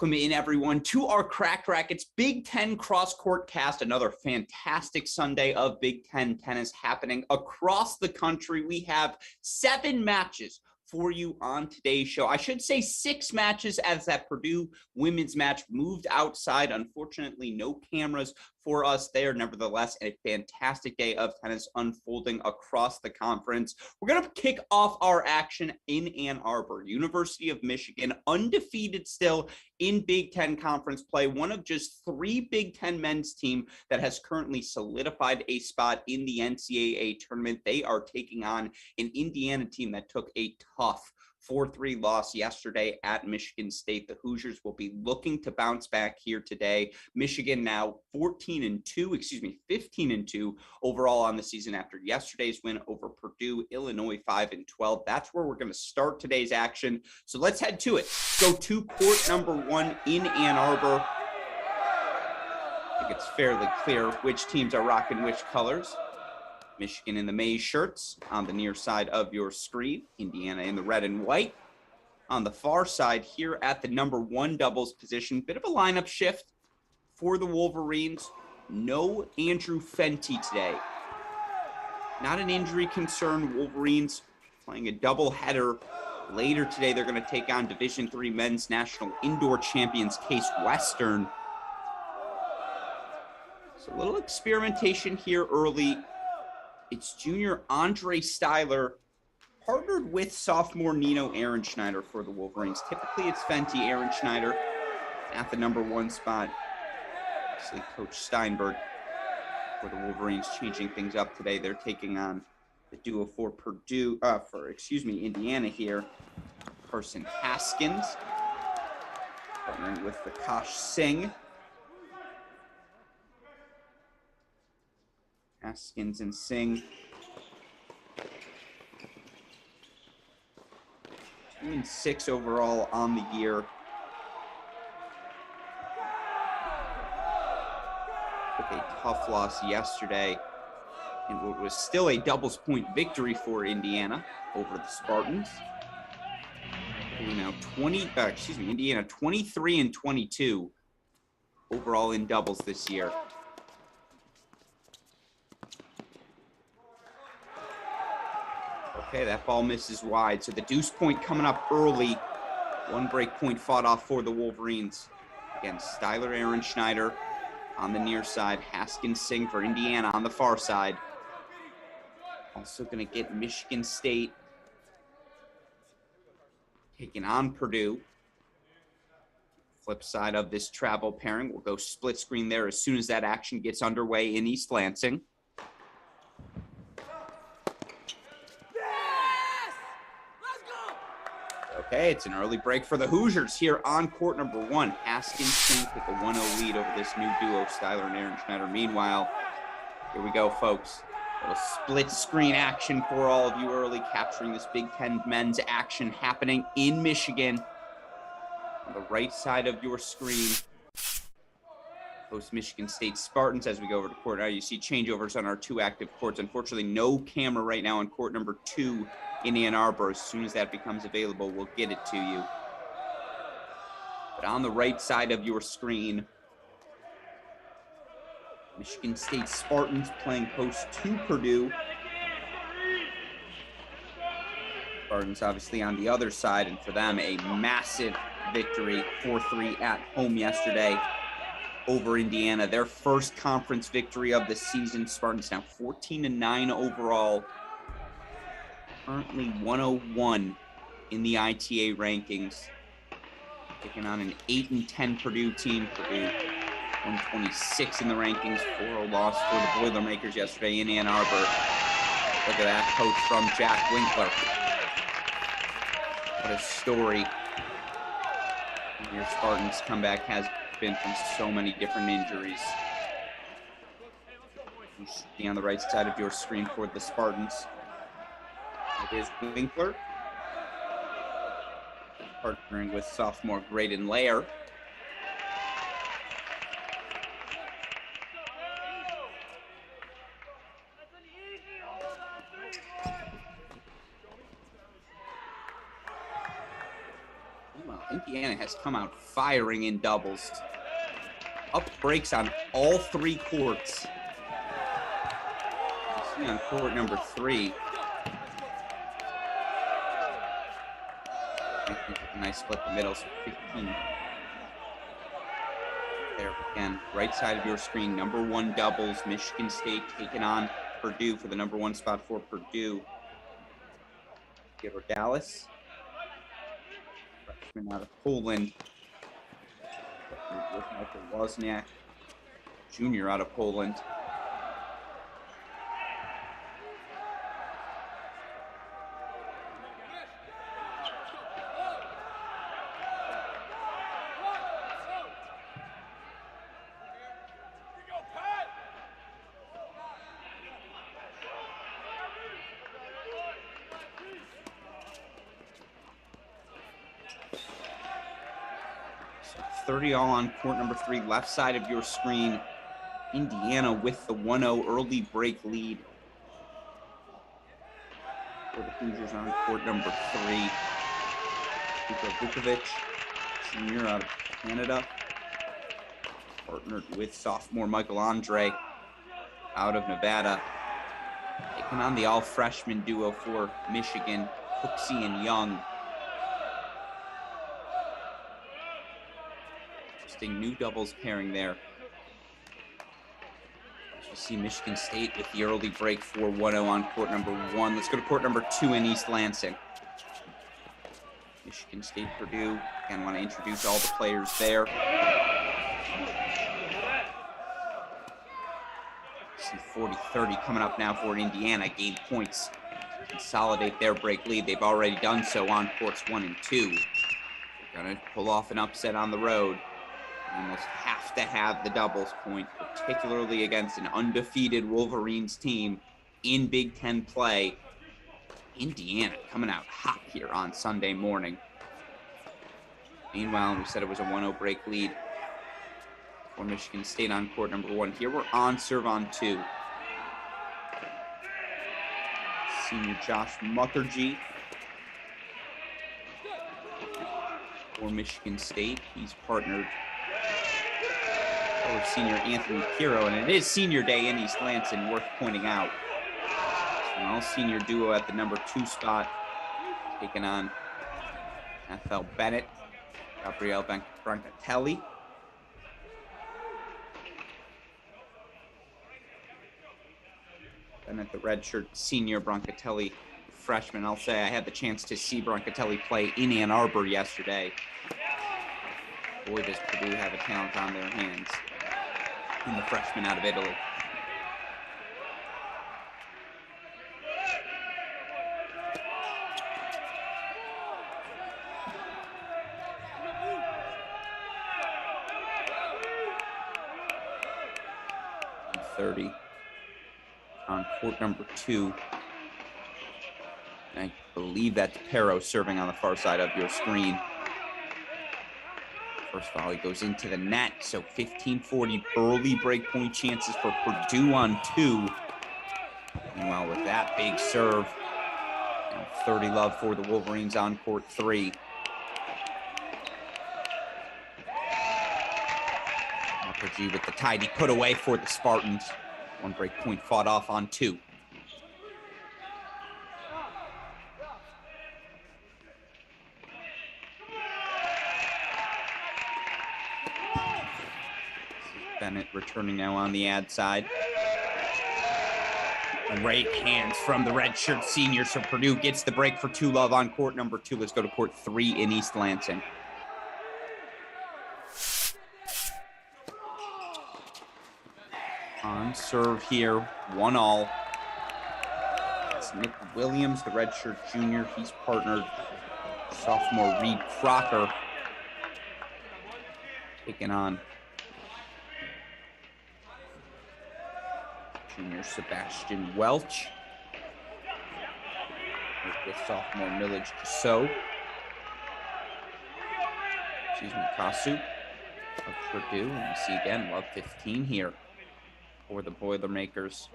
Welcome in, everyone, to our Cracked Racquets Big Ten Cross-Court Cast. Another fantastic Sunday of Big Ten tennis happening across the country. We have 7 matches for you on today's show. I should say 6 matches, as that Purdue women's match moved outside. Unfortunately, no cameras for us there. Nevertheless, a fantastic day of tennis unfolding across the conference. We're going to kick off our action in Ann Arbor. University of Michigan, undefeated still in Big Ten conference play. One of just 3 Big Ten men's team that has currently solidified a spot in the NCAA tournament. They are taking on an Indiana team that took a tough 4-3 loss yesterday at Michigan State. The Hoosiers will be looking to bounce back here today. Michigan now 15-2 overall on the season after yesterday's win over Purdue. Illinois 5-12. That's where we're going to start today's action. So let's head to it. Go to court number 1 in Ann Arbor. I think it's fairly clear which teams are rocking which colors. Michigan in the maize shirts on the near side of your screen. Indiana in the red and white. On the far side here at the number 1 doubles position, bit of a lineup shift for the Wolverines. No Andrew Fenty today. Not an injury concern. Wolverines playing a doubleheader later today. They're going to take on Division III men's national indoor champions Case Western. So a little experimentation here early. It's junior Andre Styler partnered with sophomore Nino Ehrenschneider for the Wolverines. Typically it's Fenty, Ehrenschneider at the number 1 spot. Obviously Coach Steinberg for the Wolverines changing things up today. They're taking on the duo for Indiana here. Carson Haskins partnering with Vikash Singh. Haskins and Singh. 2-6 overall on the year. Took a tough loss yesterday in what was still a doubles point victory for Indiana over the Spartans. Now Indiana 23-22 overall in doubles this year. Okay, that ball misses wide. So the deuce point coming up early. 1 break point fought off for the Wolverines. Again, Styler Ehrenschneider on the near side. Haskins Singh for Indiana on the far side. Also going to get Michigan State taking on Purdue. Flip side of this travel pairing. We'll go split screen there as soon as that action gets underway in East Lansing. Okay, it's an early break for the Hoosiers here on court number 1. Haskins Singh with a 1-0 lead over this new duo, Styler and Ehrenschneider. Meanwhile, here we go, folks. A little split screen action for all of you early, capturing this Big Ten men's action happening in Michigan. On the right side of your screen, host Michigan State Spartans. As we go over to court now, you see changeovers on our 2 active courts. Unfortunately, no camera right now on court number 2 in Ann Arbor. As soon as that becomes available, we'll get it to you. But on the right side of your screen, Michigan State Spartans playing host to Purdue. Spartans obviously on the other side, and for them, a massive victory, 4-3 at home yesterday over Indiana. Their first conference victory of the season. Spartans now 14-9 overall. Currently 101 in the ITA rankings. Taking on an 8-10 Purdue team. Purdue 126 in the rankings. 4-0 loss for the Boilermakers yesterday in Ann Arbor. Look at that coach from Jack Winkler. What a story. Your Spartans comeback has been from so many different injuries. You should be on the right side of your screen for the Spartans. It is Winkler, partnering with sophomore Graydon Lair. Indiana has come out firing in doubles. Up breaks on all 3 courts. You see on court number 3. Nice split the middle, so 15. There again, right side of your screen, number 1 doubles. Michigan State taking on Purdue for the number 1 spot for Purdue. Theodore Dallas, freshman out of Poland. With Michael Wozniak, junior out of Poland. So 30 all on court number 3, left side of your screen. Indiana with the 1-0 early break lead. For the Hoosiers on court number 3. Vukovic, junior out of Canada. Partnered with sophomore Michael Andre out of Nevada. Taking on the all-freshman duo for Michigan, Cooksey and Young. Just a new doubles pairing there. As you see Michigan State with the early break for 1-0 on court number 1. Let's go to court number 2 in East Lansing. Michigan State, Purdue. Again, want to introduce all the players there. See 40-30 coming up now for Indiana. Gain points to consolidate their break lead. They've already done so on courts 1 and 2. They're going to pull off an upset on the road. You almost have to have the doubles point, particularly against an undefeated Wolverines team in Big Ten play. Indiana coming out hot here on Sunday morning. Meanwhile, we said it was a 1-0 break lead for Michigan State on court number 1. Here we're on serve on 2. Senior Josh Mukherjee for Michigan State. He's partnered with senior Anthony Kiro, and it is senior day in East Lansing, worth pointing out. An all-senior duo at the number 2 spot, taking on Ethel Bennett, Gabrielle Brancatelli. Bennett, the redshirt senior, Brancatelli, freshman. I'll say I had the chance to see Brancatelli play in Ann Arbor yesterday. Boy, does Purdue have a talent on their hands in the freshman out of Italy. On court number 2. I believe that's Pero serving on the far side of your screen. First volley goes into the net, so 15-40 early breakpoint chances for Purdue on 2. Meanwhile, with that big serve, and 30 love for the Wolverines on court 3. Mukherjee with the tidy put away for the Spartans. 1 break point fought off on 2. Bennett returning now on the ad side. Great hands from the redshirt senior, so Purdue gets the break for 2 love on court number 2. Let's go to court 3 in East Lansing. On serve here, 1-all. It's Nick Williams, the redshirt junior. He's partnered sophomore Reed Crocker, taking on junior Sebastian Welch with sophomore Millage Casso. Kasu of Purdue. And you see again, love 15 here for the Boilermakers.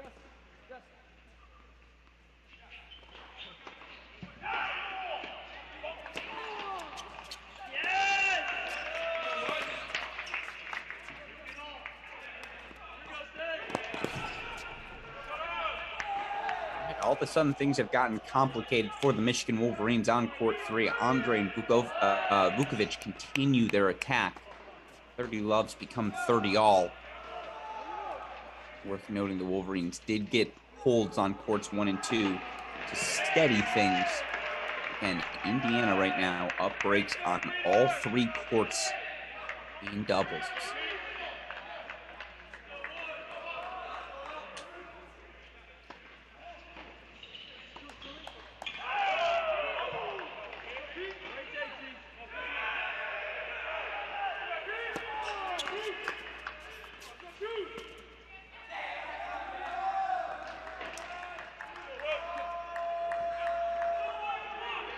all of a sudden things have gotten complicated for the Michigan Wolverines on court 3. Andre and Vukovic continue their attack. 30 loves become 30 all. Worth noting the Wolverines did get holds on courts 1 and 2 to steady things. And Indiana right now up breaks on all 3 courts in doubles.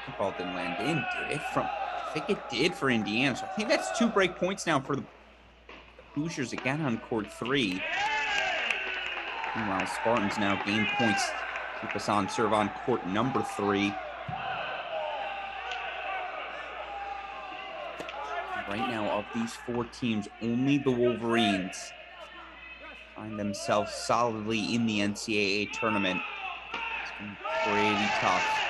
The ball didn't land in, did it? I think it did for Indiana. So I think that's 2 break points now for the Hoosiers again on court 3. Meanwhile, Spartans now gain points. Keep us on serve on court number 3. Right now, of these 4 teams, only the Wolverines find themselves solidly in the NCAA tournament. It's been pretty tough.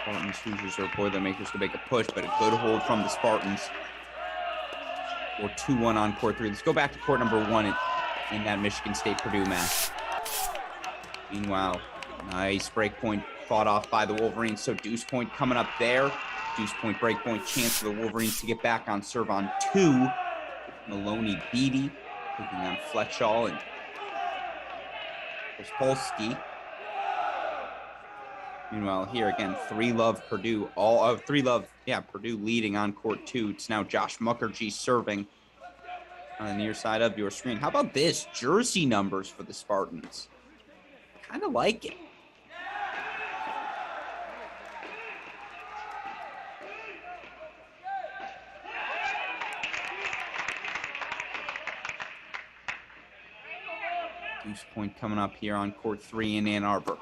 Spartans, Hoosiers, or Boilermakers to make a push, but a good hold from the Spartans. Or 2-1 on court 3. Let's go back to court number 1 in that Michigan State-Purdue match. Meanwhile, nice break point fought off by the Wolverines. So deuce point coming up there. Deuce point break point chance for the Wolverines to get back on serve on 2. Maloney Beatty taking on Fletchall and Polsky. Meanwhile, here again, 3-love Purdue. Purdue leading on court 2. It's now Josh Mukherjee serving on the near side of your screen. How about this? Jersey numbers for the Spartans. Kind of like it. Deuce point coming up here on court 3 in Ann Arbor.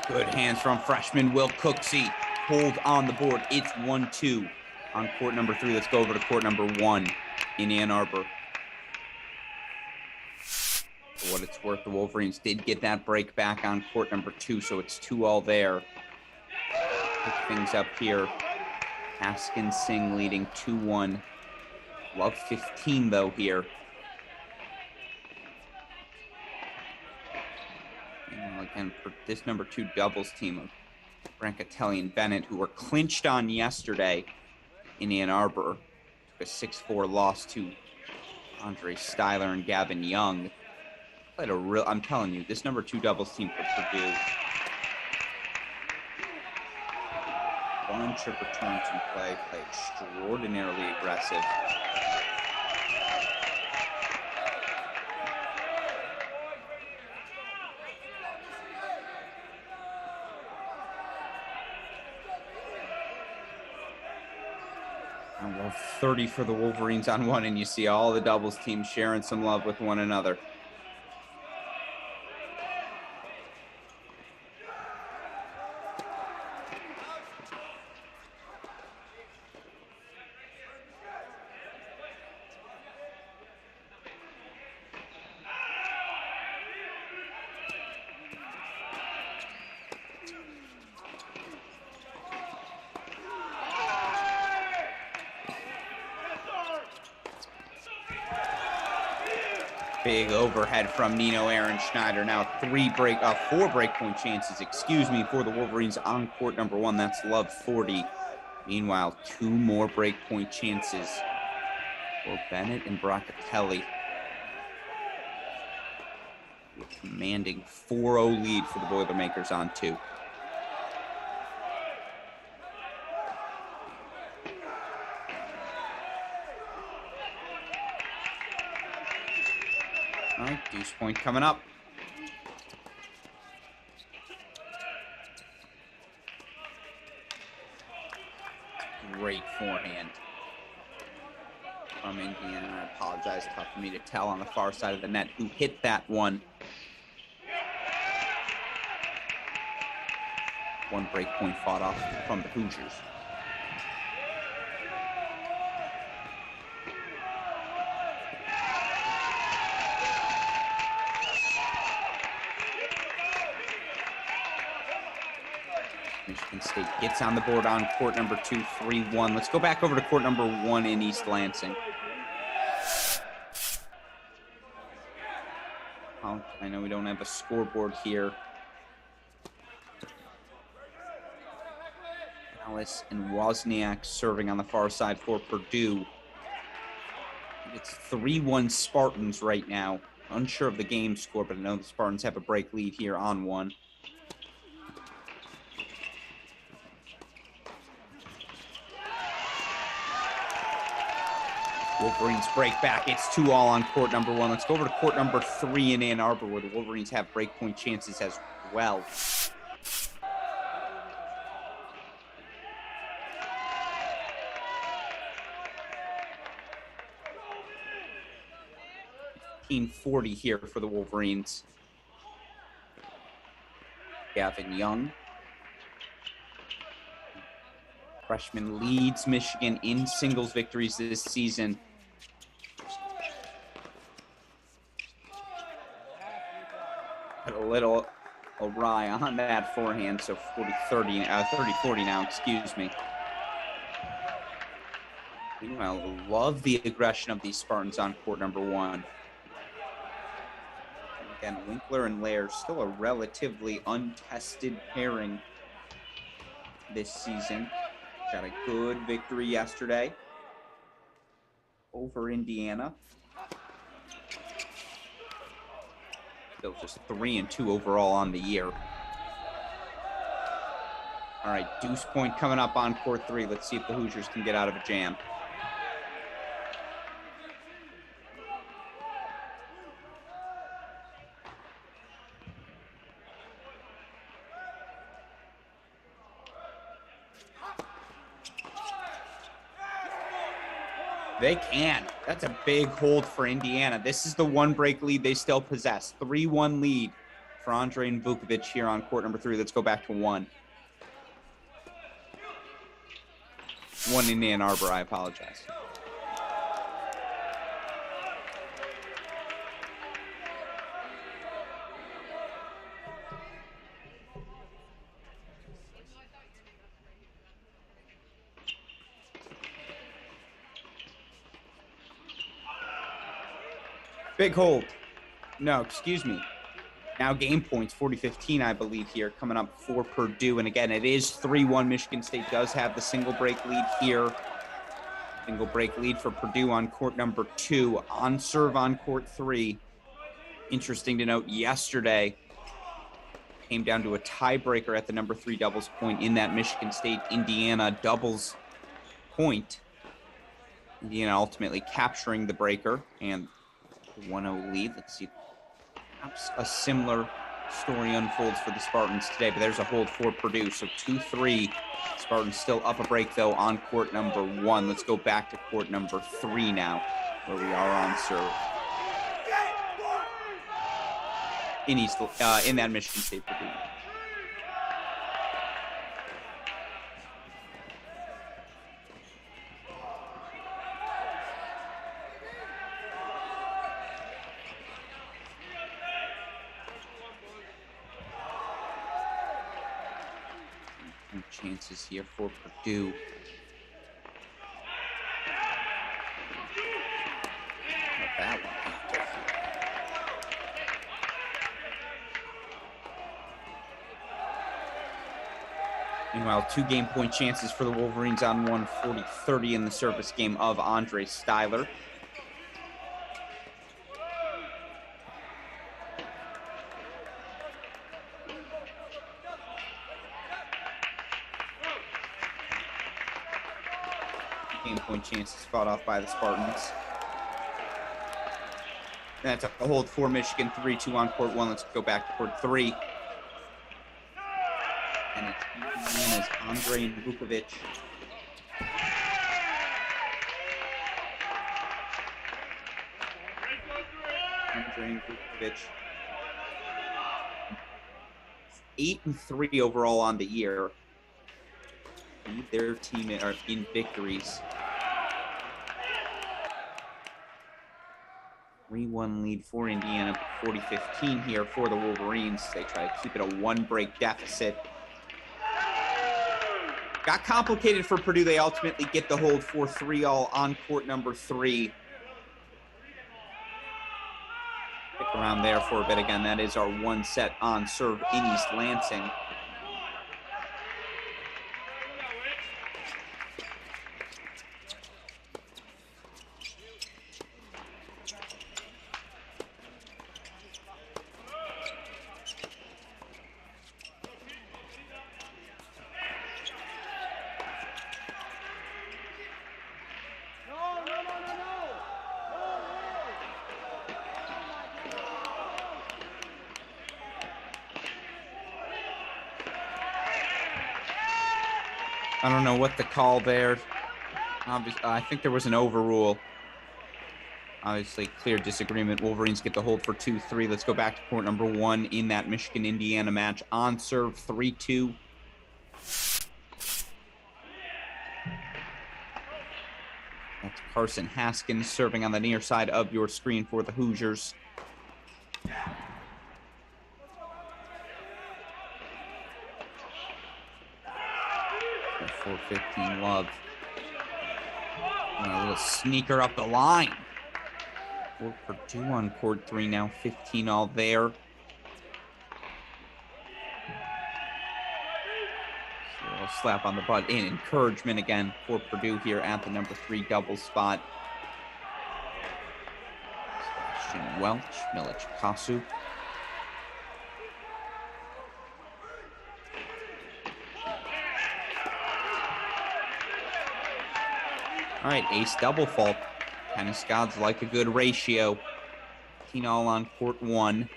Good hands from freshman Will Cooksey. Hold on the board. It's 1-2 on court number 3. Let's go over to court number 1 in Ann Arbor. For what it's worth, the Wolverines did get that break back on court number 2, so it's 2-all there. Pick things up here. Haskins Singh leading 2-1. Love 15 though here. And for this number 2 doubles team of Brancatelli and Bennett, who were clinched on yesterday in Ann Arbor, took a 6-4 loss to Andre Styler and Gavin Young. Played I'm telling you, this number 2 doubles team for Purdue. Bunch of returns in play extraordinarily aggressive. I love 30 for the Wolverines on 1, and you see all the doubles teams sharing some love with one another. Big overhead from Nino Aaron Schneider. Now 4 break point chances, for the Wolverines on court number 1. That's love 40. Meanwhile, 2 more break point chances for Bennett and Brancatelli. A commanding 4-0 lead for the Boilermakers on 2. All right, deuce point coming up. Great forehand from Indiana. I apologize, tough for me to tell on the far side of the net who hit that one. One break point fought off from the Hoosiers. Michigan State gets on the board on court number 2, 3-1. Let's go back over to court number 1 in East Lansing. I know we don't have a scoreboard here. Alice and Wozniak serving on the far side for Purdue. It's 3-1 Spartans right now. Unsure of the game score, but I know the Spartans have a break lead here on 1. Wolverines break back. It's 2-2 on court number 1. Let's go over to court number 3 in Ann Arbor, where the Wolverines have breakpoint chances as well. .40 here for the Wolverines. Gavin Young. Freshman leads Michigan in singles victories this season. Got a little awry on that forehand, so 30-40 now, excuse me. Meanwhile, love the aggression of these Spartans on court number 1. Again, Winkler and Lair still a relatively untested pairing this season. Got a good victory yesterday over Indiana. Still just 3-2 overall on the year. All right, deuce point coming up on court 3. Let's see if the Hoosiers can get out of a jam. They can. That's a big hold for Indiana. This is the one break lead they still possess. 3-1 lead for Andre and Vukovic here on court number 3. Let's go back to 1. 1 in Ann Arbor, I apologize. Big hold. No, excuse me. Now game points, 40-15, I believe, here, coming up for Purdue. And again, it is 3-1. Michigan State does have the single break lead here. Single break lead for Purdue on court number 2. On serve on court 3. Interesting to note, yesterday came down to a tiebreaker at the number 3 doubles point in that Michigan State-Indiana doubles point. Indiana ultimately capturing the breaker and 1-0 lead. Let's see. Perhaps a similar story unfolds for the Spartans today, but there's a hold for Purdue. So 2-3. Spartans still up a break, though, on court number 1. Let's go back to court number 3 now, where we are on serve. In that Michigan State Purdue. Chances here for Purdue. Not that one. Meanwhile, 2 game point chances for the Wolverines on 1, 40-30 in the service game of Andre Styler. Game point chances fought off by the Spartans. That's a hold for Michigan, 3-2 on court 1. Let's go back to court 3. And it's Indiana's Andre Vukovic. Andre Vukovic 8-3 overall on the year. Lead their team in victories. 3-1 lead for Indiana, 40-15 here for the Wolverines. They try to keep it a one-break deficit. Got complicated for Purdue. They ultimately get the hold for 3-all on court number 3. Stick around there for a bit. Again, that is our one set on serve in East Lansing. I don't know what the call there. Obviously, I think there was an overrule. Obviously, clear disagreement. Wolverines get the hold for 2-3. Let's go back to court number 1 in that Michigan-Indiana match. On serve, 3-2. That's Carson Haskins serving on the near side of your screen for the Hoosiers. 4-15 Love. And a little sneaker up the line. For Purdue on court 3 now, 15-all there. So a little slap on the butt in encouragement again for Purdue here at the number 3 double spot. Sebastian Welch, Milic Kasu. All right, ace double fault. Tennis gods like a good ratio. 15-all on court 1.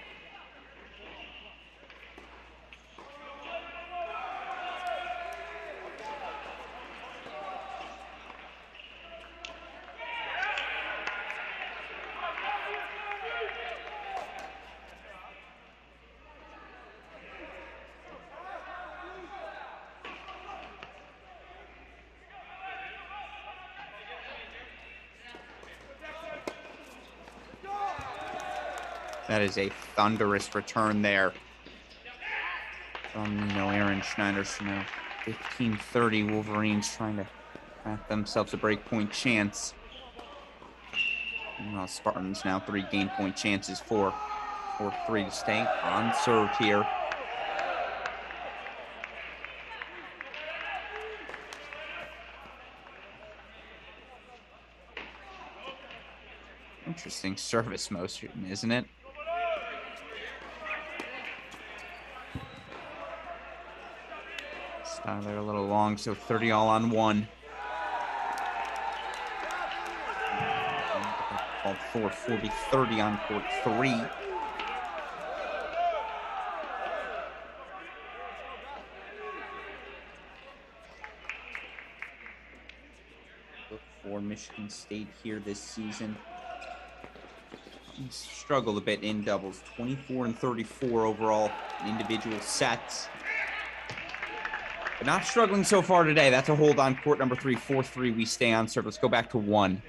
That is a thunderous return there from, Aaron Schneider. So now 15-30, Wolverines trying to craft themselves a breakpoint chance. Well, Spartans now 3 game point chances for 4-3 to stay on serve here. Interesting service motion, isn't it? They're a little long, so 30-all on 1. Called for 40-30 on court 3. Look for Michigan State here this season. He's struggled a bit in doubles, 24-34 overall in individual sets. But not struggling so far today. That's a hold on court number 3, 4-3. We stay on serve. Let's go back to 1.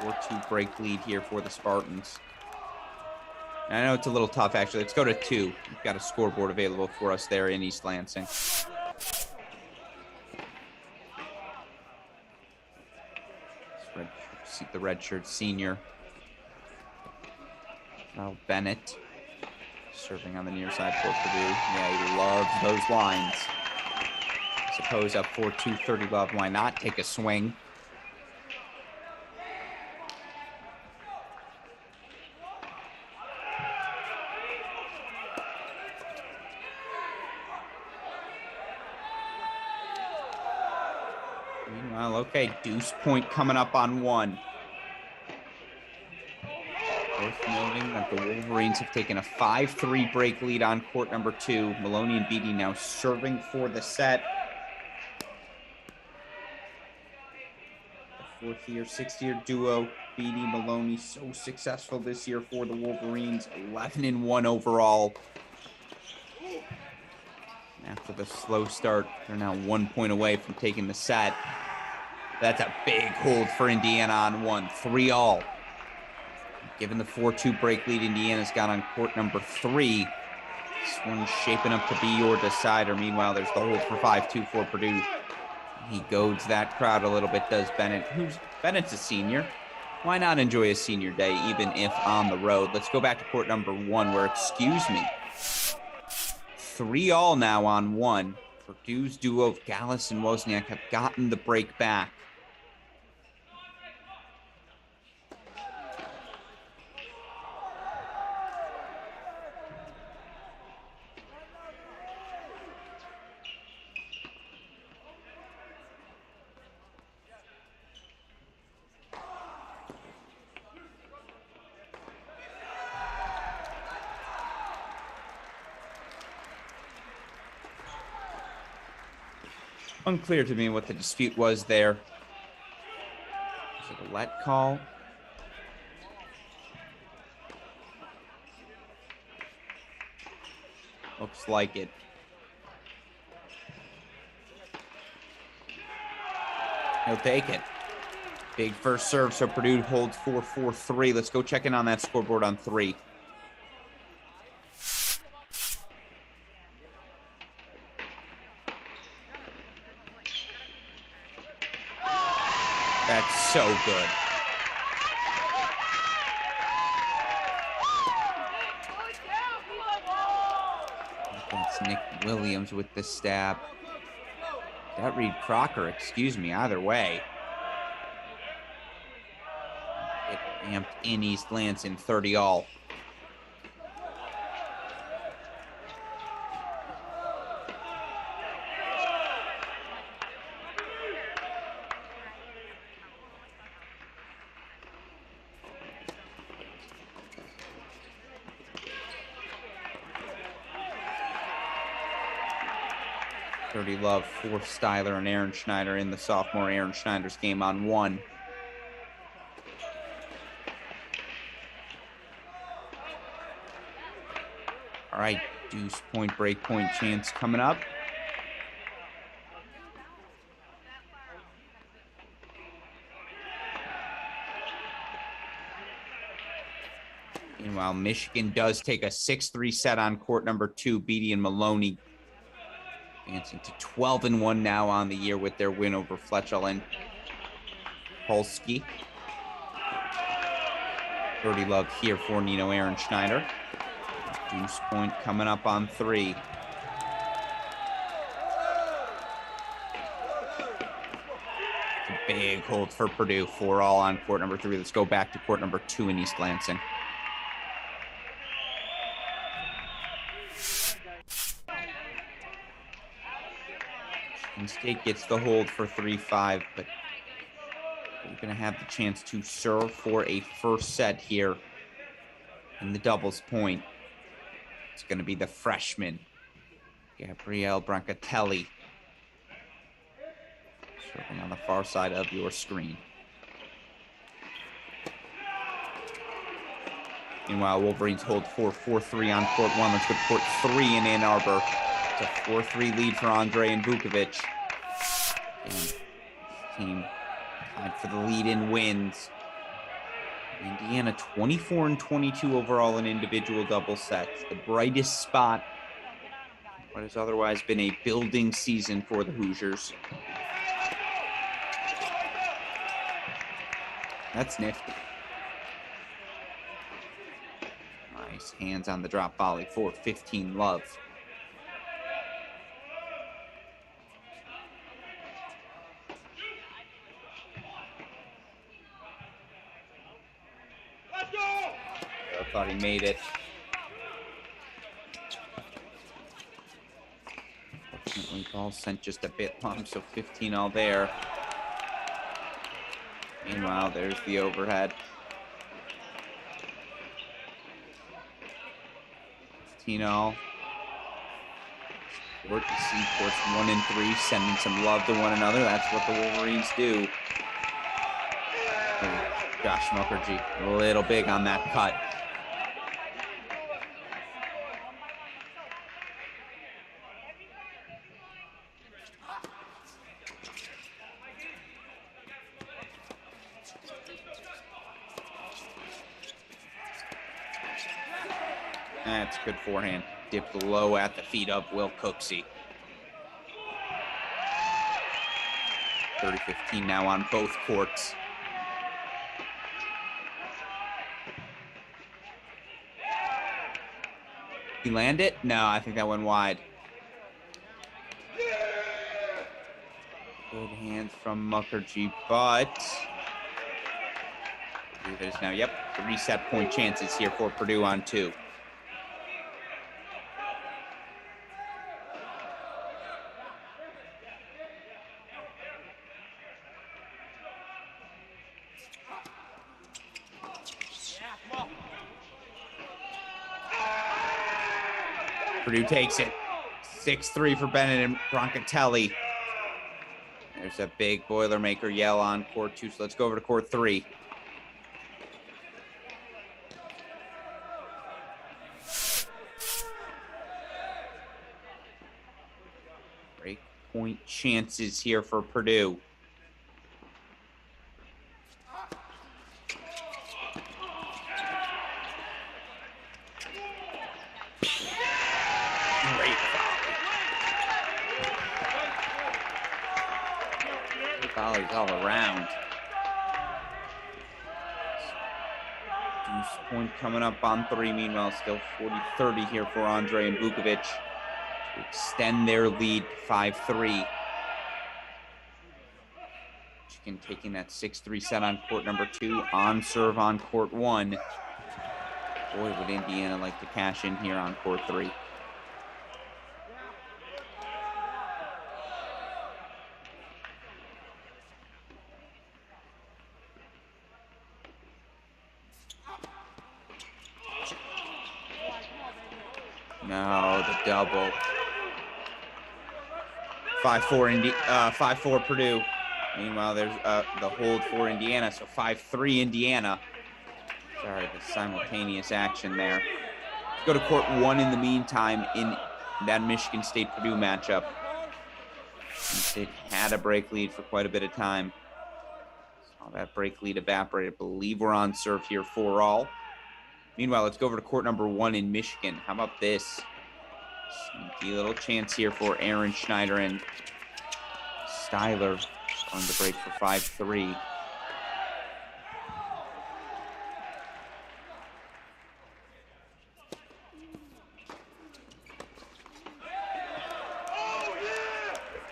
Or 2 break lead here for the Spartans. And I know it's a little tough, actually. Let's go to 2. We've got a scoreboard available for us there in East Lansing. The redshirt senior. Now Bennett serving on the near side for Purdue. Yeah, he loves those lines. I suppose up 4-2, 30 Love. Why not take a swing? Meanwhile, okay, deuce point coming up on 1. Worth noting that the Wolverines have taken a 5-3 break lead on court number 2. Maloney and Beatty now serving for the set. The 4th-year, 6th-year duo B.D. Maloney, so successful this year for the Wolverines, 11-1 overall. After the slow start, they're now 1 point away from taking the set. That's a big hold for Indiana on one, 3-all. Given the 4-2 break lead, Indiana's got on court number 3. This one's shaping up to be your decider. Meanwhile, there's the hold for 5-2 for Purdue. He goads that crowd a little bit, does Bennett. Bennett's a senior. Why not enjoy a senior day, even if on the road? Let's go back to court number 1, where, 3-all now on 1. Purdue's duo of Gallus and Wozniak have gotten the break back. Unclear to me what the dispute was there. Is it a let call? Looks like it. He'll take it. Big first serve, so Purdue holds 4-4-3. Let's go check in on that scoreboard on 3. That's so good. That's Nick Williams with the stab. That Reed Crocker, excuse me, either way. It amped in East Lansing, 30-all. Love for Styler and Aaron Schneider in the sophomore Aaron Schneider's game on 1. All right, deuce point, break point chance coming up. Meanwhile, Michigan does take a 6-3 set on court number 2. Beatty and Maloney advancing to 12-1 now on the year with their win over Fletchell and Polsky. 30 love here for Nino Aaron Schneider. Deuce point coming up on 3. A big hold for Purdue, 4-all on court number 3. Let's go back to court number 2 in East Lansing. State gets the hold for 3-5, but you're going to have the chance to serve for a first set here in the doubles point. It's going to be the freshman, Gabrielle Brancatelli, serving on the far side of your screen. Meanwhile, Wolverines hold 4-4-3 on court 1. Let's go to court 3 in Ann Arbor. It's a 4-3 lead for Andre and Vukovic. And team tied for the lead in wins. Indiana 24-22 overall in individual double sets. The brightest spot. What has otherwise been a building season for the Hoosiers. That's nifty. Nice hands on the drop volley for 15 love. Thought he made it. Fortunately, ball sent just a bit long, so 15-all there. Meanwhile, there's the overhead. 15-all. Court to see courts 1 and 3, sending some love to one another. That's what the Wolverines do. Josh Mukherjee, a little big on that cut. That's good forehand. Dipped low at the feet of Will Cooksey. 30-15 now on both courts. He landed it? No, I think that went wide. Good hands from Mukherjee, but it is now, yep, 3 set point chances here for Purdue on 2. Purdue takes it. 6-3 for Bennett and Broncatelli. There's a big Boilermaker yell on court 2, so let's go over to court 3. Break point chances here for Purdue. Volleys all around. Deuce point coming up on 3. Meanwhile, still 40-30 here for Andre and Vukovic to extend their lead 5-3. Michigan taking that 6-3 set on court number 2, on serve on court 1. Boy, would Indiana like to cash in here on court 3. No, the double. 5-4 Purdue. Meanwhile, there's the hold for Indiana, so 5-3 Indiana. Sorry, the simultaneous action there. Let's go to court 1 in the meantime in that Michigan State-Purdue matchup. State had a break lead for quite a bit of time. Saw that break lead evaporate. I believe we're on serve here for all. Meanwhile, let's go over to court number 1 in Michigan. How about this? Sneaky little chance here for Aaron Schneider and Styler on the break for 5-3.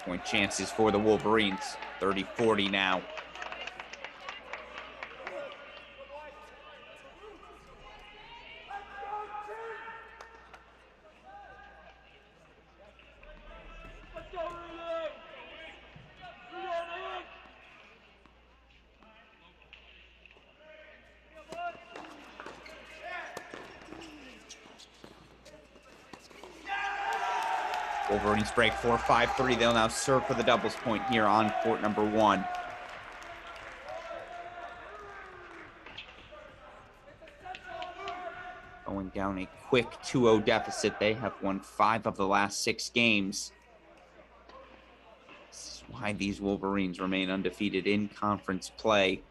Point chances for the Wolverines. 30-40 now. Wolverines break 4-5-3. They'll now serve for the doubles point here on court number 1. Going down a quick 2-0 deficit. They have won 5 of the last 6 games. This is why these Wolverines remain undefeated in conference play.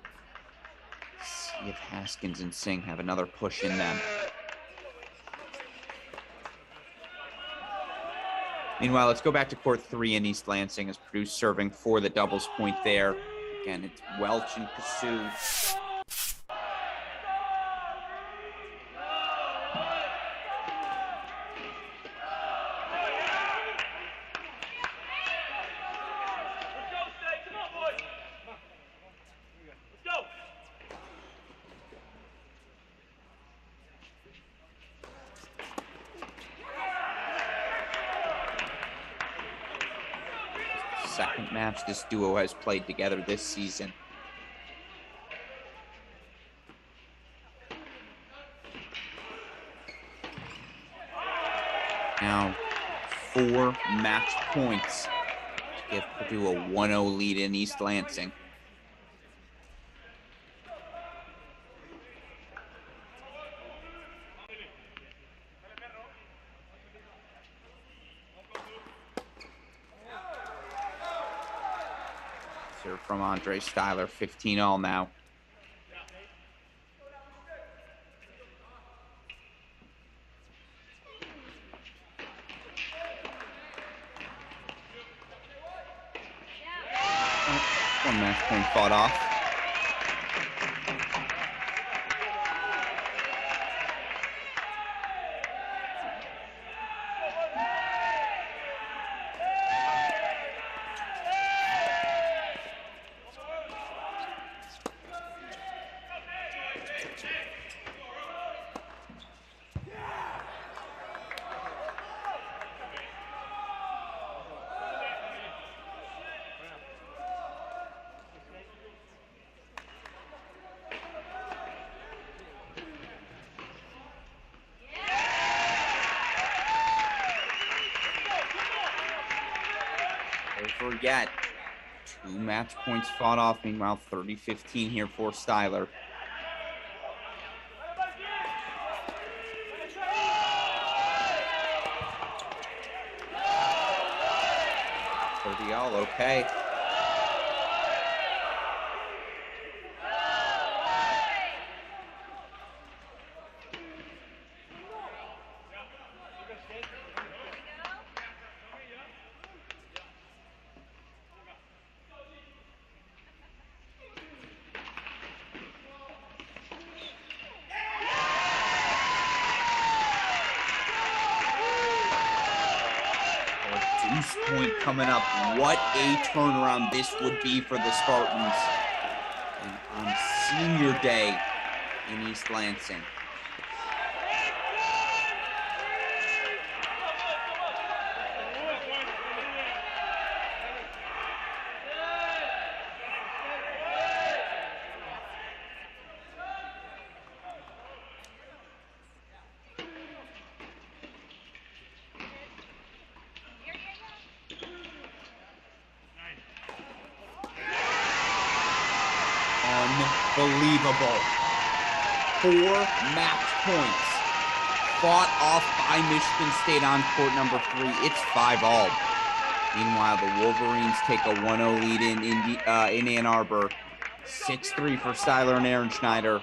See if Haskins and Singh have another push in them. Meanwhile, let's go back to court 3 in East Lansing as Purdue serving for the doubles point there. Again, it's Welch and Kasu. Second match this duo has played together this season. Now, 4 match points to give Purdue a 1-0 lead in East Lansing. from Andre Styler. 15 all now. One match point fought off. Don't forget, 2 match points fought off. Meanwhile, 30-15 here for Styler. All okay. Deuce point coming up. What a turnaround this would be for the Spartans. And on senior day in East Lansing. Unbelievable. 4 match points fought off by Michigan State on court number 3. It's 5 all. Meanwhile, the Wolverines take a 1-0 lead in Ann Arbor. 6-3 for Styler and Aaron Schneider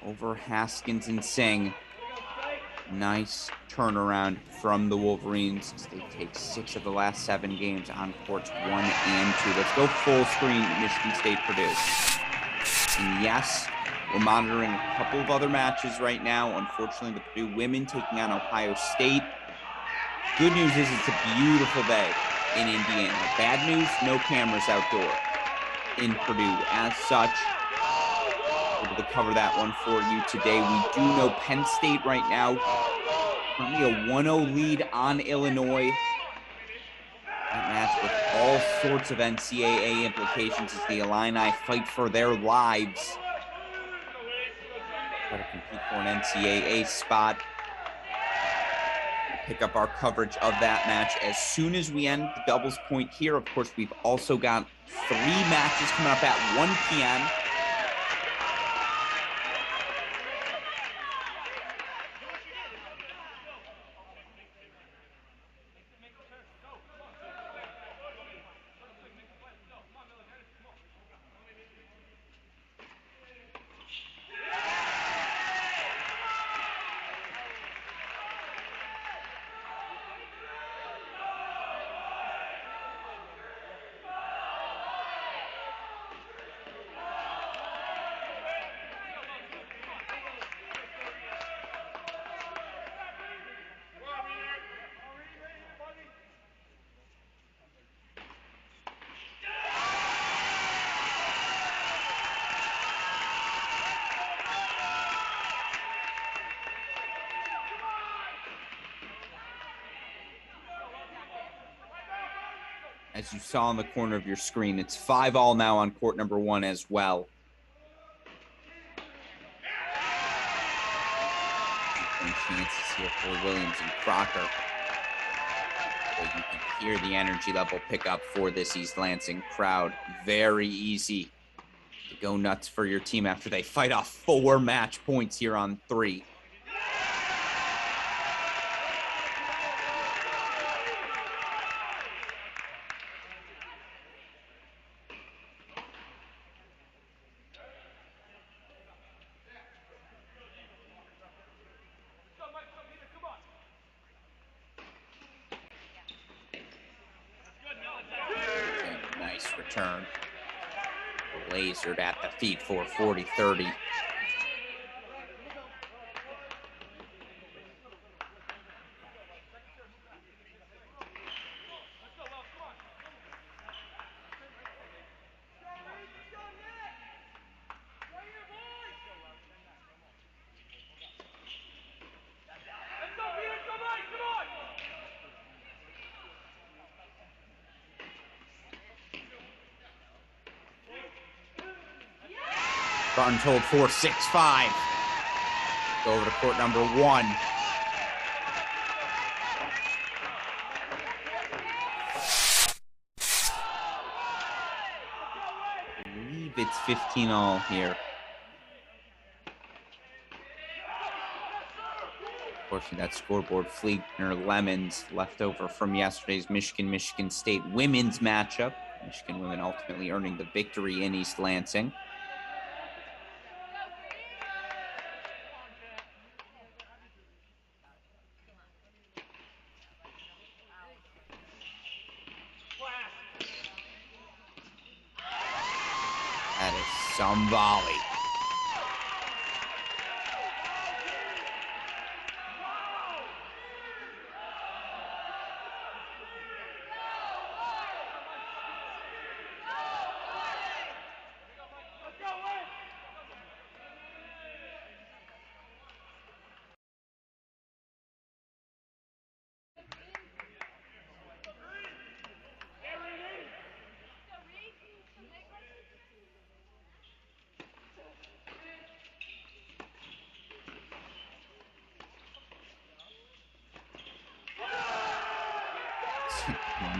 over Haskins and Singh. Nice turnaround from the Wolverines as they take 6 of the last 7 games on courts 1 and 2. Let's go full screen Michigan State Purdue. And yes, we're monitoring a couple of other matches right now. Unfortunately, the Purdue women taking on Ohio State. Good news is it's a beautiful day in Indiana. Bad news, no cameras outdoor in Purdue. As such, able to cover that one for you today. We do know Penn State right now, currently a 1-0 lead on Illinois. That match with all sorts of NCAA implications as the Illini fight for their lives. Try to compete for an NCAA spot. We'll pick up our coverage of that match as soon as we end the doubles point here. Of course, we've also got 3 matches coming up at 1 p.m. As you saw in the corner of your screen, it's 5 all now on court number 1 as well. Chances here for Williams and Crocker. But you can hear the energy level pick up for this East Lansing crowd. Very easy to go nuts for your team after they fight off 4 match points here on 3. return. Lasered at the feet for 40-30. Spartans hold 4-6-5. Go over to court number 1. I believe it's 15-all here. Unfortunately, that scoreboard Fleegner Lemons left over from yesterday's Michigan State women's matchup. Michigan women ultimately earning the victory in East Lansing. That is some volley.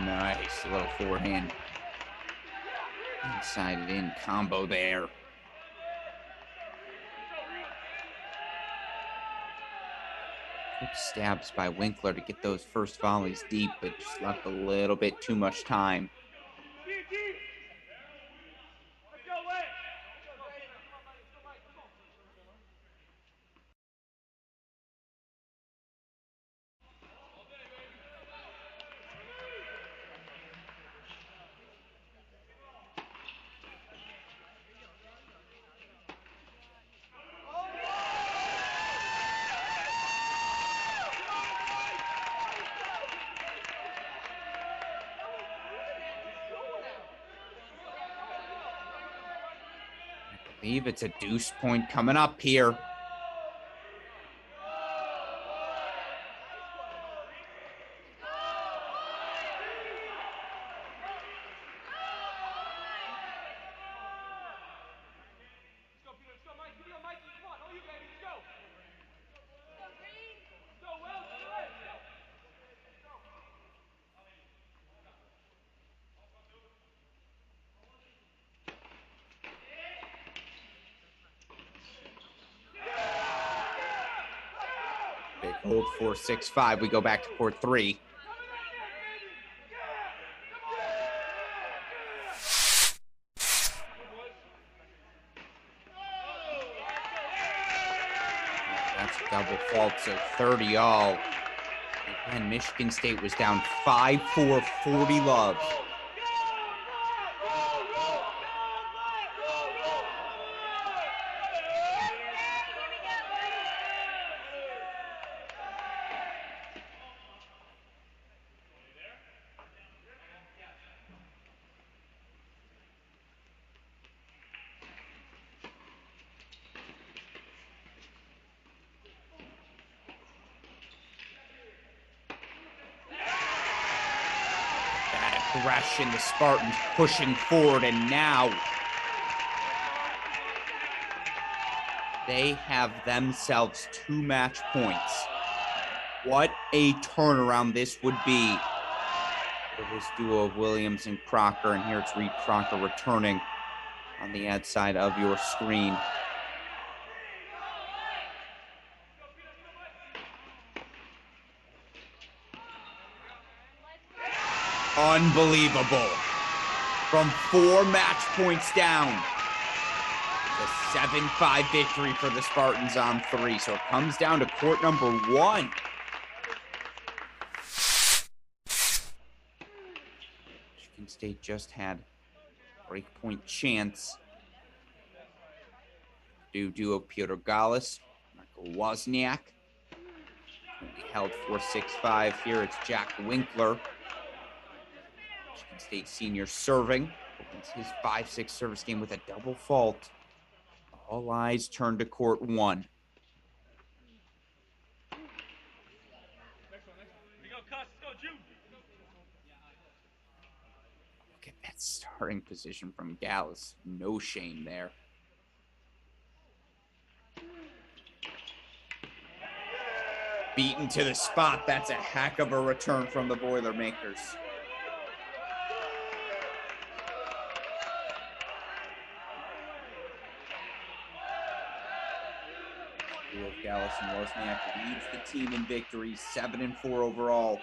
Nice little forehand. Inside in combo there. Quick stabs by Winkler to get those first volleys deep, but just left a little bit too much time. I believe it's a deuce point coming up here. Big hold 4-6-5. We go back to court 3. That's a double fault, so 30-all. And Michigan State was down 5-4, 40 love. Aggression, the Spartans pushing forward, and now they have themselves 2 match points. What a turnaround this would be for this duo of Williams and Crocker, and here it's Reed Crocker returning on the ad side of your screen. Unbelievable. From 4 match points down. It's a 7-5 victory for the Spartans on 3. So it comes down to court number 1. Michigan State just had Breakpoint chance. Purdue duo Piotr Galis, Michael Wozniak. Held 4-6-5 here. It's Jack Winkler. Michigan State senior serving. Opens his 5-6 service game with a double fault. All eyes turn to court one. Look at that starting position from Galis. No shame there. Beaten to the spot. That's a heck of a return from the Boilermakers. Galis and Wozniak leads the team in victories, 7-4 overall.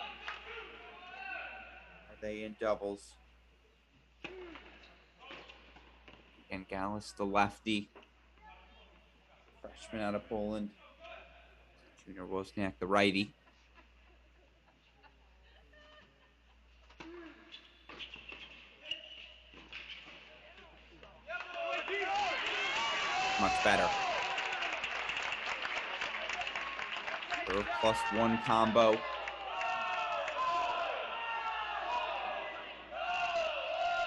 Are they in doubles? And Galis, the lefty, freshman out of Poland. Junior Wozniak, the righty. Much better. Serve +1 combo.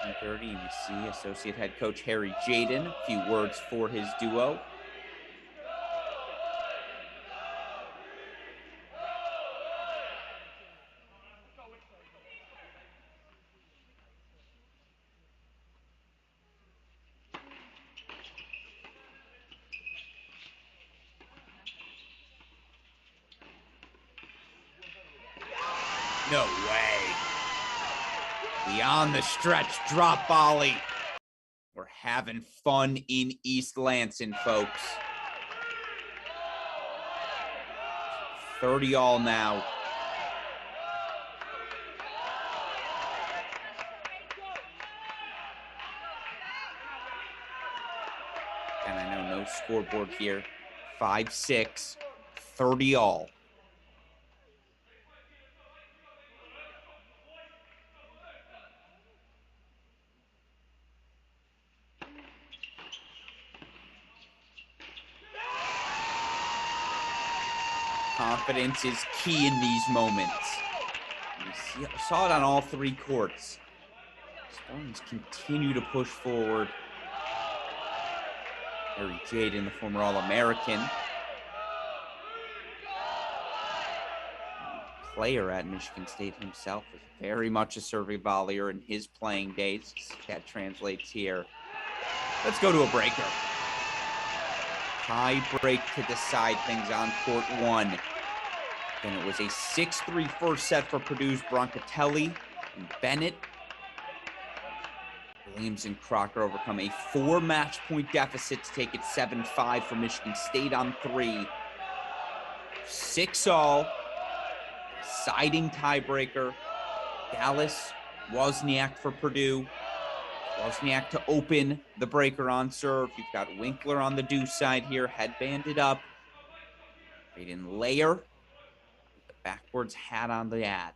And 30, and you see associate head coach Harry Jaden. A few words for his duo. No way. Beyond the stretch, drop volley. We're having fun in East Lansing, folks. 30 all now. And I know no scoreboard here. 5-6, 30 all. Confidence is key in these moments. We saw it on all three courts. Spartans continue to push forward. Harry Jaden, the former All-American. Player at Michigan State himself, was very much a serving volleyer in his playing days. That translates here. Let's go to a breaker. Tie break to decide things on court one. And it was a 6-3 first set for Purdue's Broncatelli and Bennett. Williams and Crocker overcome a 4-match point deficit to take it 7-5 for Michigan State on 3. 6 all. Deciding tiebreaker. Galis, Wozniak for Purdue. Wozniak to open the breaker on serve. You've got Winkler on the deuce side here, headbanded up. Right in layer. With the backwards hat on the ad.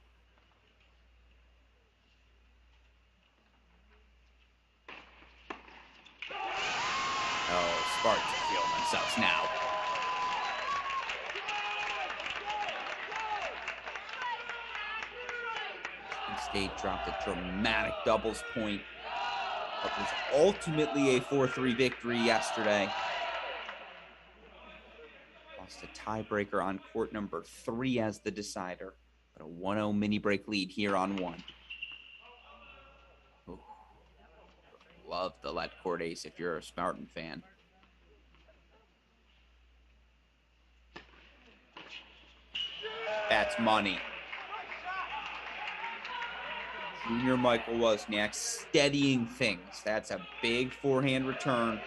Oh, Spartans are feeling themselves now. Michigan State dropped a dramatic doubles point. It was ultimately a 4-3 victory yesterday. Lost a tiebreaker on court number 3 as the decider, but a 1-0 mini break lead here on 1. Ooh. Love the let court ace if you're a Spartan fan. That's money. Junior Michael Wozniak steadying things. That's a big forehand return.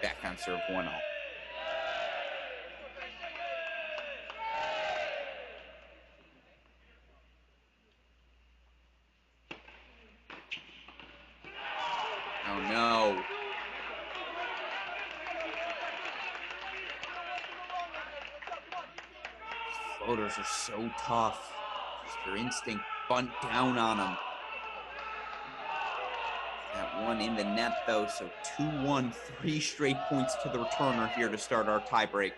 Back on serve 1-0. Oh no. Floaters are so tough. Just your instinct, bunt down on them. one in the net, though, so 2-1, 3 straight points to the returner here to start our tiebreak.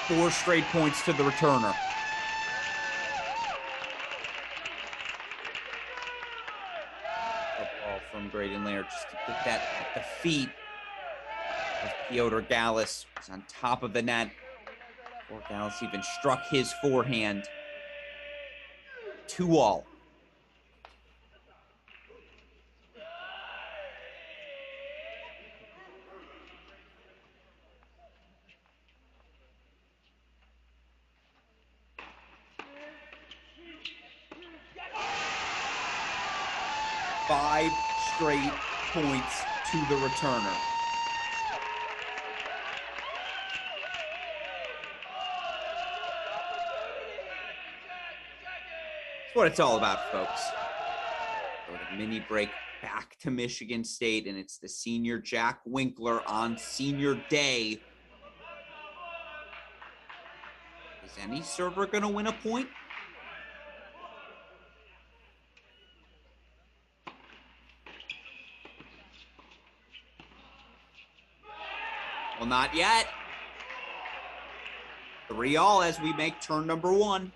Four straight points to the returner. A ball from Braden Laird just to get that at the feet of Piotr Gallus. Was on top of the net. Or Gallus even struck his forehand. 2-all. Five straight points to the returner. That's what it's all about, folks. Go to mini break back to Michigan State, and it's the senior Jack Winkler on senior day. Is any server going to win a point? Well, not yet. 3-all as we make turn number 1.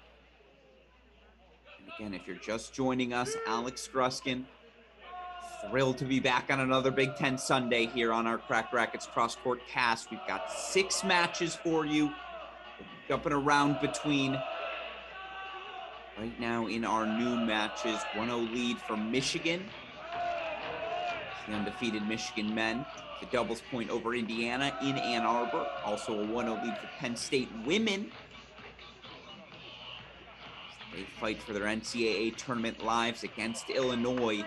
And again, if you're just joining us, Alex Gruskin, thrilled to be back on another Big Ten Sunday here on our Cracked Racquets Cross Court Cast. We've got 6 matches for you, jumping around between. Right now in our new matches, 1-0 lead for Michigan. The undefeated Michigan men. The doubles point over Indiana in Ann Arbor. Also a 1-0 lead for Penn State women. They fight for their NCAA tournament lives against Illinois.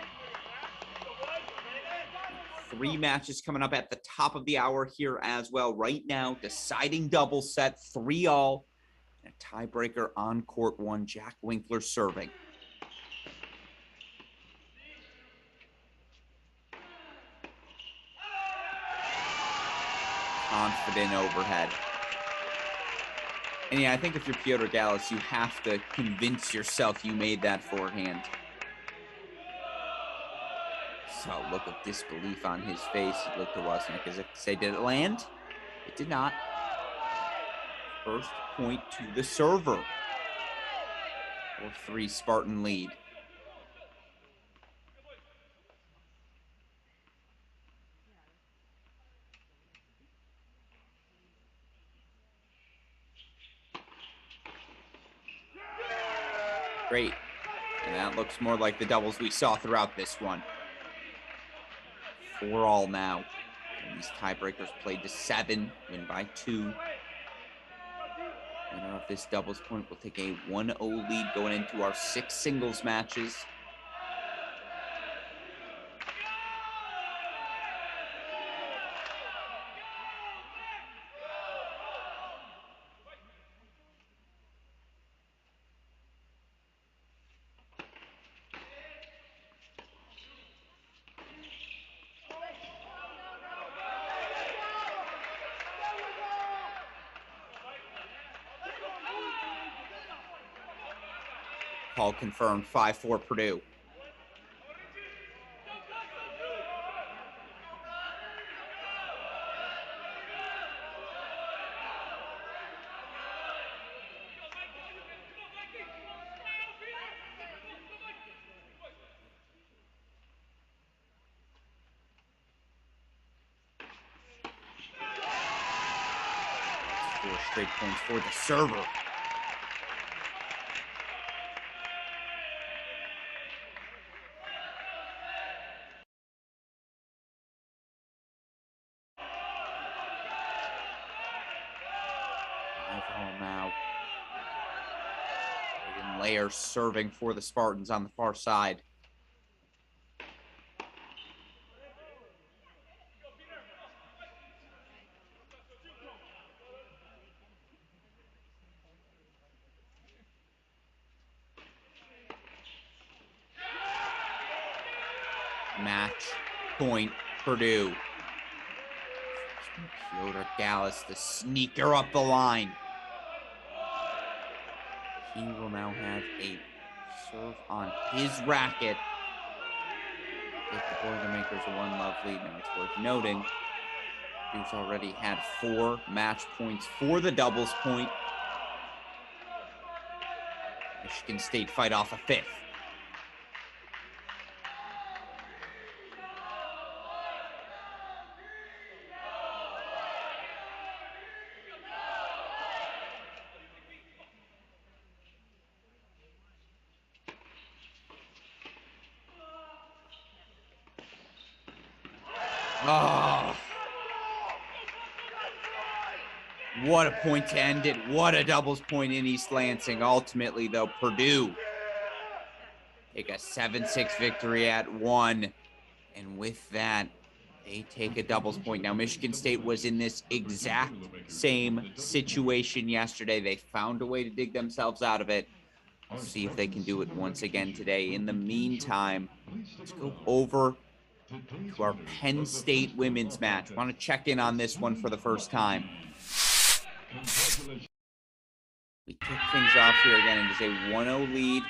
3 matches coming up at the top of the hour here as well. Right now, deciding double set, 3-all. A tiebreaker on court 1, Jack Winkler serving. Confident overhead. And yeah, I think if you're Piotr Gallus, you have to convince yourself you made that forehand. So look of disbelief on his face. He looked to Wozniak as if to say, did it land? It did not. First point to the server. 4-3 Spartan lead. Great. And that looks more like the doubles we saw throughout this one. 4-all now. And these tiebreakers played to 7, win by 2. Winner of this doubles point will take a 1-0 lead going into our 6 singles matches. Call confirmed, 5-4 Purdue. That's 4 straight points for the server. Now. Lair serving for the Spartans on the far side. point, Purdue. Piotr Gallus, the sneaker up the line. He will now have a serve on his racket. Give the Boilermakers a 1-love lead. Now it's worth noting, Purdue's already had 4 match points for the doubles point. Michigan State fight off a 5th. Oh, what a point to end it. What a doubles point in East Lansing. Ultimately, though, Purdue take a 7-6 victory at 1. And with that, they take a doubles point. Now, Michigan State was in this exact same situation yesterday. They found a way to dig themselves out of it. We'll see if they can do it once again today. In the meantime, let's go over to our Penn State women's match. I want to check in on this one for the first time. We kick things off here again and just a 1-0 lead.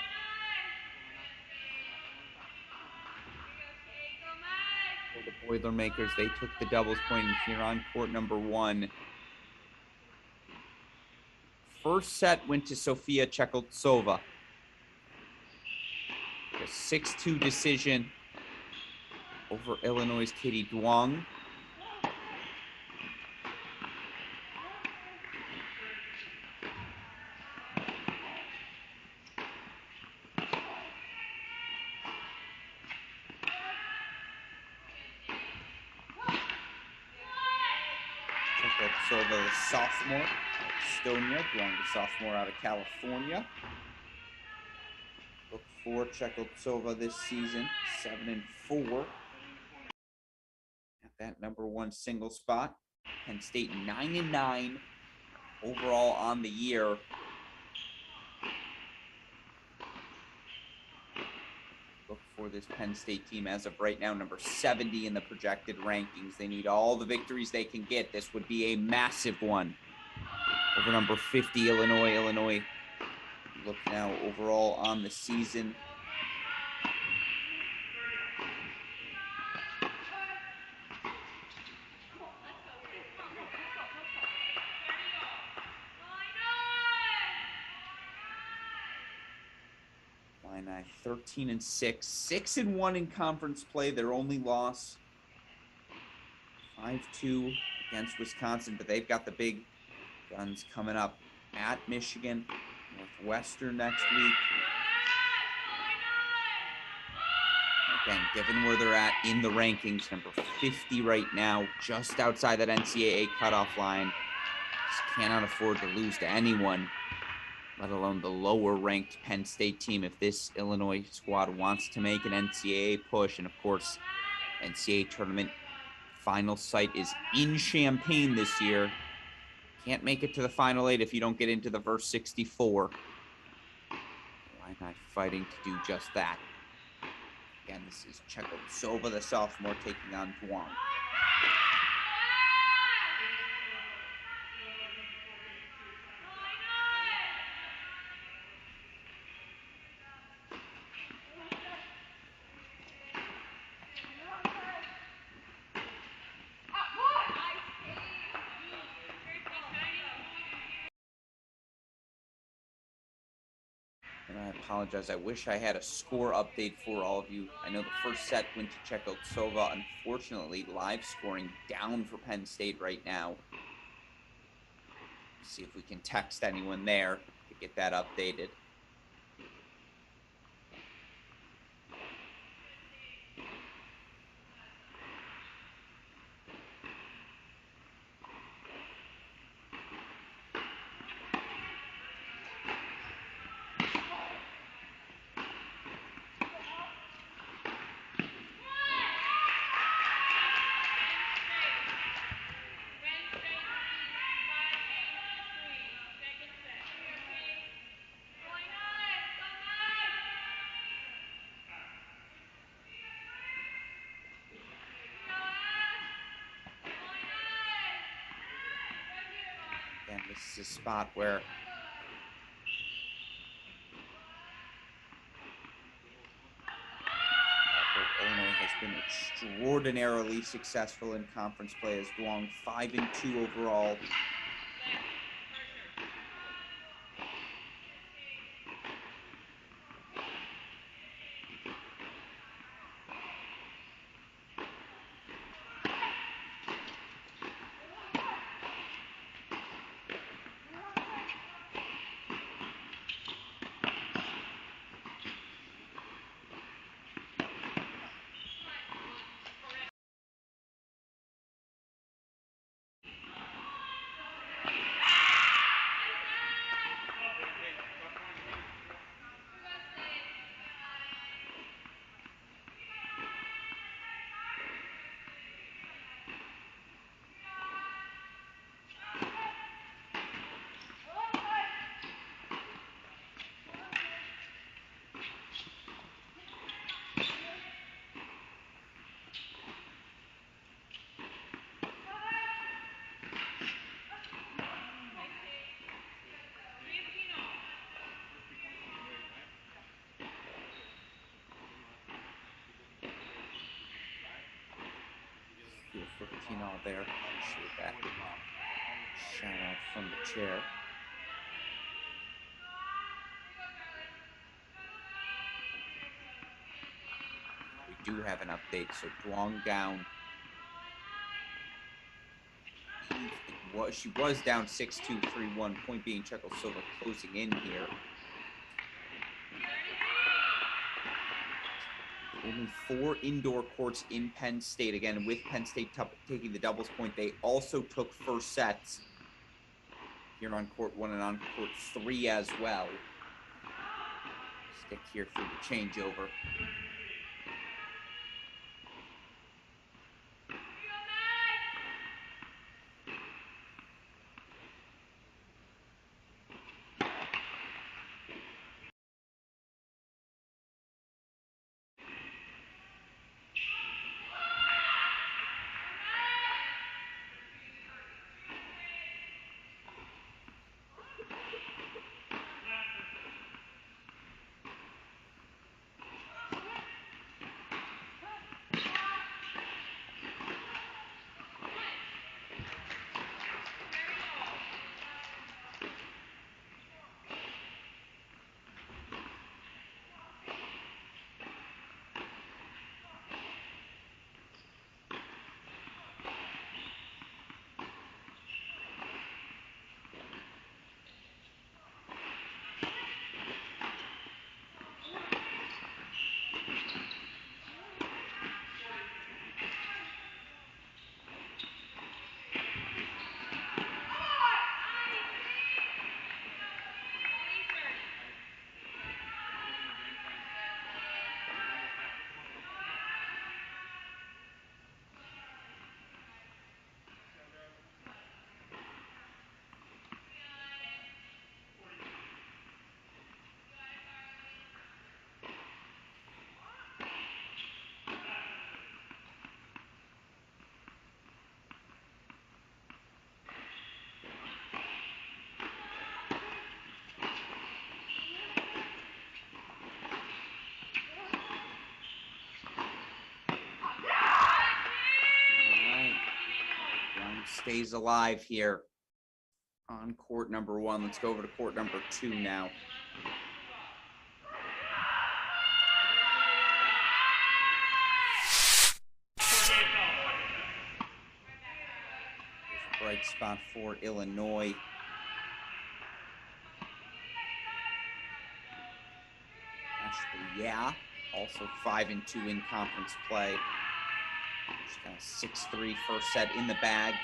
For the Boilermakers, they took the doubles point here on court number 1. First set went to Sofia Chekoltsova. A 6-2 decision over Illinois' Katie Duong. Chekoltsova, the sophomore, Estonia. Duong, the sophomore out of California. Look for Chekoltsova this season, 7-4. At that number 1 single spot. Penn State 9-9 overall on the year. Look for this Penn State team as of right now, number 70 in the projected rankings. They need all the victories they can get. This would be a massive one over number 50, Illinois. Illinois, look now overall on the season. Illini 13-6, 6-1 in conference play. Their only loss, 5-2 against Wisconsin, but they've got the big guns coming up at Michigan, Northwestern next week. Again, given where they're at in the rankings, number 50 right now, just outside that NCAA cutoff line, just cannot afford to lose to anyone, let alone the lower-ranked Penn State team, if this Illinois squad wants to make an NCAA push. And, of course, NCAA tournament final site is in Champaign this year. Can't make it to the Final 8 if you don't get into the first 64. Illini fighting to do just that. Again, this is Chekoltsova, the sophomore, taking on Duong. And I apologize. I wish I had a score update for all of you. I know the first set went to Chekoltsova. Unfortunately, live scoring down for Penn State right now. See if we can text anyone there to get that updated. Again, this is a spot where Illinois has been extraordinarily successful in conference play as Duong 5-2 overall. For Pino there. Appreciate that. Shout out from the chair. We do have an update. So Duong down. She was down 6-2, 3-1. Point being Czechoslovakia closing in here. Only 4 indoor courts in Penn State. Again, with Penn State taking the doubles point, they also took first sets here on court 1 and on court 3 as well. Stick here for the changeover. Stays alive here on court number 1. Let's go over to court number 2 now. There's a bright spot for Illinois. Actually, yeah, also 5-2 in conference play. Just kind of 6-3 first set in the bag.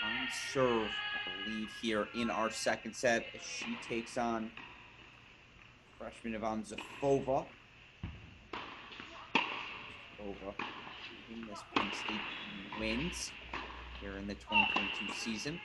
On serve, I believe, here in our second set as she takes on freshman Ivan Zafova. Zafova leading this Penn State wins here in the 2022 season.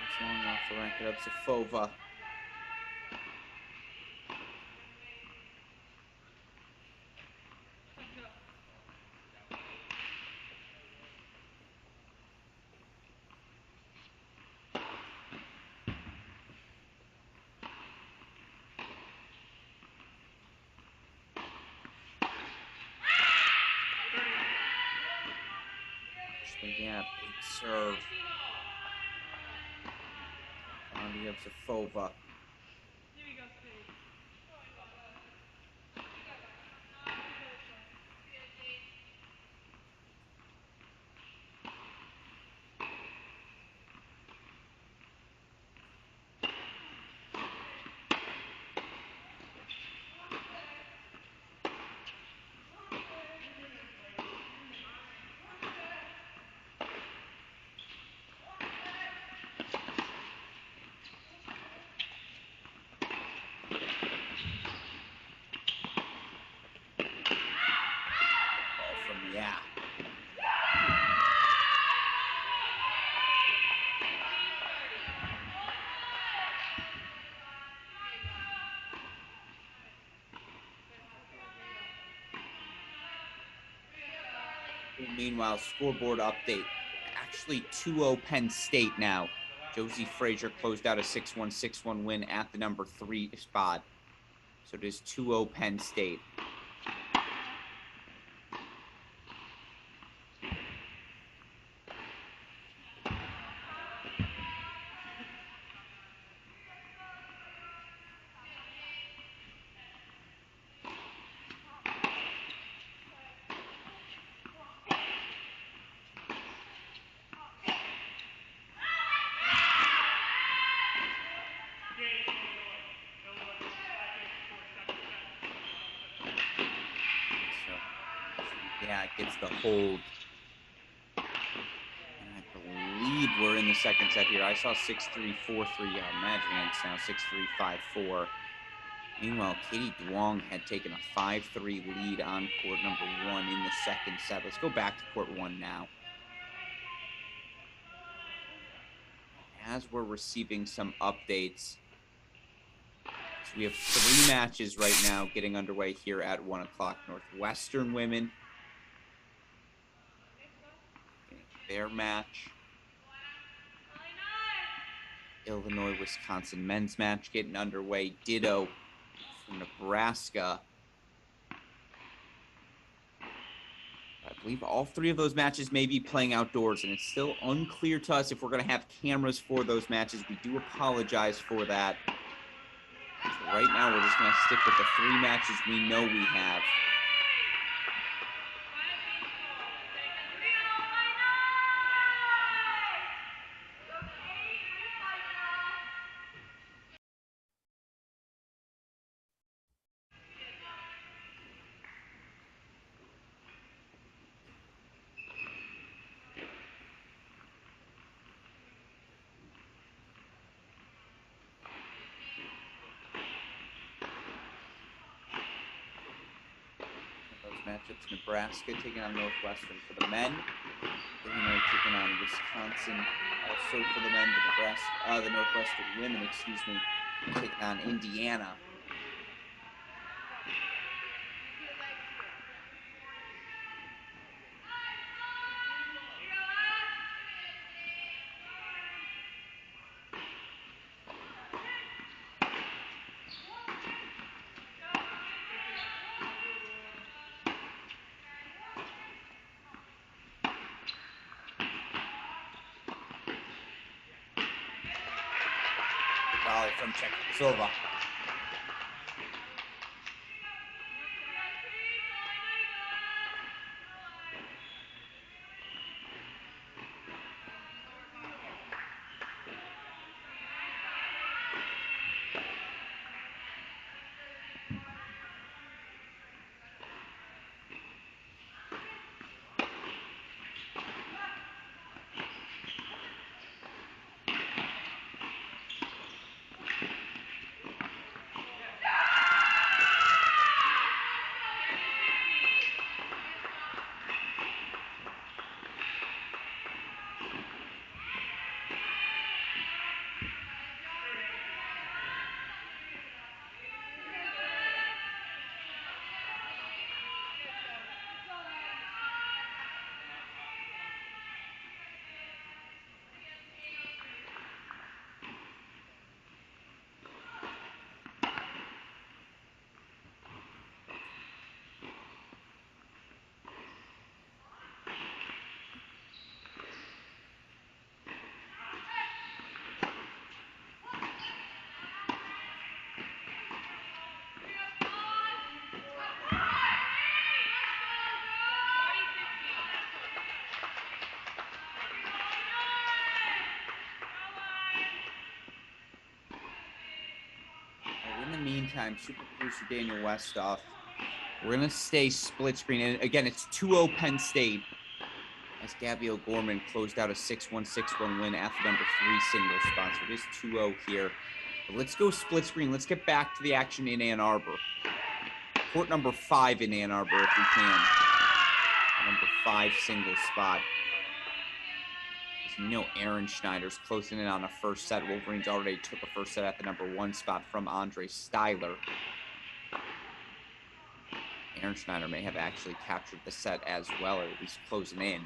It's long off the racket of Zafova. Yeah, big serve. Bounty of Zafova. Yeah. Meanwhile, scoreboard update. Actually 2-0 Penn State now. Josie Frazier closed out a 6-1, 6-1 win at the number 3 spot. So it is 2-0 Penn State. Yeah, it gets the hold. And I believe we're in the second set here. I saw 6-3, 4-3. Imagining it's now 6-3, 5-4. Meanwhile, Katie Duong had taken a 5-3 lead on court number 1 in the second set. Let's go back to court 1 now. As we're receiving some updates, so we have 3 matches right now getting underway here at 1 o'clock. Northwestern women getting their match. Illinois-Wisconsin men's match getting underway. Ditto from Nebraska. I believe all 3 of those matches may be playing outdoors, and it's still unclear to us if we're going to have cameras for those matches. We do apologize for that. So right now, we're just going to stick with the 3 matches we know we have. Matchups: Nebraska taking on Northwestern for the men. Illinois taking on Wisconsin, also for the men. The Northwestern women, excuse me, taking on Indiana. From Czechoslovakia. meantime, super producer Daniel Westoff, we're going to stay split screen. And again, it's 2-0 Penn State as Gabby O'Gorman closed out a 6-1, 6-1 win at the number 3 single spot. So it is 2-0 here. But let's go split screen. Let's get back to the action in Ann Arbor. Court number 5 in Ann Arbor if we can. Number 5 single spot. As you know, Aaron Schneider's closing in on a first set. Wolverines already took a first set at the number 1 spot from Andre Styler. Aaron Schneider may have actually captured the set as well, or at least closing in.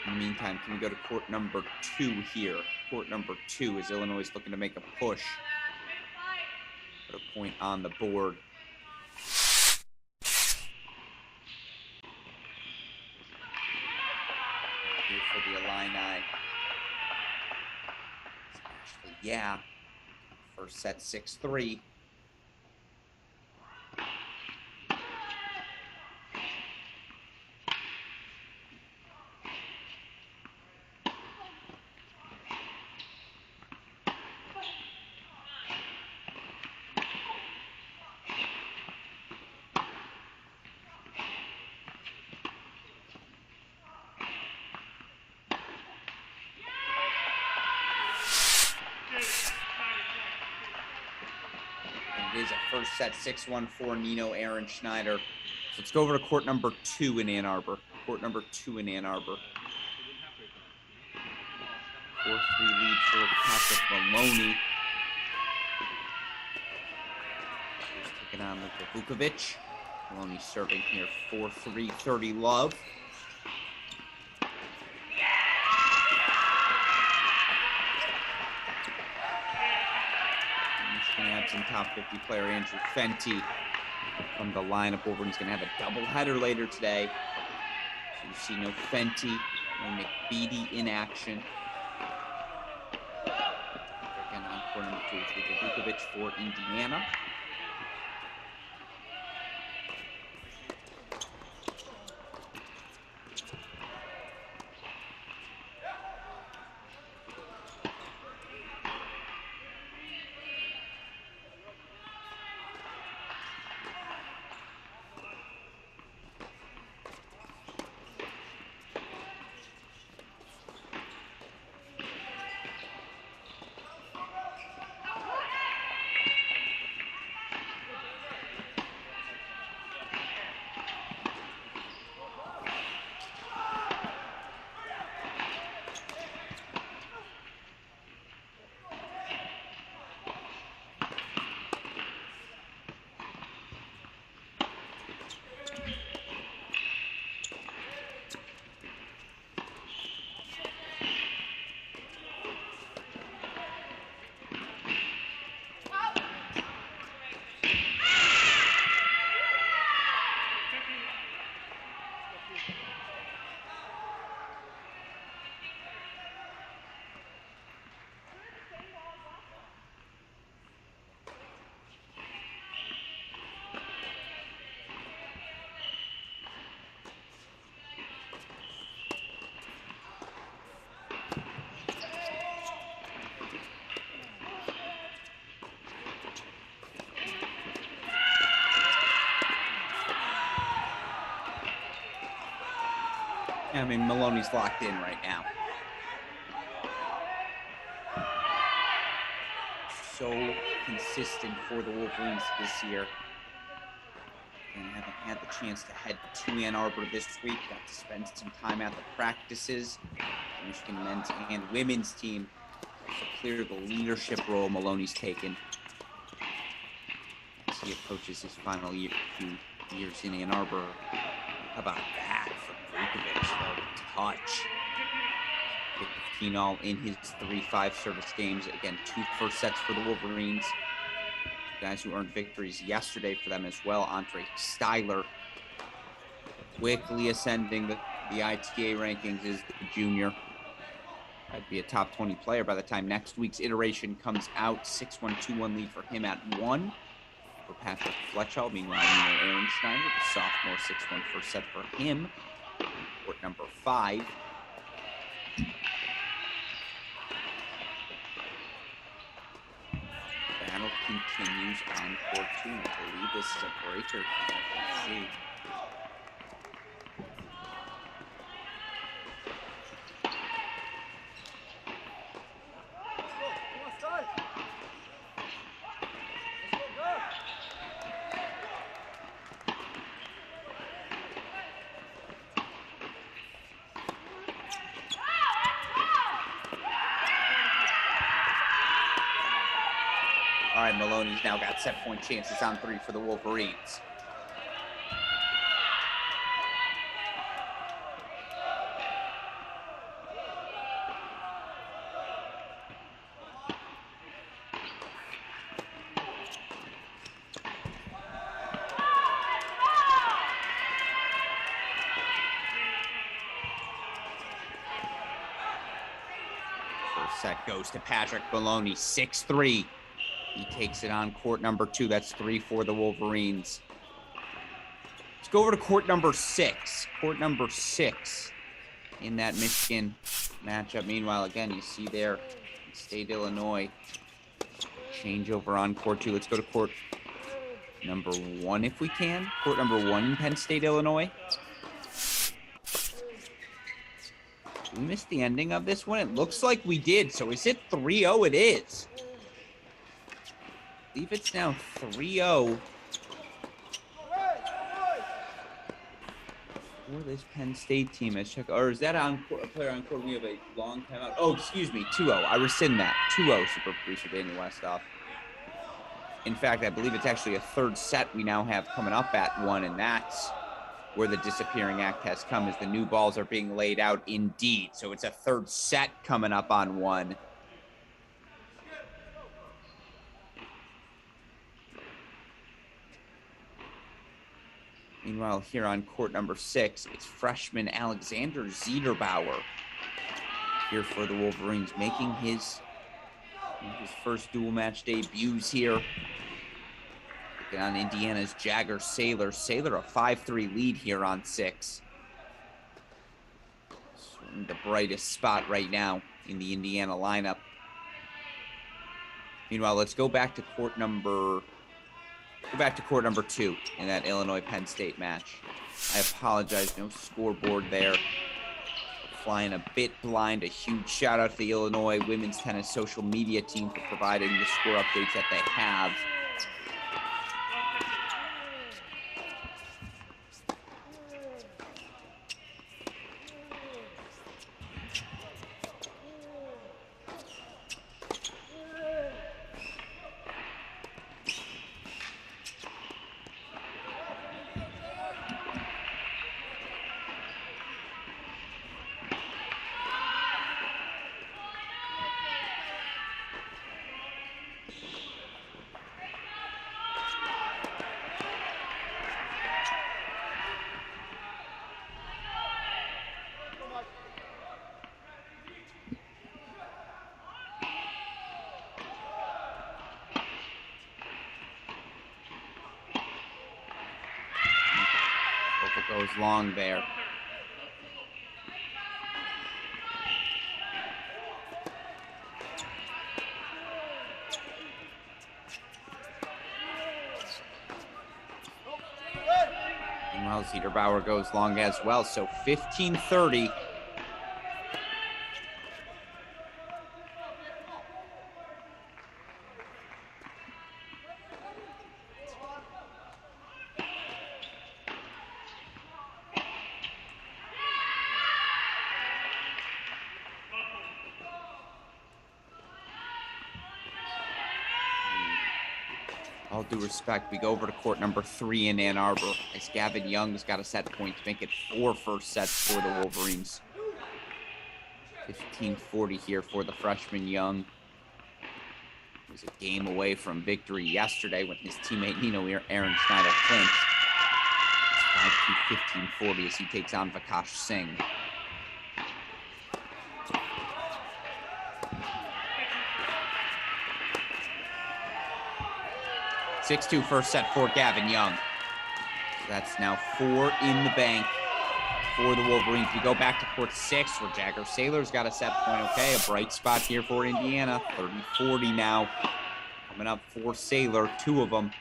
In the meantime, can we go to court number 2 here? Court number 2 is Illinois is looking to make a push. Put a point on the board. Here for the Illini. Yeah. First set 6-3. It is a first set 6-1 for Nino Aaron Schneider. So let's go over to court number 2 in Ann Arbor. Court number 2 in Ann Arbor. 4-3 lead for Patrick Maloney. He's taking on Luka Vukovic. Maloney serving here 4-3, 30 love. Some top 50 player Andrew Fenty from the lineup. Wolverine's going to have a doubleheader later today. So you see no Fenty, no McBeady in action. Again, on court number 2 is Luka Vukovic for Indiana. I mean, Maloney's locked in right now. So consistent for the Wolverines this year. And haven't had the chance to head to Ann Arbor this week. Got to spend some time at the practices. The Michigan men's and women's team. Also clear the leadership role Maloney's taken as he approaches his final few years in Ann Arbor. How about that for Vukovic? Touch. 15 all in his 3-5 service games. Again, 2 first sets for the Wolverines. Guys who earned victories yesterday for them as well. Andre Styler quickly ascending the ITA rankings is the junior. I'd be a top 20 player by the time next week's iteration comes out. 6-1, 2-1 lead for him at 1. For Patrick Fletchall, meanwhile, Aaron Schneider, the sophomore, 6-1 first set for him. Court number 5. battle continues on court 2. I believe this is a breaker. Let's see. All right, Maloney's now got set point chances on 3 for the Wolverines. First set goes to Patrick Maloney, 6-3. He takes it on court number 2. That's 3 for the Wolverines. Let's go over to court number 6. Court number 6 in that Michigan matchup. Meanwhile, again, you see there, State Illinois. Change over on court 2. Let's go to court number 1 if we can. Court number 1 in Penn State, Illinois. We missed the ending of this one. It looks like we did. So is it 3-0? It is. I believe it's now 3-0 for this Penn State team. Let's check. Or is that on a player on court? We have a long time out. Oh, excuse me. 2-0. I rescind that. 2-0, super producer Daniel Westoff. In fact, I believe it's actually a third set we now have coming up at 1, and that's where the disappearing act has come, as the new balls are being laid out indeed. So it's a third set coming up on 1. Meanwhile, here on court number 6, it's freshman Alexander Zederbauer here for the Wolverines, making his first dual match debuts here. Taking on Indiana's Jagger Saylor. Saylor a 5-3 lead here on 6. The brightest spot right now in the Indiana lineup. Meanwhile, let's go back to court number 2 in that Illinois-Penn State match. I apologize, no scoreboard there. Flying a bit blind. A huge shout out to the Illinois women's tennis social media team for providing the score updates that they have. Goes long there. Meanwhile, Zederbauer goes long as well, so 15-30. All due respect, we go over to court number 3 in Ann Arbor, as Gavin Young's got a set point to make it 4 first sets for the Wolverines. 15-40 here for the freshman Young. He was a game away from victory yesterday when his teammate Nino Aaron Schneider clinched. It's 5-2, 15-40 as he takes on Vikash Singh. 6-2 first set for Gavin Young. So that's now 4 in the bank for the Wolverines. We go back to court 6 where Jagger Saylor's got a set point. Okay, a bright spot here for Indiana. 30-40 now. Coming up for Sailor, 2 of them.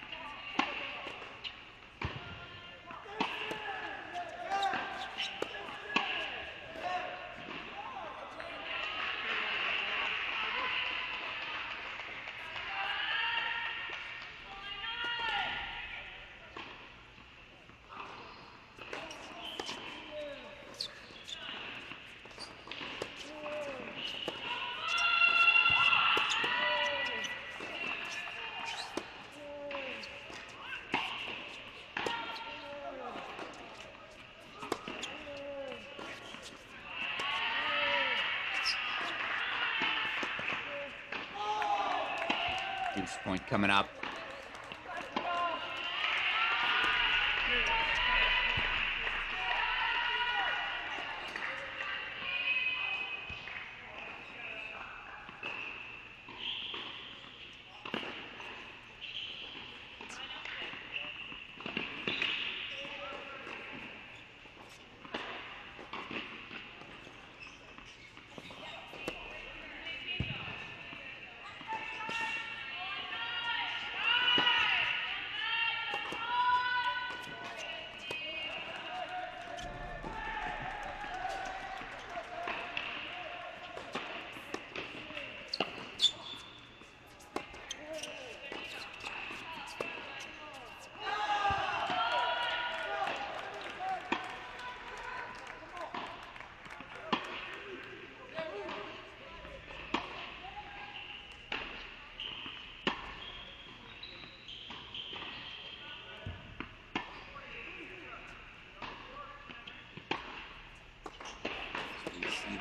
Deuce point coming up.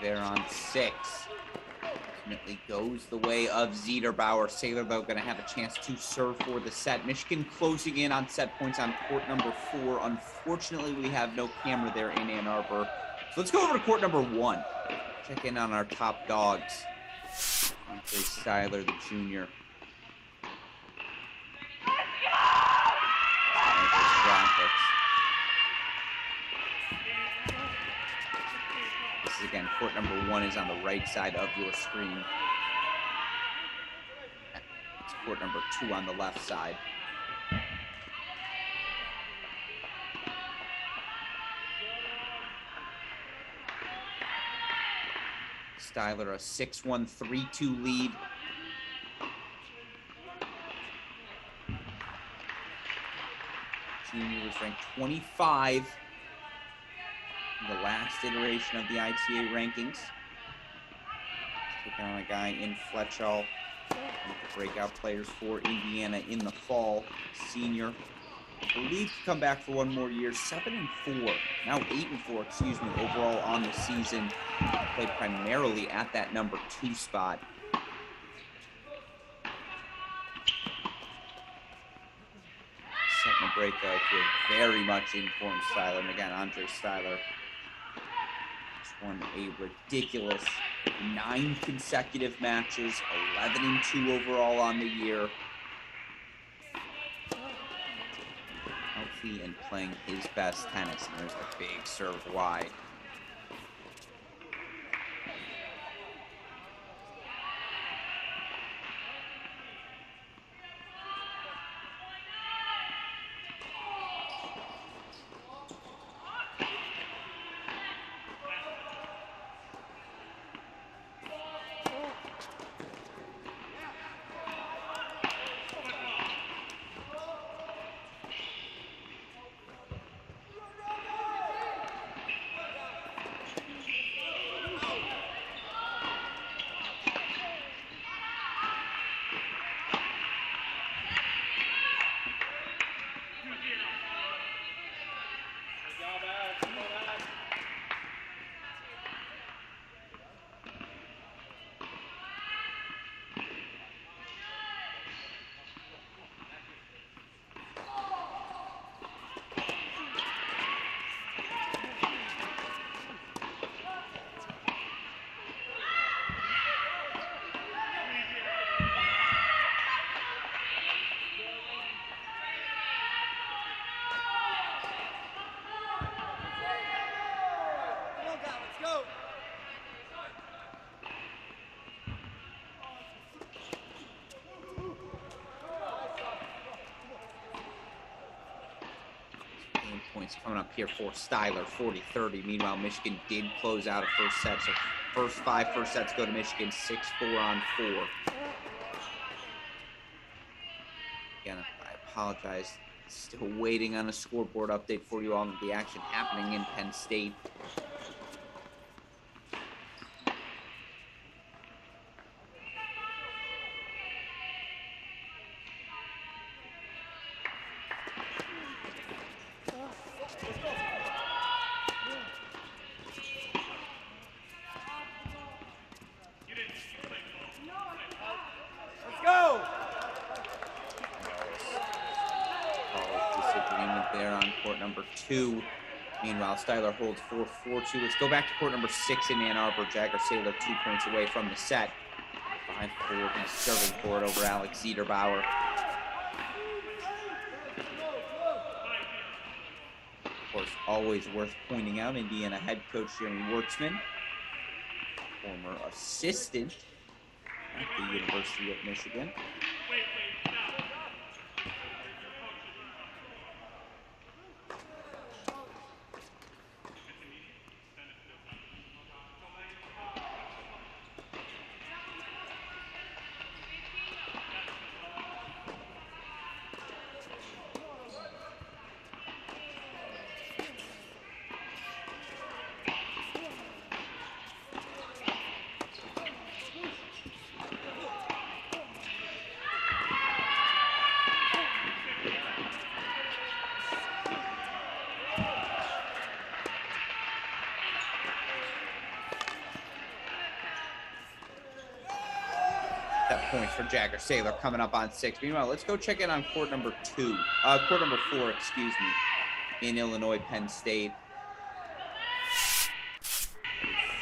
There on 6. Ultimately goes the way of Zederbauer. Sailor, though, going to have a chance to serve for the set. Michigan closing in on set points on court number 4. Unfortunately, we have no camera there in Ann Arbor. So let's go over to court number 1. Check in on our top dogs. Andre Styler, the junior. Racquets. Again, court number 1 is on the right side of your screen. It's court number 2 on the left side. Styler, a 6-1, 3-2 lead. Junior was ranked 25. The last iteration of the ITA rankings. Taking on a guy in Fletchall, one of the breakout players for Indiana in the fall. Senior, I believe, to come back for one more year. 7-4, now 8-4, excuse me, overall on the season. Played primarily at that number 2 spot. Setting a break, though, for a very much informed Styler. And again, Andre Styler won a ridiculous 9 consecutive matches, 11-2 overall on the year. Healthy and playing his best tennis, and there's a big serve wide. Game points coming up here for Styler, 40-30. Meanwhile, Michigan did close out a first set, so first sets go to Michigan, 6-4 on 4. Again, I apologize. Still waiting on a scoreboard update for you on the action happening in Penn State. There on court number 2. Meanwhile, Styler holds 4-4-2. Let's go back to court number 6 in Ann Arbor. Jagger Saylor 2 points away from the set. 5-4. He's serving for it over Alex Ziederbauer. Of course, always worth pointing out, Indiana head coach Jeremy Wertzman, former assistant at the University of Michigan. Points for Jagger Saylor coming up on 6. Meanwhile, let's go check in on court number 4, excuse me, in Illinois, Penn State.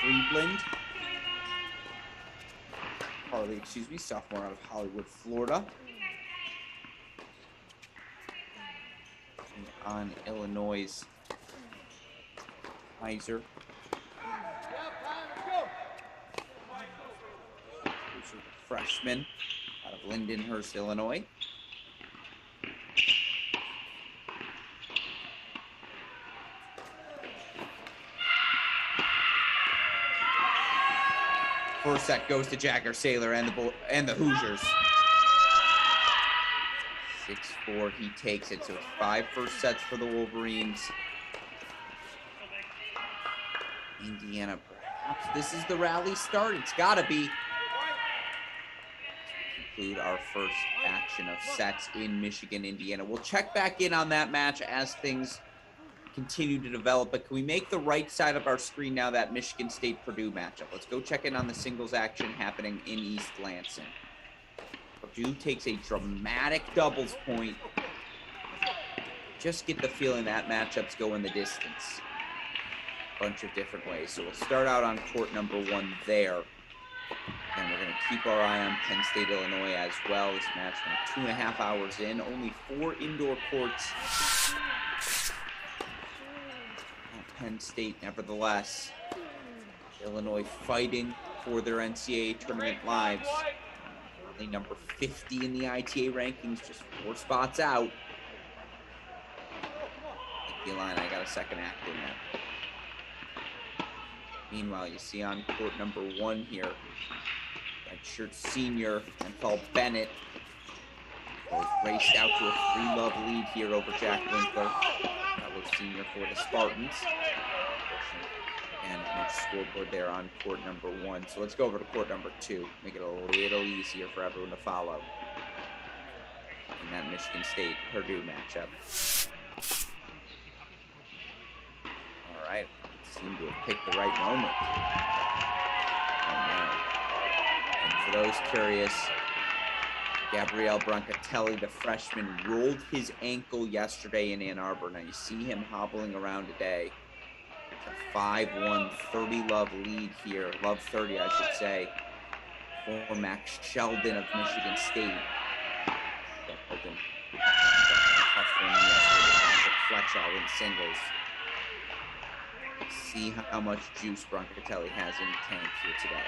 Friedland. Harley, excuse me, sophomore out of Hollywood, Florida. And on Illinois' Heiser. Freshman out of Lindenhurst, Illinois. First set goes to Jagger Saylor and the Hoosiers. 6-4, he takes it. So it's 5 first sets for the Wolverines. Indiana, perhaps this is the rally start. It's got to be. Conclude our first action of sets in Michigan, Indiana. We'll check back in on that match as things continue to develop, but can we make the right side of our screen now that Michigan State-Purdue matchup? Let's go check in on the singles action happening in East Lansing. Purdue takes a dramatic doubles point. Just get the feeling that matchup's going the distance. Bunch of different ways. So we'll start out on court number 1 there. And we're going to keep our eye on Penn State, Illinois as well. This match now 2.5 hours in. Only 4 indoor courts. Penn State, nevertheless. Illinois fighting for their NCAA tournament lives. Currently number 50 in the ITA rankings, just 4 spots out. Line, I got a second act in there. Meanwhile, you see on court number 1 here, redshirt senior Anthal Bennett both raced out to a 3-love lead here over Jack Winkler, fellow senior for the Spartans. And no scoreboard there on court number 1. So let's go over to court number 2, make it a little easier for everyone to follow in that Michigan State-Purdue matchup. All right. Seem to have picked the right moment. And for those curious, Gabriel Brancatelli, the freshman, rolled his ankle yesterday in Ann Arbor. Now you see him hobbling around today. It's a 5-1, 30-love lead here. Love 30, I should say, for Max Sheldon of Michigan State. Tough one yesterday. Fletcher in singles. See how much juice Brancatelli has in the tank here today.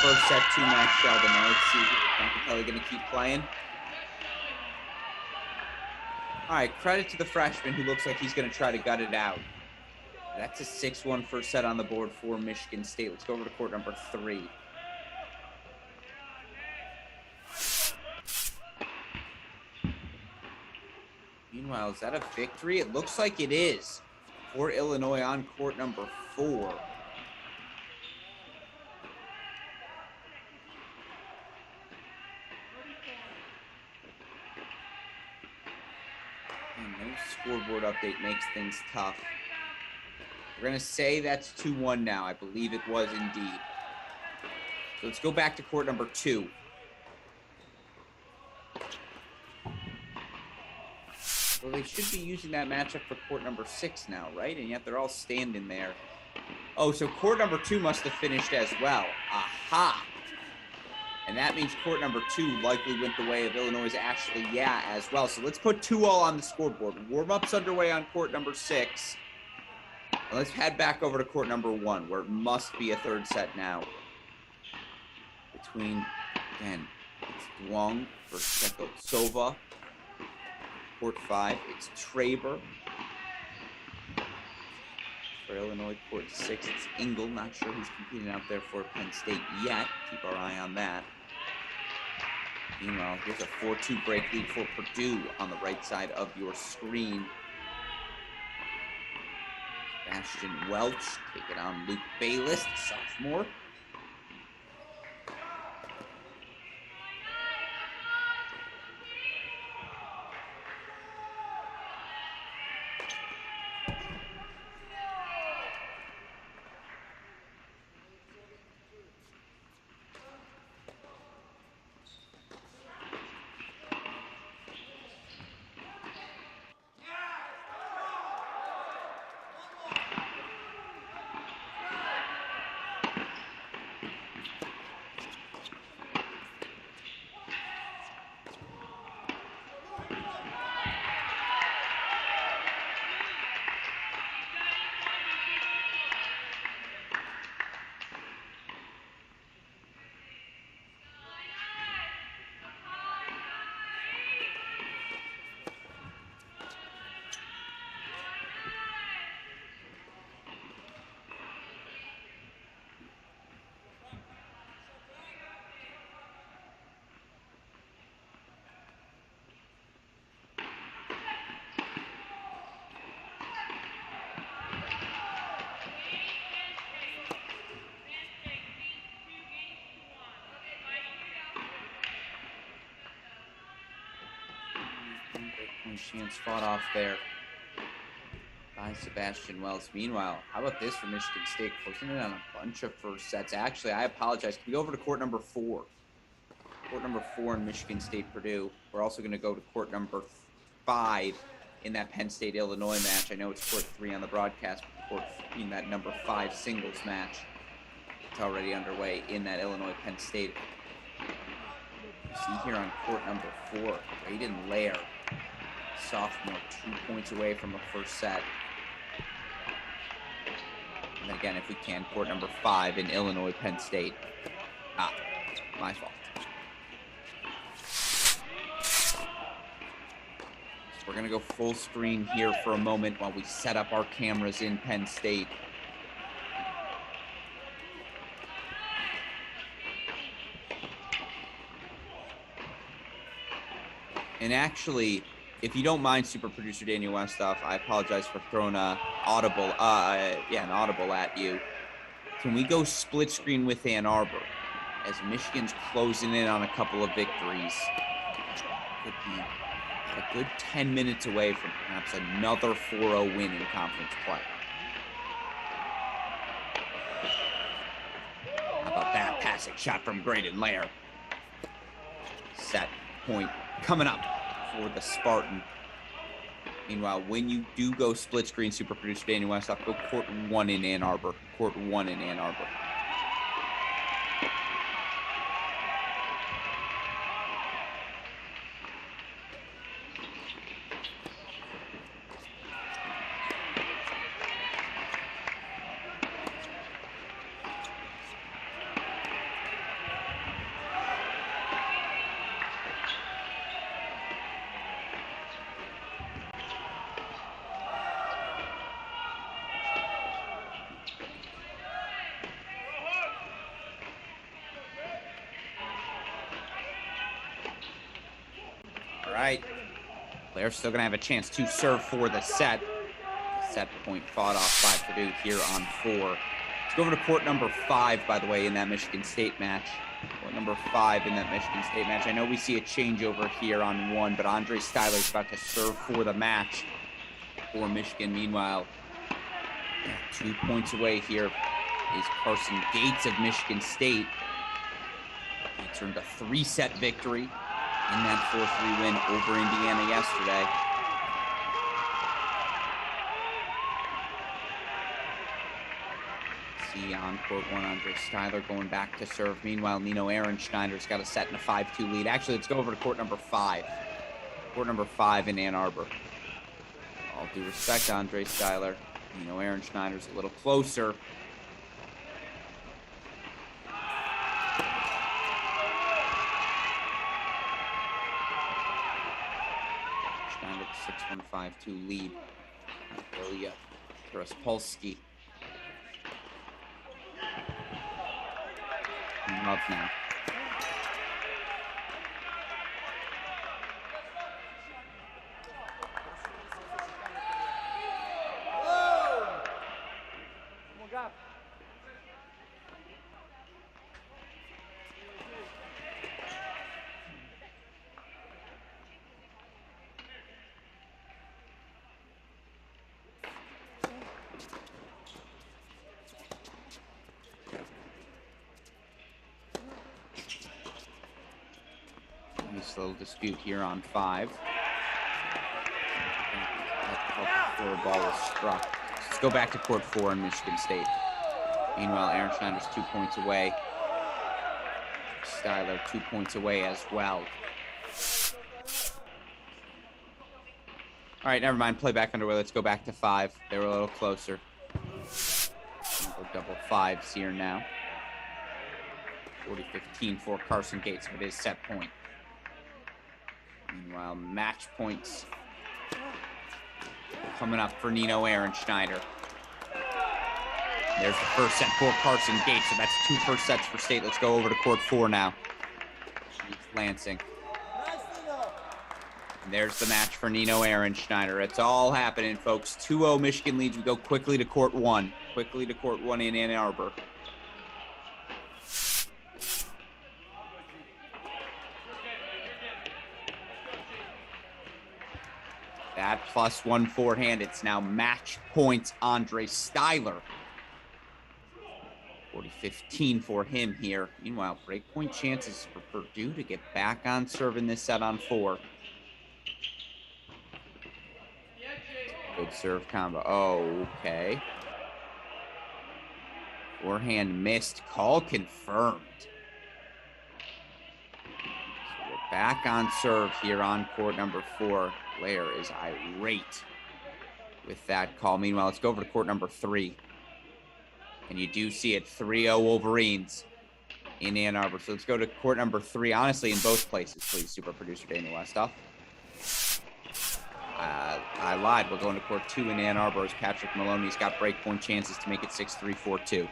first set to Max Sheldon. Now let's see. Kelly going to keep playing. All right, credit to the freshman who looks like he's going to try to gut it out. That's a 6-1 first set on the board for Michigan State. Let's go over to court number 3. Meanwhile, is that a victory? It looks like it is for Illinois on court number 4. And no scoreboard update makes things tough. We're going to say that's 2-1 now. I believe it was indeed. So let's go back to court number 2. Well, they should be using that matchup for court number 6 now, right? And yet they're all standing there. Oh, so court number 2 must have finished as well. Aha! And that means court number 2 likely went the way of Illinois' Ashley as well. So let's put 2-2 on the scoreboard. Warm-ups underway on court number 6. And let's head back over to court number 1, where it must be a third set now. Between, again, it's Duong versus Sova. Court 5, it's Traber. For Illinois, court 6, it's Engel. Not sure who's competing out there for Penn State yet. Keep our eye on that. Meanwhile, here's a 4-2 break lead for Purdue on the right side of your screen. Sebastian Welch taking on Luke Bayless, the sophomore. Chance fought off there by Sebastian Wells. Meanwhile, how about this for Michigan State? Closing in on a bunch of first sets. Actually, I apologize. Can we go over to court number 4? Court number 4 in Michigan State, Purdue. We're also going to go to court number 5 in that Penn State-Illinois match. I know it's court 3 on the broadcast, but court in that number 5 singles match. It's already underway in that Illinois-Penn State. You see here on court number 4, Braden Lair. Sophomore, 2 points away from a first set. And again, if we can, court number 5 in Illinois, Penn State. My fault. So we're going to go full screen here for a moment while we set up our cameras in Penn State. And actually, if you don't mind, super producer Daniel Westoff, I apologize for throwing an audible at you. Can we go split screen with Ann Arbor as Michigan's closing in on a couple of victories? Could be a good 10 minutes away from perhaps another 4-0 win in conference play. How about that passing shot from Braden Lair? Set point coming up for the Spartan. Meanwhile, when you do go split screen, super producer Daniel Westoff, go court 1 in Ann Arbor. Court 1 in Ann Arbor. right. Blair's still going to have a chance to serve for the set. Set point fought off by Purdue here on 4. Let's go over to court number 5, by the way, in that Michigan State match. Court number 5 in that Michigan State match. I know we see a changeover here on 1, but Andre Styler's about to serve for the match for Michigan. Meanwhile, 2 points away here is Carson Gates of Michigan State. He turned a 3-set victory in that 4-3 win over Indiana yesterday. See on court 1, Andre Styler going back to serve. Meanwhile, Nino Ehrenschneider's got a set and a 5-2 lead. Actually, let's go over to court number 5. Court number 5 in Ann Arbor. All due respect to Andre Styler. Nino Ehrenschneider's a little closer. Schneider 6-1, 5-2 lead. Ilya Taraspolsky. Love now. Nice little dispute here on 5. Before a ball was struck. Let's go back to court 4 in Michigan State. Meanwhile, Ehrenschneider's 2 points away. Styler 2 points away as well. All right, never mind. Play back underway. Let's go back to 5. They were a little closer. Double 5s here now. 40-15 for Carson Gates with his set point. Meanwhile, match points coming up for Nino Ehrenschneider. There's the first set for Carson Gates, so that's 2 first sets for State. Let's go over to court 4 now. Lansing. And there's the match for Nino Ehrenschneider. It's all happening, folks. 2-0 Michigan leads. We go quickly to court 1. Quickly to court 1 in Ann Arbor. That +1 forehand. It's now match points Andre Styler. 40-15 for him here. Meanwhile, breakpoint chances for Purdue to get back on serve in this set on 4. Good serve combo. Oh, okay. Forehand missed. Call confirmed. So we're back on serve here on court number 4. Blair is irate with that call. Meanwhile, let's go over to court number 3. And you do see it, 3-0 Wolverines in Ann Arbor. So let's go to court number 3. Honestly, in both places, please, super producer Dana Westoff. I lied. We're going to court 2 in Ann Arbor as Patrick Maloney's got breakpoint chances to make it 6-3, 4-2.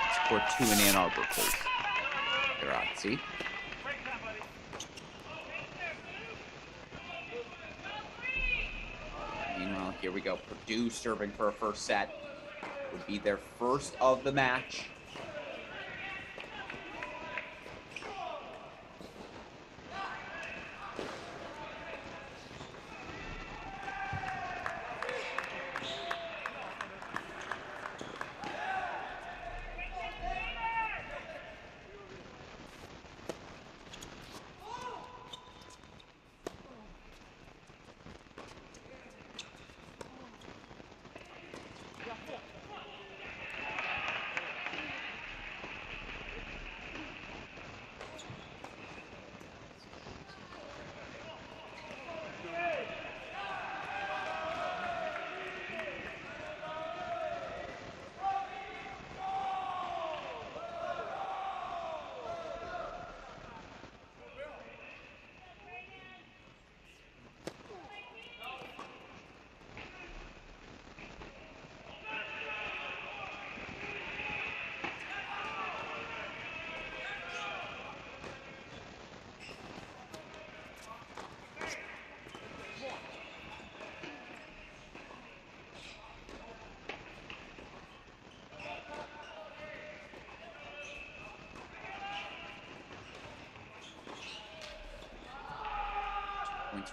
It's court 2 in Ann Arbor, please. Grazie. Meanwhile, here we go. Purdue serving for a first set. Would be their first of the match.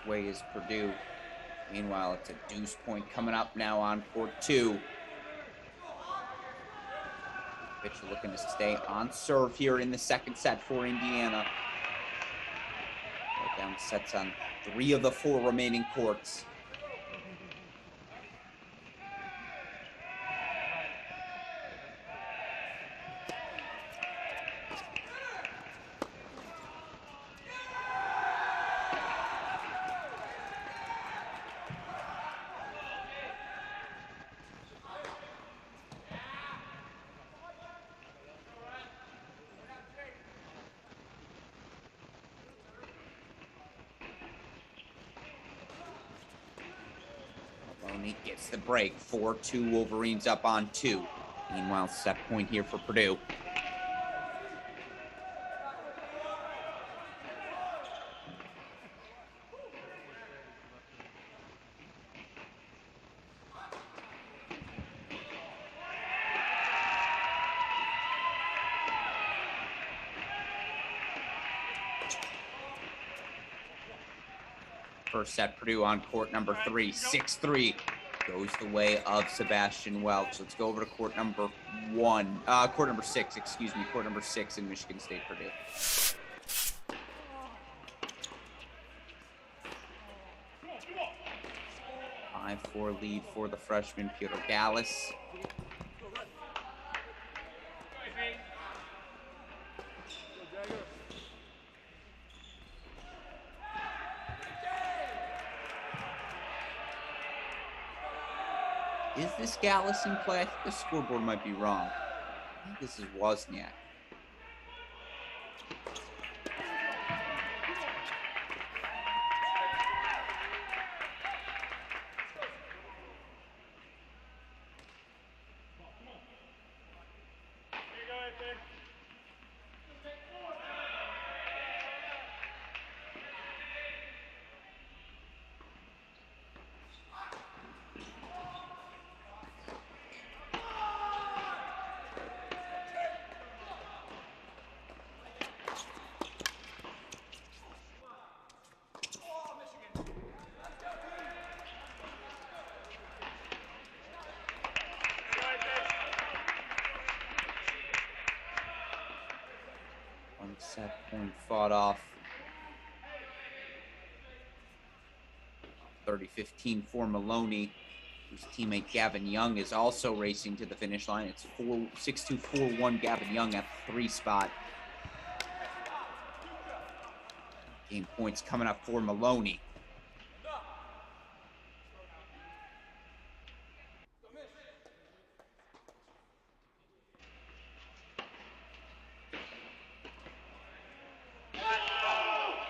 way is Purdue. Meanwhile, it's a deuce point coming up now on court 2. Pitcher looking to stay on serve here in the second set for Indiana. Right down sets on 3 of the 4 remaining courts. Maloney gets the break. 4-2 Wolverines up on 2. Meanwhile, set point here for Purdue. First set, Purdue on court number 3, 6-3. Goes the way of Sebastian Welch. Let's go over to court number 6, excuse me, court number 6 in Michigan State, Purdue. 5-4 lead for the freshman, Piotr Gallus. Is this Gallus in play? I think the scoreboard might be wrong. I think this is Wozniak. Set point fought off. 30-15 for Maloney, whose teammate Gavin Young is also racing to the finish line. It's 6-2-4-1 Gavin Young at the 3 spot. Game points coming up for Maloney.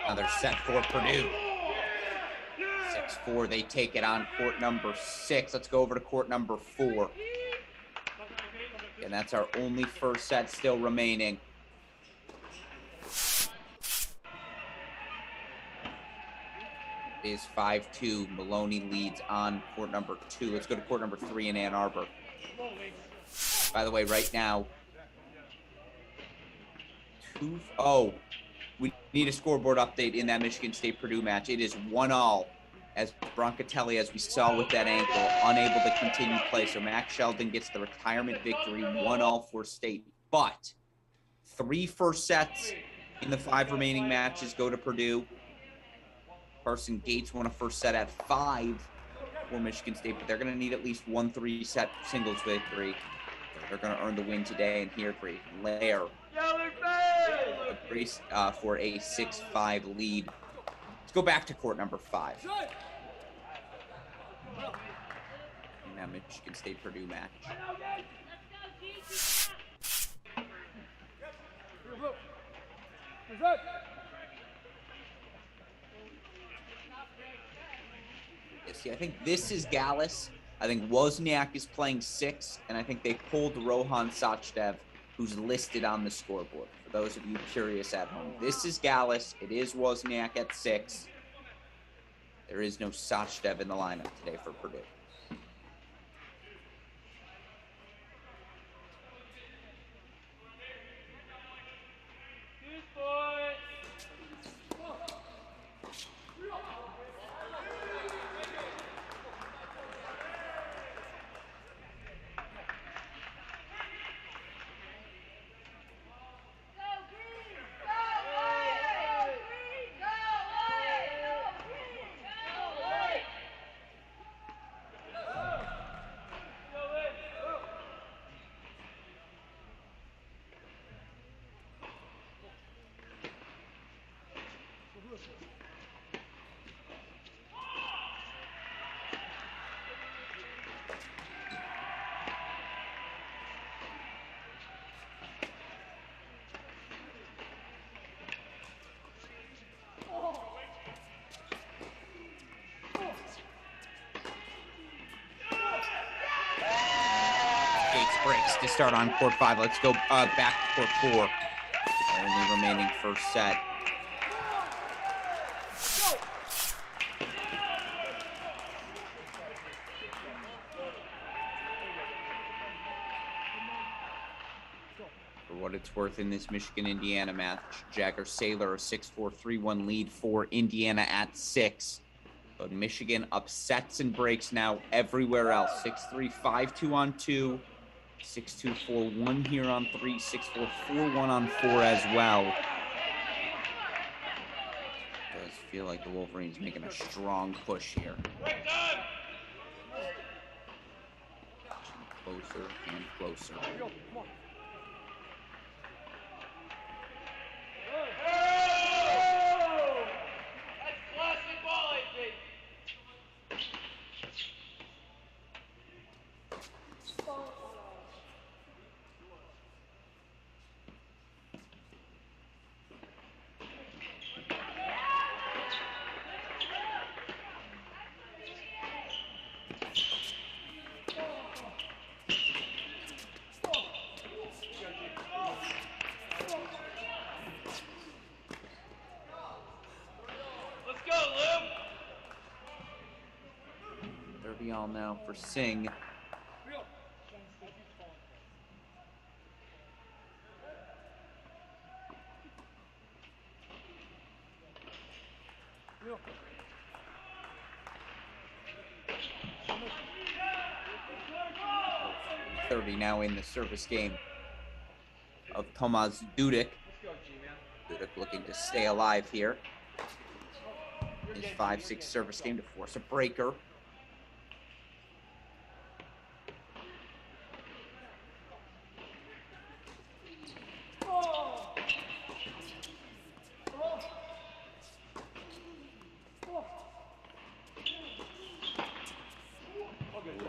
Another set for Purdue. 6-4, they take it on court number 6. Let's go over to court number 4. And that's our only first set still remaining. It is 5-2. Maloney leads on court number 2. Let's go to court number 3 in Ann Arbor. By the way, right now, we need a scoreboard update in that Michigan State-Purdue match. It is 1-all, as Broncatelli, as we saw with that ankle, unable to continue play. So Max Sheldon gets the retirement victory, 1-all for State. But 3 first sets in the 5 remaining matches go to Purdue. Carson Gates won a first set at 5 for Michigan State, but they're going to need at least 1 3-set singles victory. They're going to earn the win today, and here for Lair for a 6-5 lead. Let's go back to court number 5. In that Michigan State-Purdue match. See, I think this is Gallus. I think Wozniak is playing 6, and I think they pulled Rohan Sachdev, who's listed on the scoreboard. For those of you curious at home, this is Gallus. It is Wozniak at 6. There is no Sachdev in the lineup today for Purdue. breaks to start on court 5. Let's go back to court 4. Only remaining first set. For what it's worth in this Michigan-Indiana match, Jagger-Saylor a 6-4, 3-1 lead for Indiana at 6. But Michigan upsets and breaks now everywhere else. 6-3, 5-2 on 2. 6-2, 4-1 here on 3. 6-4, 4-1 on 4 as well. It does feel like the Wolverines making a strong push here. Closer and closer. All now for Singh. .30 now in the service game of Tomáš Dudek. Dudek looking to stay alive here. His 5-6 service game to force a breaker.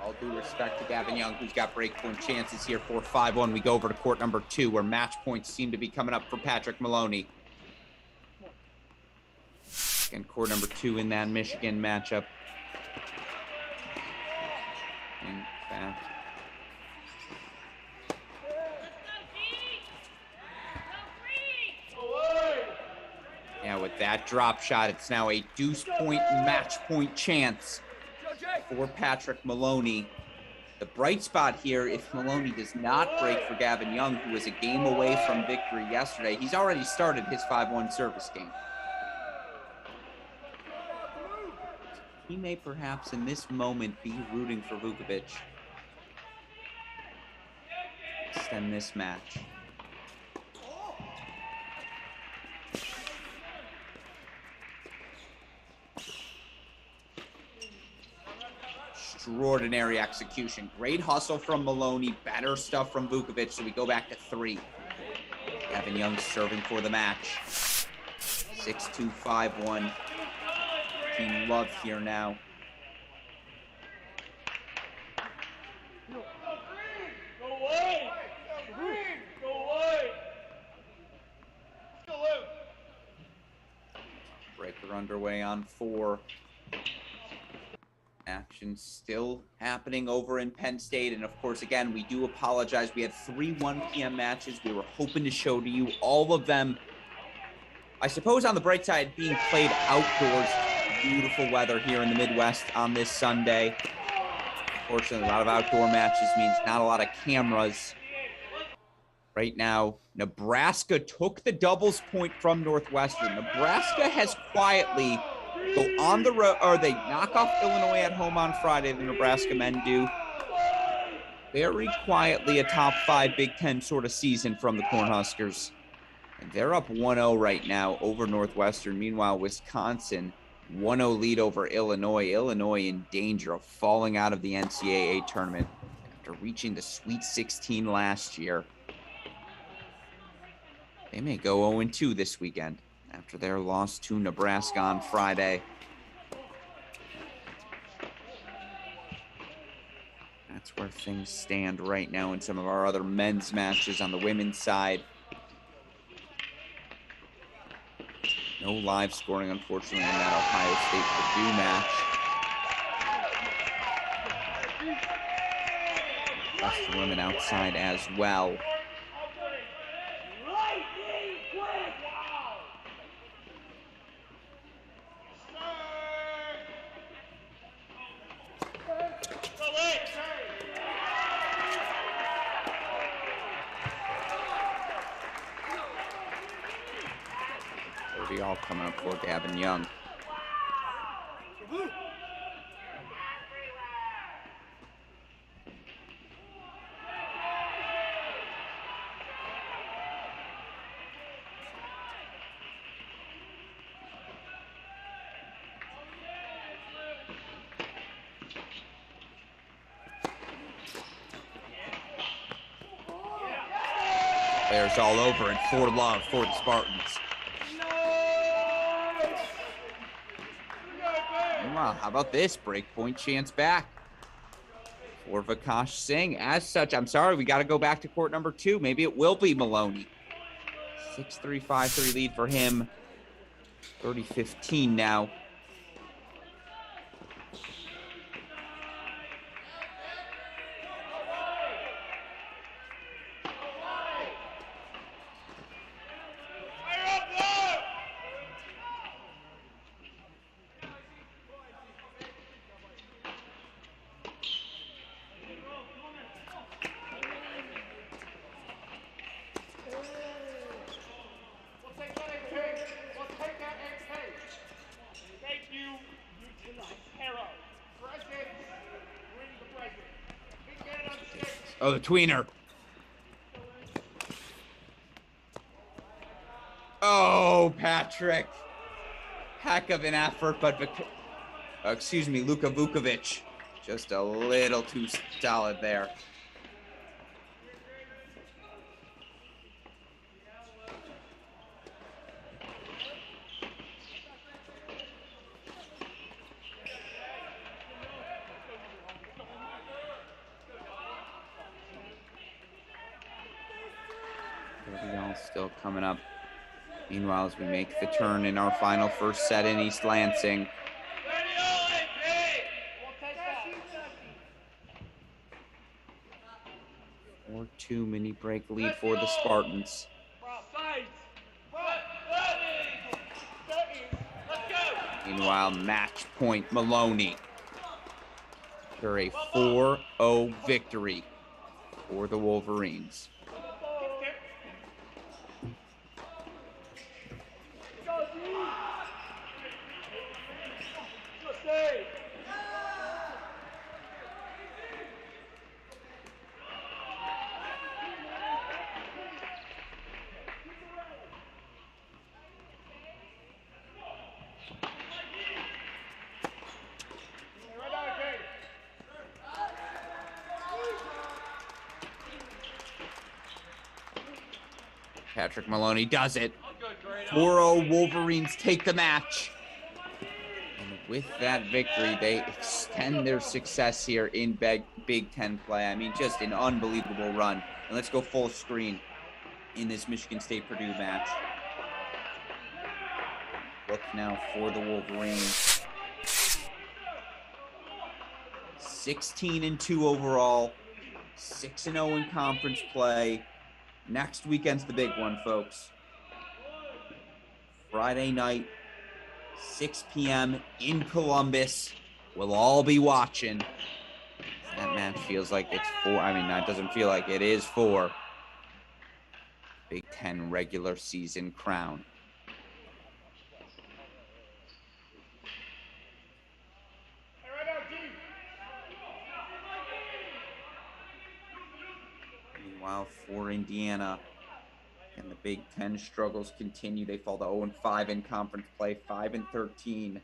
All due respect to Gavin Young, who's got breakpoint chances here for 5-1. We go over to court number 2, where match points seem to be coming up for Patrick Maloney. And court number 2 in that Michigan matchup. In fact, yeah, with that drop shot, it's now a deuce point match point chance for Patrick Maloney. The bright spot here, if Maloney does not break for Gavin Young, who was a game away from victory yesterday, he's already started his 5-1 service game. He may perhaps in this moment be rooting for Vukovic. Extend this match. Extraordinary execution. Great hustle from Maloney. Better stuff from Vukovic. So we go back to 3. Gavin Young serving for the match. 6-2, 5-1. Team love here now. Breaker underway on 4. Action still happening over in Penn State. And of course, again, we do apologize. We had 3 1 p.m. matches. We were hoping to show to you all of them. I suppose on the bright side, being played outdoors. Beautiful weather here in the Midwest on this Sunday. Unfortunately, a lot of outdoor matches means not a lot of cameras. Right now, Nebraska took the doubles point from Northwestern. Nebraska has quietly go on the road, or they knock off Illinois at home on Friday, the Nebraska men do. Very quietly a top 5 Big Ten sort of season from the Cornhuskers. And they're up 1-0 right now over Northwestern. Meanwhile, Wisconsin, 1-0 lead over Illinois. Illinois in danger of falling out of the NCAA tournament after reaching the Sweet 16 last year. They may go 0-2 this weekend after their loss to Nebraska on Friday. That's where things stand right now in some of our other men's matches on the women's side. No live scoring, unfortunately, in that Ohio State Purdue match. Western women outside as well. All coming up for Gavin Young. Players all over it for love for the Spartans. Meanwhile, how about this? Breakpoint chance back for Vikash Singh. As such, I'm sorry, we got to go back to court number 2. Maybe it will be Maloney. 6-3, 5-3 lead for him. 30-15 now. Oh, the tweener. Oh, Patrick. Heck of an effort, but Luka Vukovic. Just a little too solid there. Still coming up. Meanwhile, as we make the turn in our final first set in East Lansing. 4-2 mini break lead for the Spartans. Meanwhile, match point Maloney for a 4-0 victory for the Wolverines. Patrick Maloney does it. 4-0 Wolverines take the match. And with that victory, they extend their success here in Big Ten play. I mean, just an unbelievable run. And let's go full screen in this Michigan State-Purdue match. Look now for the Wolverines. 16-2 overall. 6-0 in conference play. Next weekend's the big one, folks. Friday night, 6 p.m. in Columbus. We'll all be watching. That match feels like it's for, I mean, that doesn't feel like it is for Big Ten regular season crown. Meanwhile, for Indiana, and the Big Ten struggles continue. They fall to 0-5 in conference play, 5-13.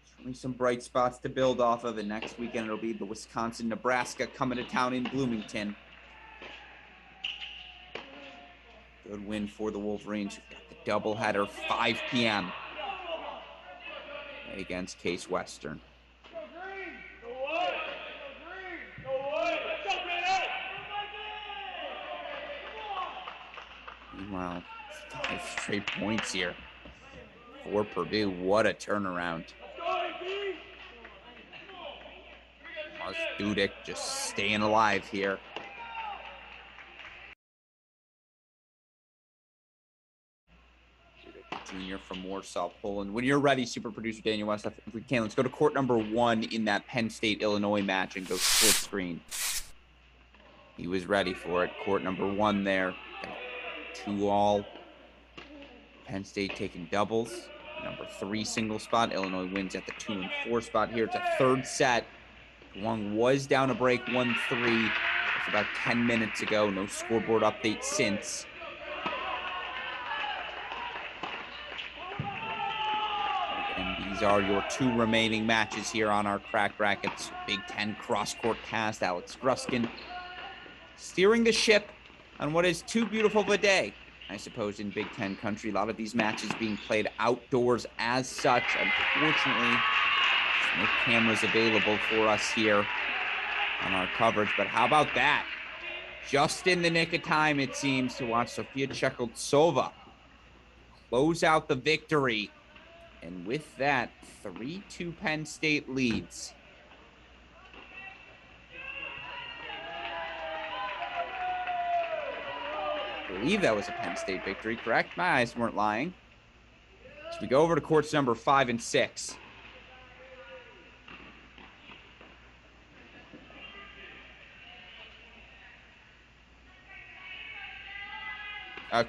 Certainly some bright spots to build off of, and next weekend it'll be the Wisconsin-Nebraska coming to town in Bloomington. Good win for the Wolverines, who've got the doubleheader, 5 p.m. against Case Western. Meanwhile, 5 straight points here for Purdue. What a turnaround. Dudick just staying alive here. Junior from Warsaw, Poland. When you're ready, super producer Daniel West, if we can, let's go to court number 1 in that Penn State-Illinois match and go split screen. He was ready for it. Court number 1 there. 2-all. Penn State taking doubles. Number 3 single spot. Illinois wins at the 2 and 4 spot here. It's a third set. Wong was down a break 1-3. That's about 10 minutes ago. No scoreboard update since. And these are your 2 remaining matches here on our Cracked Racquets Big Ten cross-court cast. Alex Gruskin steering the ship on what is too beautiful of a day, I suppose, in Big Ten country. A lot of these matches being played outdoors as such. Unfortunately, there's no cameras available for us here on our coverage. But how about that? Just in the nick of time, it seems, to watch Sofia Chekoltsova close out the victory. And with that, 3-2 Penn State leads. I believe that was a Penn State victory, correct? My eyes weren't lying. So we go over to courts number 5 and 6.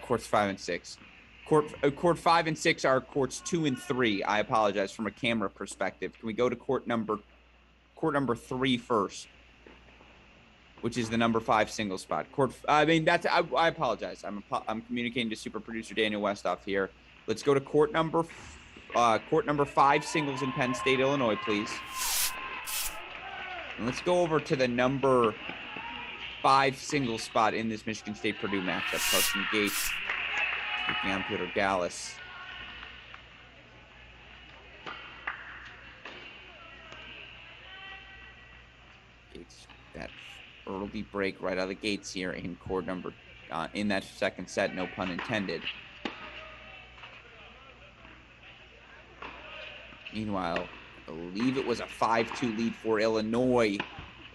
Courts 5 and 6. Court 5 and 6 are courts 2 and 3. I apologize from a camera perspective. Can we go to court number 3 first, which is the number 5 single spot? I apologize. I'm communicating to super producer Daniel Westoff here. Let's go to court number 5 singles in Penn State, Illinois, please. And let's go over to the number 5 single spot in this Michigan State Purdue matchup. Carson Gates taking on Peter Gallus. Gates, that early break right out of the gates here in court number in that second set, no pun intended. Meanwhile, I believe it was a 5-2 lead for Illinois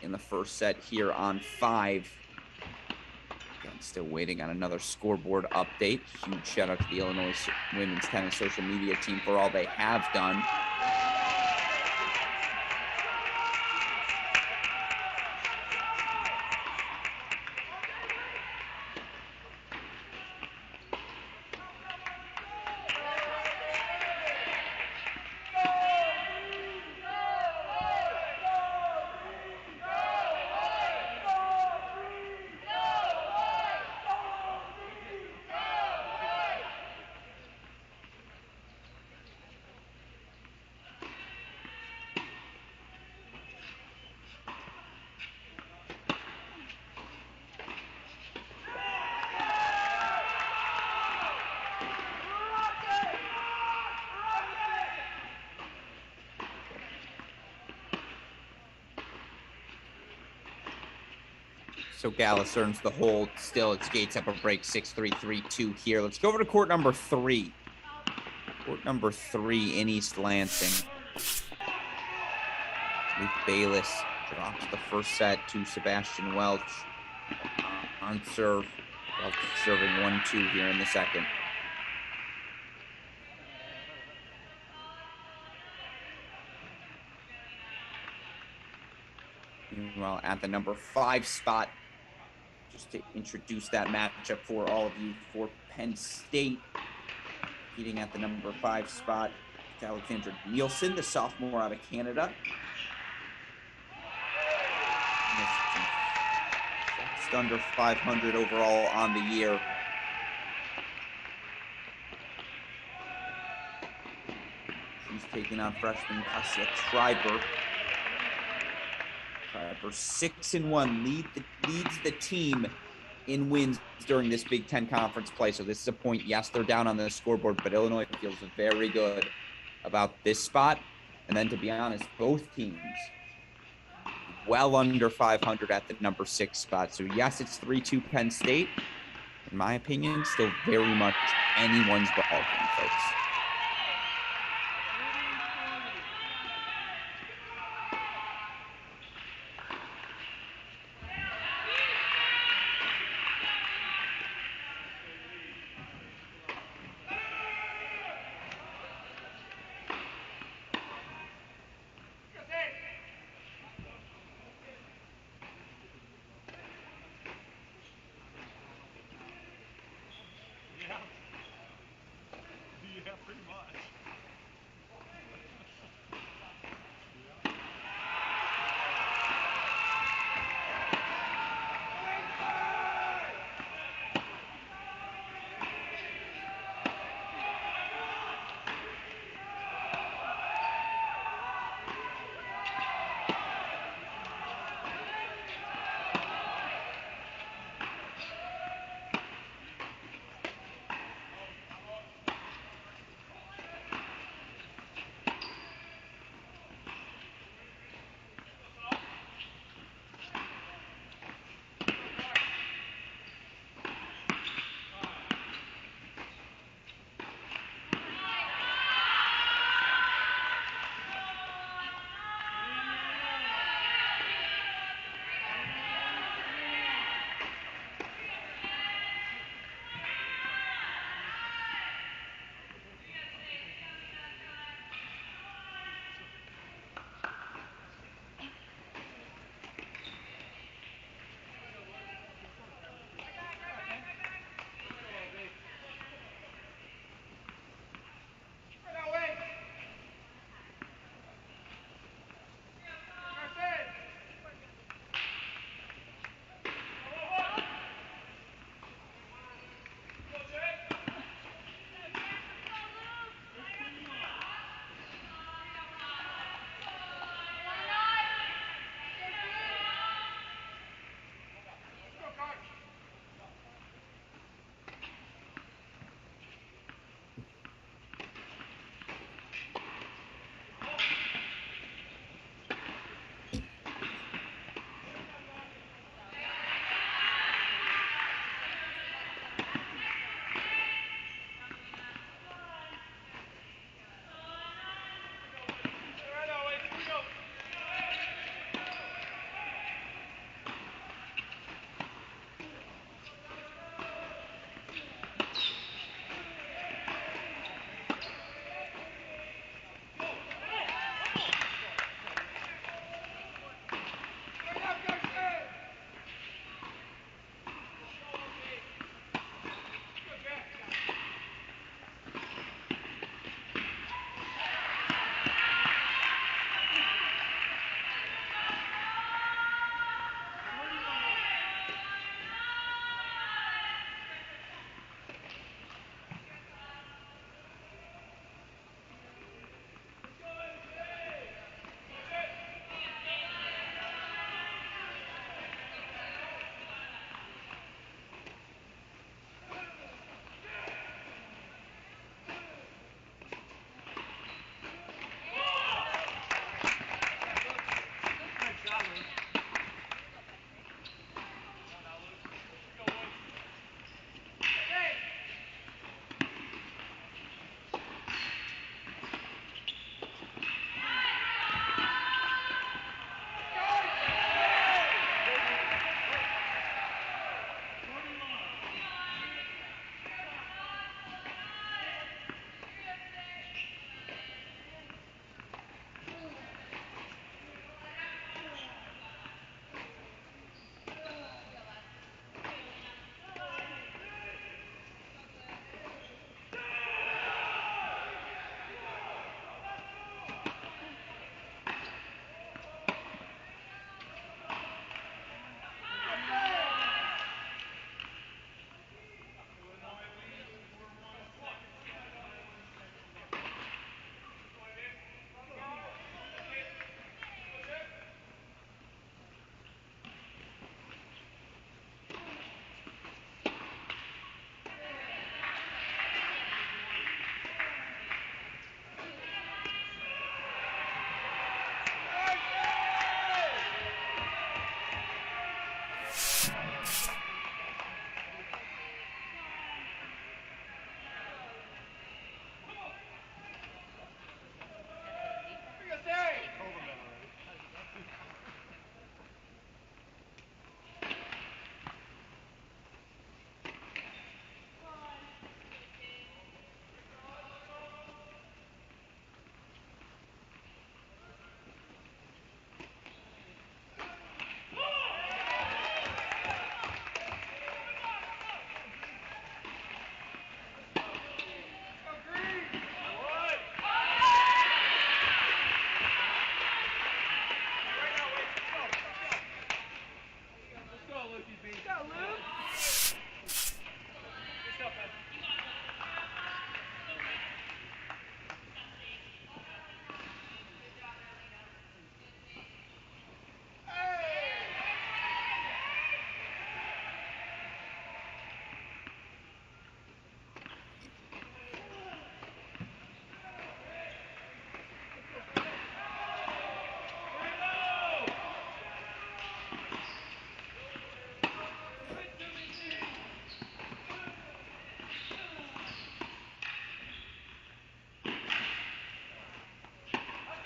in the first set here on 5. Again, still waiting on another scoreboard update. Huge shout out to the Illinois women's tennis social media team for all they have done. So Gallus earns the hold. Still, it's Gates up a break, 6-3, 3-2 here. Let's go over to court number 3. Court number 3 in East Lansing. Luke Bayless drops the first set to Sebastian Welch on serve. Welch serving 1-2 here in the second. Meanwhile, at the number 5 spot, just to introduce that matchup for all of you, for Penn State, competing at the number 5 spot, it's Alexandra Nielsen, the sophomore out of Canada. Just under 500 overall on the year. She's taking on freshman Kasia Schreiber. Schreiber 6-1, leads the team in wins during this Big Ten conference play. So this is a point. Yes, they're down on the scoreboard, but Illinois feels very good about this spot. And then, to be honest, both teams well under 500 at the number 6 spot. So yes, it's 3-2 Penn State. In my opinion, still very much anyone's ballgame, folks.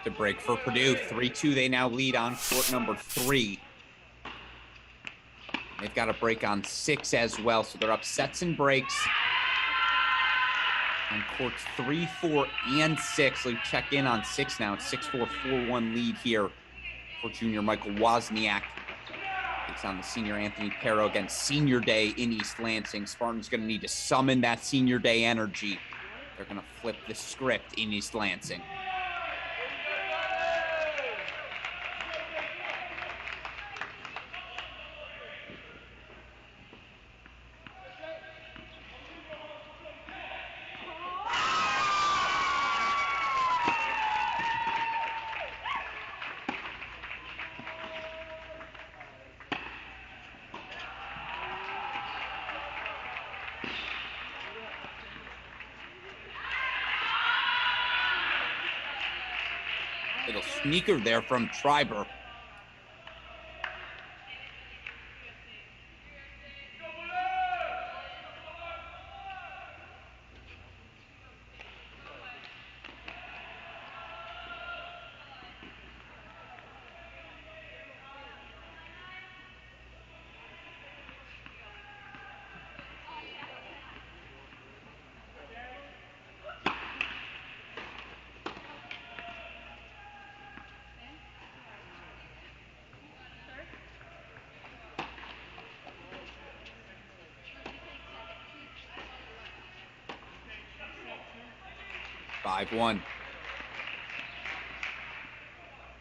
The break for Purdue. 3-2 they now lead on court number 3. They've got a break on 6 as well, so they're up sets and breaks on courts 3, 4, and 6. Let's check in on 6 now. It's 6-4, 4-1 lead here for junior Michael Wozniak. Takes on the senior Anthony Pero against Senior Day in East Lansing. Spartans going to need to summon that Senior Day energy. They're going to flip the script in East Lansing. Little sneaker there from Triber.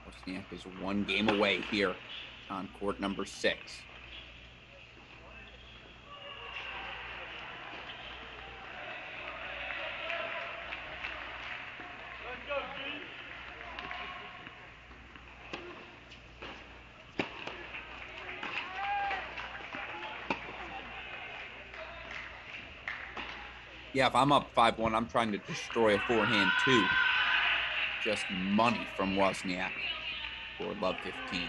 Wozniak is 1 game away here on court number 6. Yeah, if I'm up 5-1, I'm trying to destroy a forehand too. Just money from Wozniak for love 15.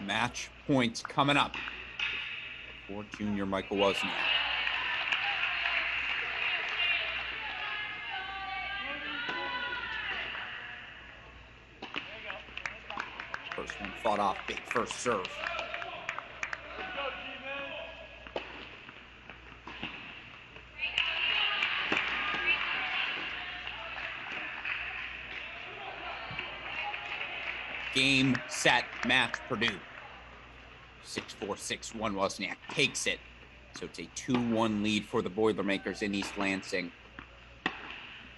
Match points coming up for junior Michael Wozniak. First one fought off, big first serve. Game, set, match, Purdue. 6-4, 6-1, Wozniak takes it. So it's a 2-1 lead for the Boilermakers in East Lansing.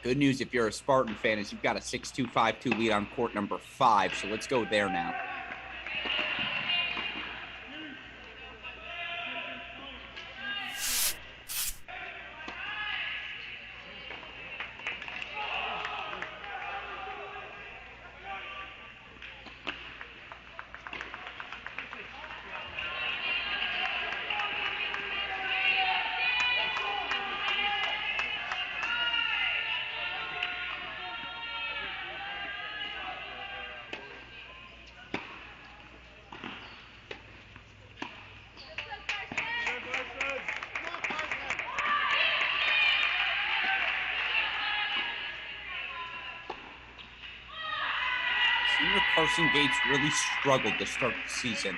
Good news if you're a Spartan fan is you've got a 6-2, 5-2 lead on court number 5. So let's go there now. Carson Gates really struggled to start the season.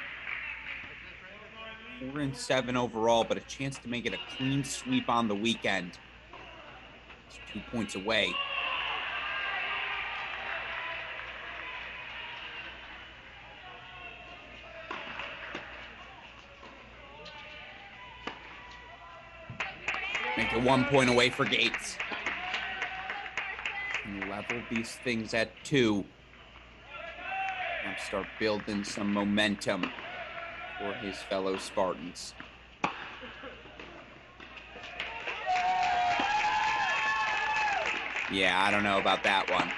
4-7 overall, but a chance to make it a clean sweep on the weekend. It's 2 points away. Make it 1 point away for Gates. And level these things at 2. And start building some momentum for his fellow Spartans. Yeah, I don't know about that one.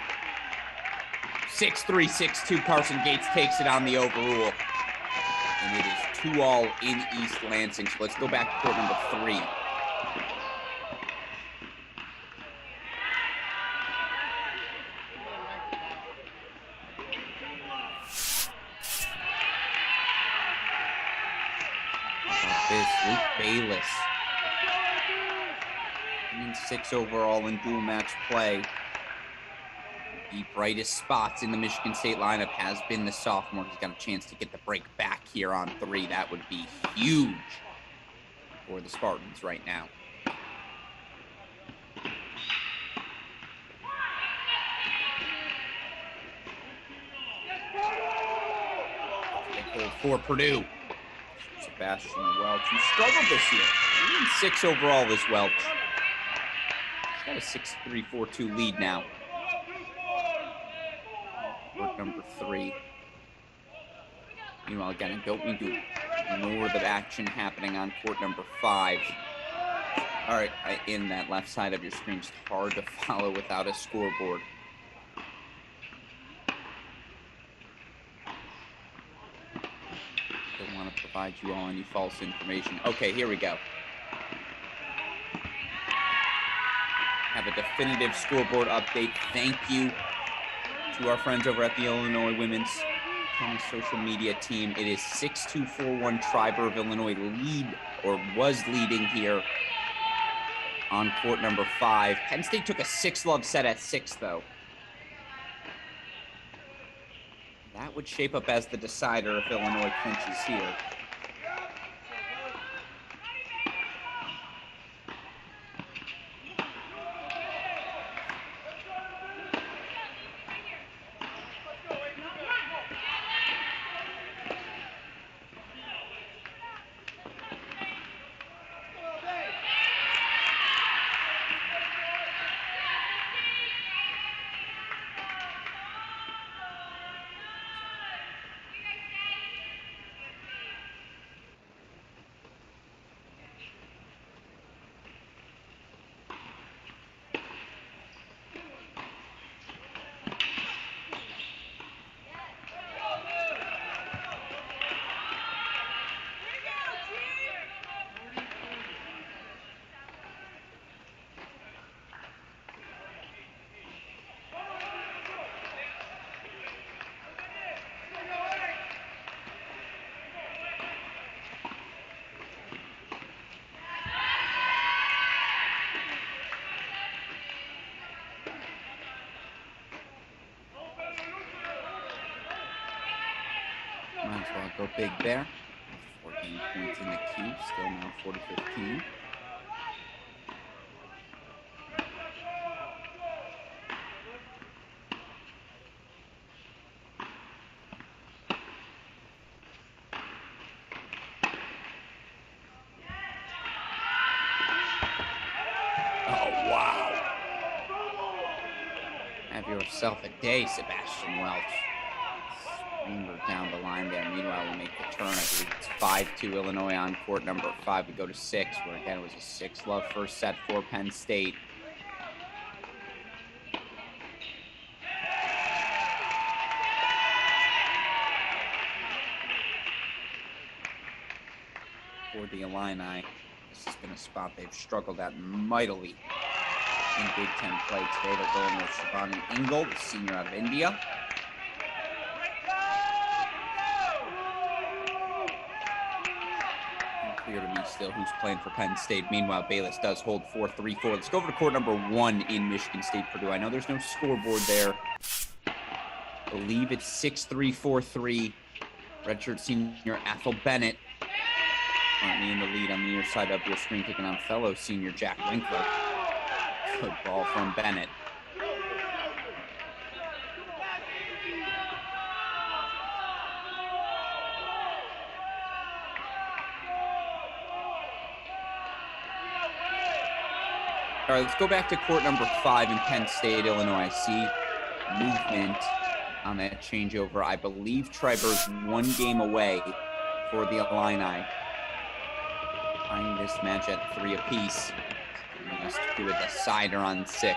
6-3, 6-2. Carson Gates takes it on the overrule. And it is 2-all in East Lansing. So let's go back to court number 3. Luke Bayless. 6 overall in dual match play. The brightest spots in the Michigan State lineup has been the sophomore. He's got a chance to get the break back here on 3. That would be huge for the Spartans right now. Big hold for Purdue. Sebastian Welch, who struggled this year. 6 overall is Welch. He's got a 6-3, 4-2 lead now. Court number 3. Meanwhile, again, I don't need to ignore the action happening on court number 5. All right, in that left side of your screen, it's hard to follow without a scoreboard. Don't want to provide you all any false information. Okay, here we go. Have a definitive scoreboard update. Thank you to our friends over at the Illinois Women's Tennis social media team. It is 6-2, 4-1 Triber of Illinois lead, or was leading here on court number 5. Penn State took a 6-love set at 6, though. That would shape up as the decider if Illinois clinches here. Might as well go big there. 14 points in the queue, still now 40-15. Oh, wow. Have yourself a day, Sebastian Welch. Screamer down the line there. Meanwhile, we make the turn. I believe it's 5-2 Illinois on court number 5. We go to 6, where again it was a 6-love first set for Penn State. For the Illini, this has been a spot they've struggled at mightily in Big Ten play today. They're going with Shivani Engel, the senior out of India. Clear to me still who's playing for Penn State. Meanwhile, Bayless does hold 4-3-4. Let's go over to court number 1 in Michigan State, Purdue. I know there's no scoreboard there believe it's 6'3", 4'3", redshirt senior Ethel Bennett. Currently in the lead on the near side of your screen, taking on fellow senior Jack Winkler. Good ball from Bennett. All right, let's go back to court number 5 in Penn State, Illinois. I see movement on that changeover. I believe Triber's 1 game away for the Illini. Tying this match at 3 apiece. Bringing us to a decider on 6.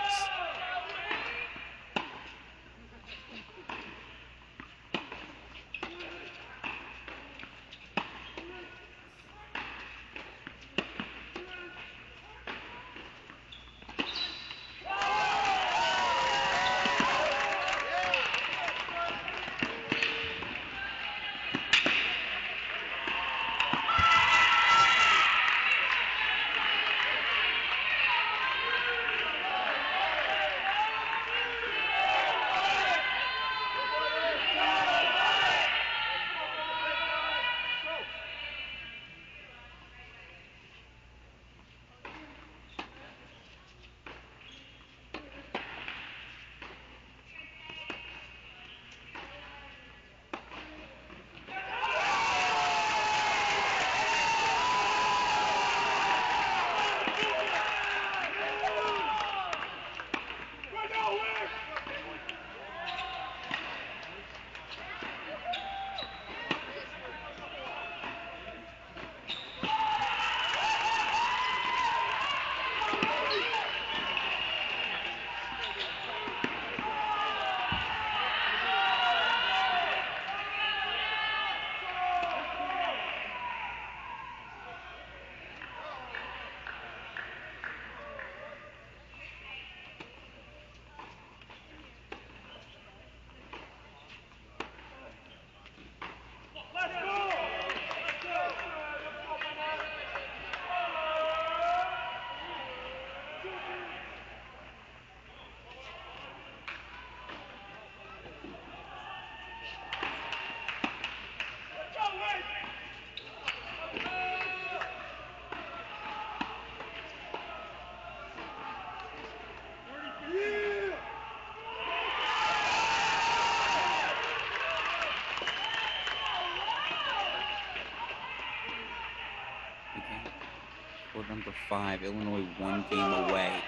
Court number 5, Illinois 1 game away.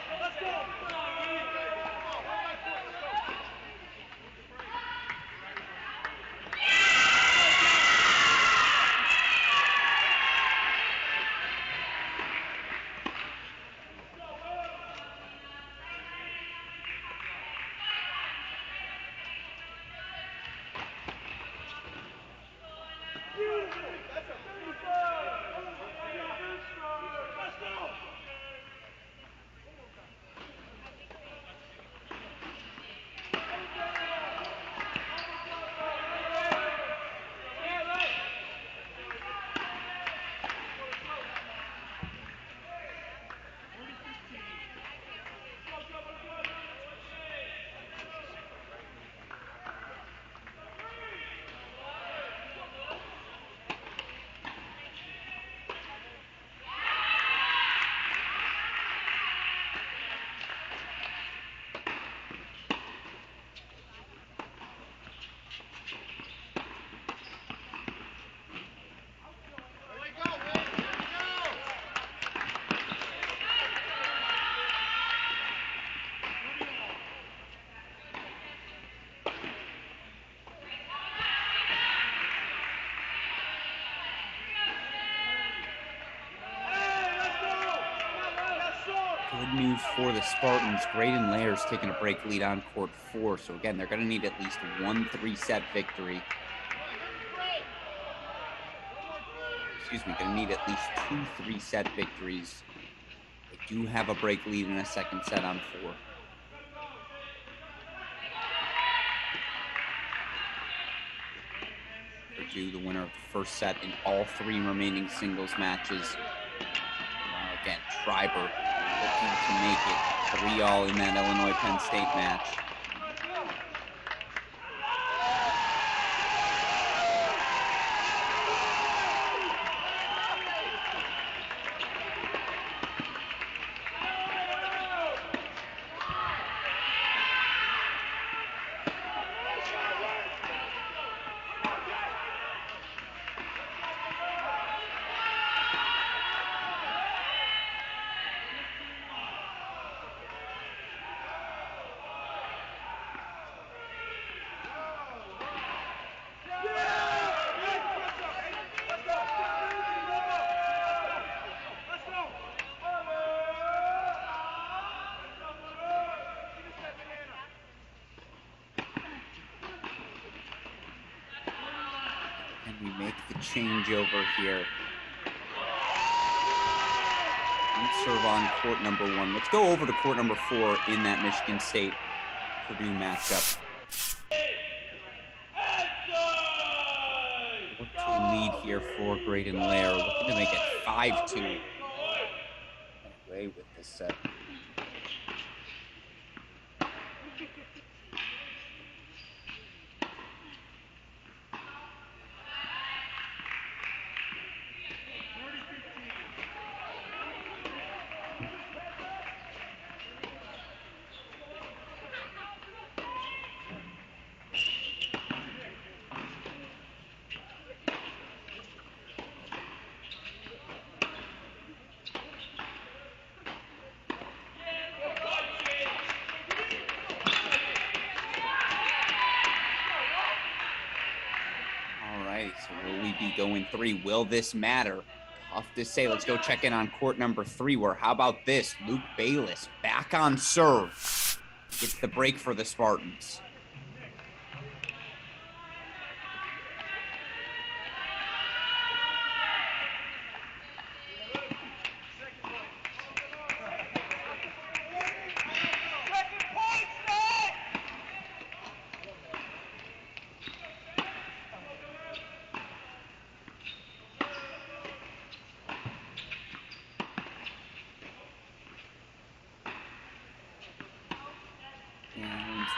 Good news for the Spartans. Graydon Layers taking a break lead on court 4. So again, they're going to need at least 1 3-set victory. Excuse me, going to need at least 2 3-set victories. They do have a break lead in a second set on 4. Purdue, the winner of the first set in all 3 remaining singles matches. Again, Triber looking to make it 3-all in that Illinois-Penn State match. changeover here. Serve on court number 1. Let's go over to court number 4 in that Michigan State Purdue matchup. 4-2 lead here for Braden Lair, looking to make it 5-2. Away with this set. So will we be going 3? Will this matter? Tough to say. Let's go check in on court number 3, where how about this? Luke Bayless back on serve. Gets the break for the Spartans.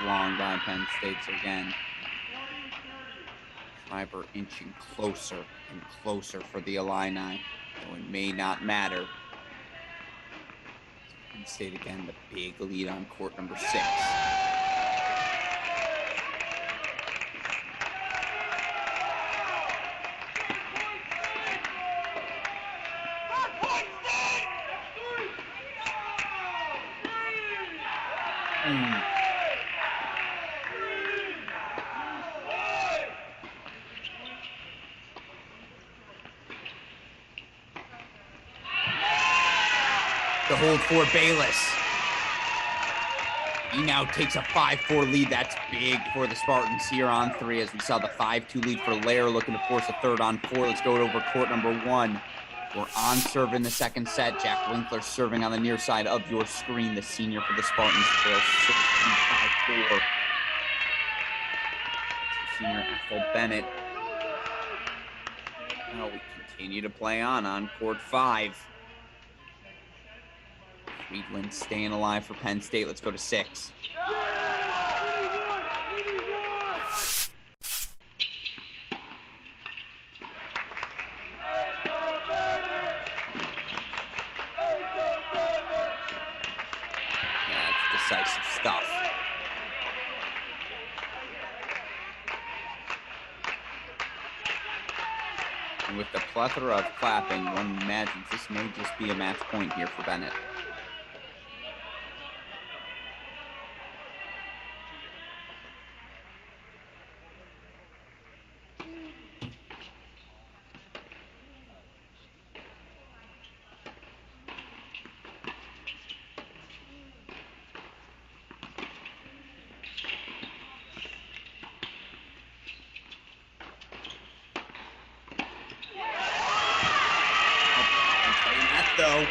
Long by Penn State again. Schreiber inching closer and closer for the Illini, though it may not matter. Penn State again, the big lead on court number 6. The hold for Bayless. He now takes a 5-4 lead. That's big for the Spartans here on 3, as we saw the 5-2 lead for Lair, looking to force a third on 4. Let's go over court number 1. We're on serve in the second set. Jack Winkler serving on the near side of your screen. The senior for the Spartans trails 16-5-4. Senior Ethel Bennett. Now we continue to play on court 5. Friedland staying alive for Penn State. Let's go to 6. That's decisive stuff. And with the plethora of clapping, one imagines this may just be a match point here for Bennett. Though.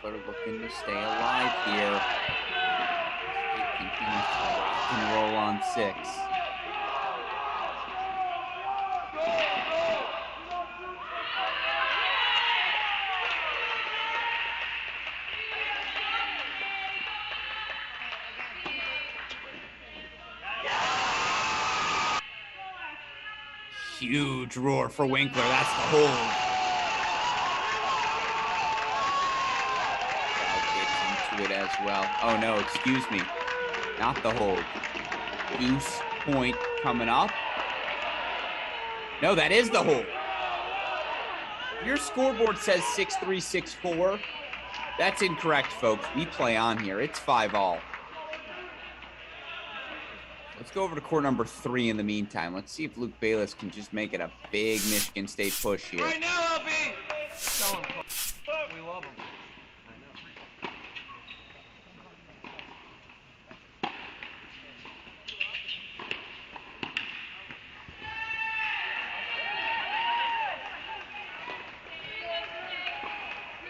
Winkler looking to stay alive here. State continues to rock and roll on 6. Huge roar for Winkler. That's the hold. Crowd gets into it as well. Oh no, excuse me. Not the hold. Deuce point coming up. No, that is the hold. Your scoreboard says 6-3, 6-4. That's incorrect, folks. We play on here. It's 5-all. Let's go over to court number 3 in the meantime. Let's see if Luke Bayless can just make it a big Michigan State push here. Right now, LB! Tell him, we love him.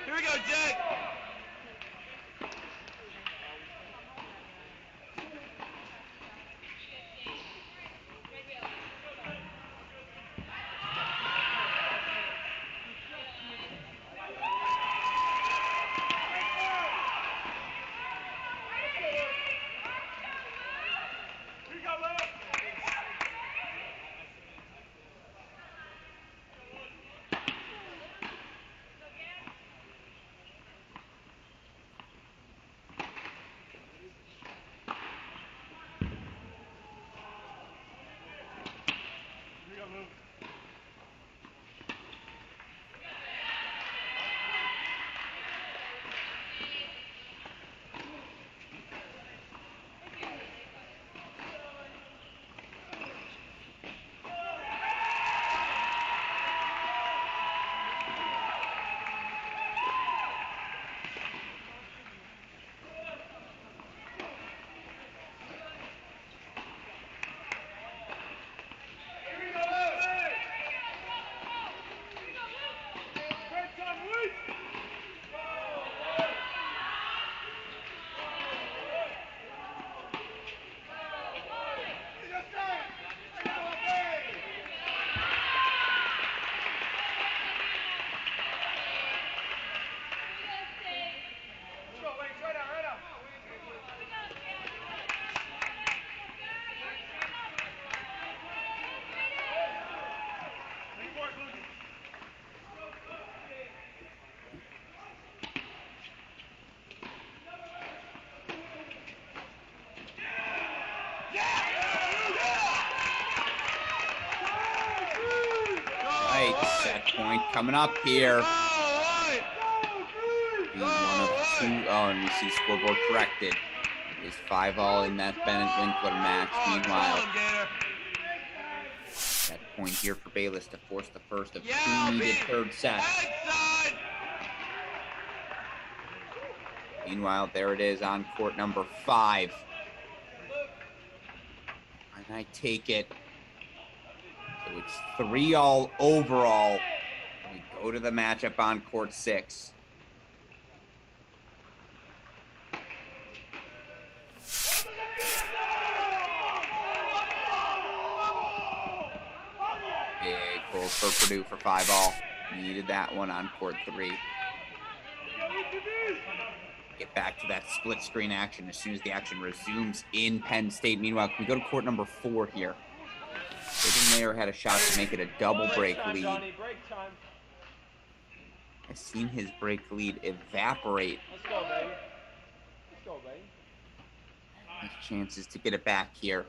Here we go, Jake! Set point coming up here. Being one of 2. Oh, and we see scoreboard corrected. It is 5-all in that Bennett-Winkler match. Meanwhile, set point here for Bayless to force the first of 2 needed third sets. Meanwhile, there it is on court number 5. And I take it. So it's 3-all overall. We go to the matchup on court 6. Big pull for Purdue for 5-all. Needed that one on court 3. Get back to that split screen action as soon as the action resumes in Penn State. Meanwhile, can we go to court number 4 here? David Mayer had a shot to make it a double break lead. I've seen his break lead evaporate. Let's go, baby. Let's go, baby. His chances to get it back here.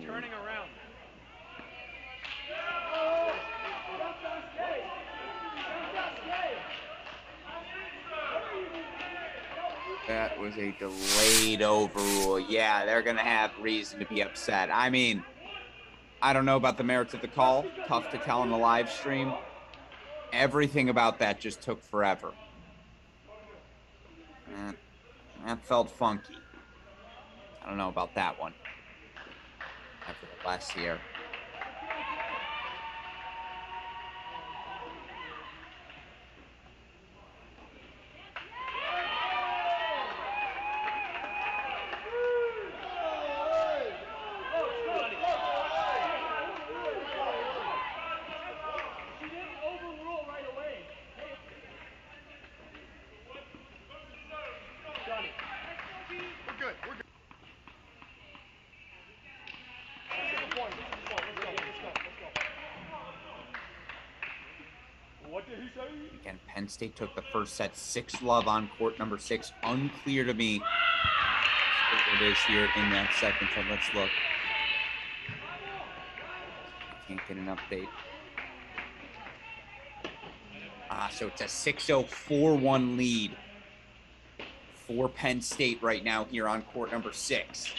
Turning around. That was a delayed overrule. Yeah, they're going to have reason to be upset. I mean, I don't know about the merits of the call. Tough to tell on the live stream. Everything about that just took forever. That felt funky. I don't know about that one. Nevertheless, here. Again, Penn State took the first set 6-love on court number 6. Unclear to me what it is here in that second set. Let's look. Can't get an update. So it's a 6-0, 4-1 lead for Penn State right now here on court number 6.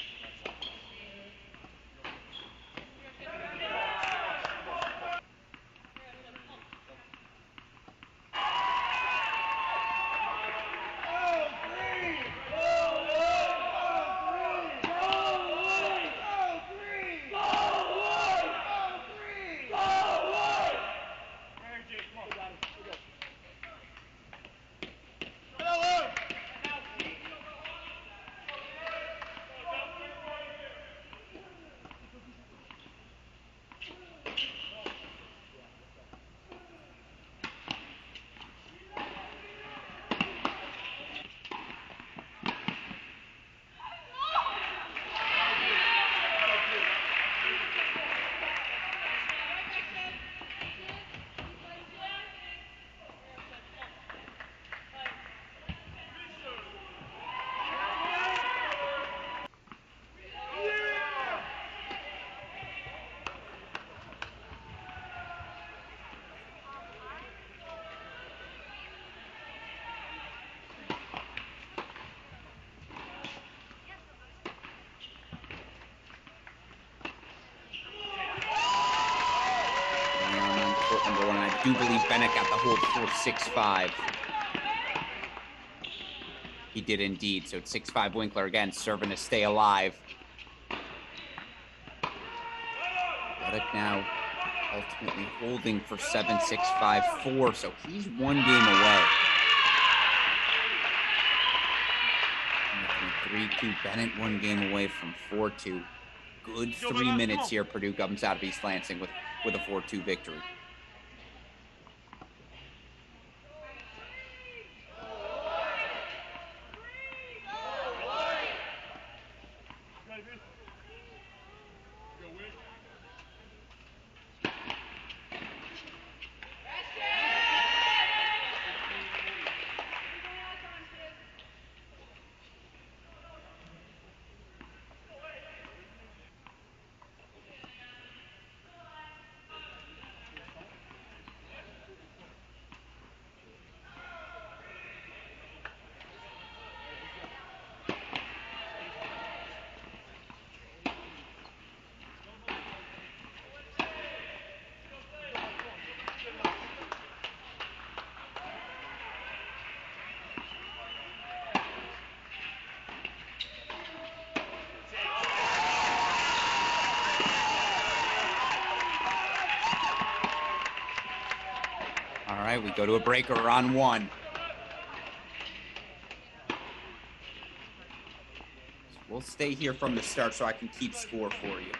Number 1, and I do believe Bennett got the hold for 6-5. He did indeed. So it's 6-5 Winkler again, serving to stay alive. Bennett now ultimately holding for 7-6-5-4. So he's 1 game away. 3-2. Bennett 1 game away from 4-2. Good 3 minutes here. Purdue comes out of East Lansing with a 4-2 victory. All right, we go to a breaker on 1. So we'll stay here from the start so I can keep score for you.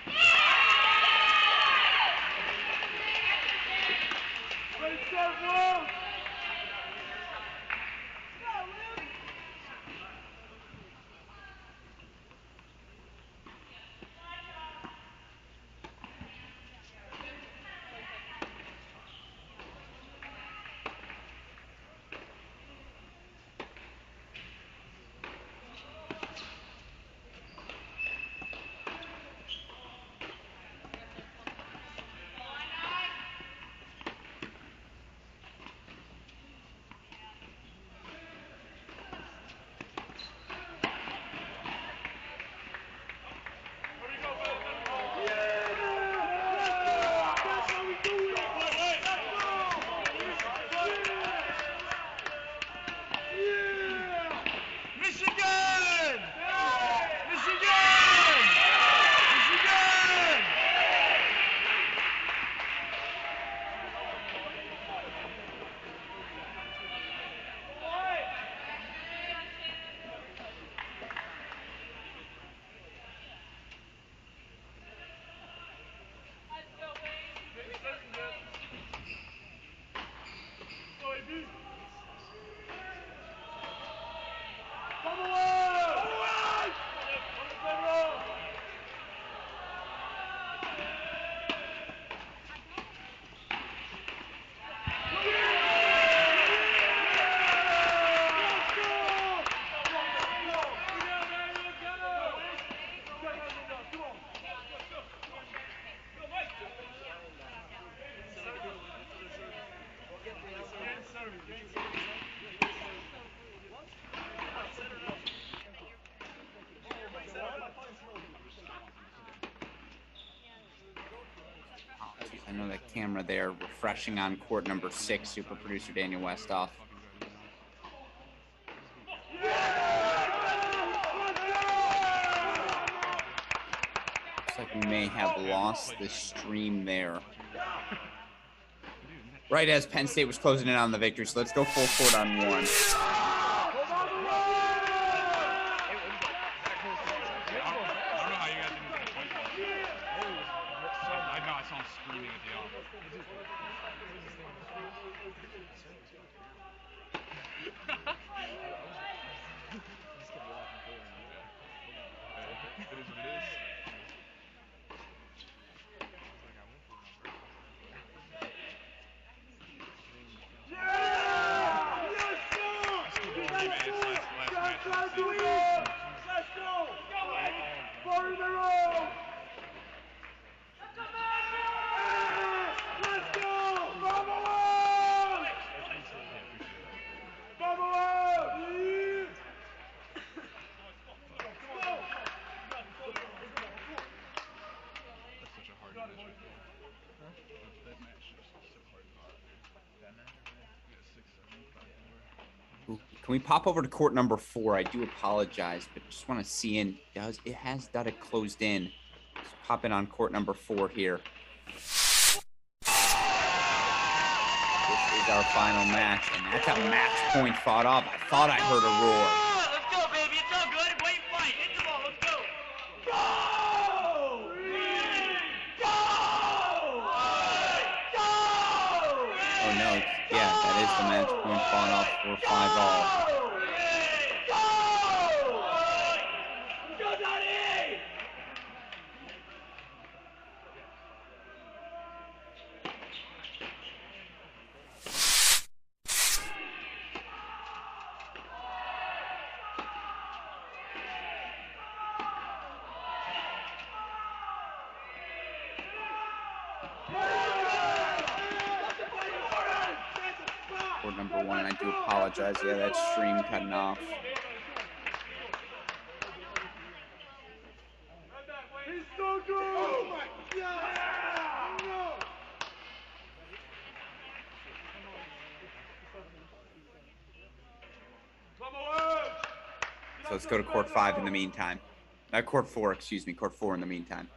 I know that camera there refreshing on court number 6, super producer Daniel Westoff. Looks like we may have lost the stream there. Right as Penn State was closing in on the victory, so let's go full court on one. Can we pop over to court number 4? I do apologize, but just want to see in. It has done it closed in. Let's pop in on court number 4 here. This is our final match, and that's a match point fought off. I thought I heard a roar. Let's go, baby. It's all good. Wait, fight. Hit the ball. Let's go. Go! Go! Oh no, yeah, that is the match point fought off for 5-all. Court number 1, I do apologize. Yeah, that stream cutting off. So let's go to court 5 in the meantime. Court 4, excuse me. Court 4 in the meantime.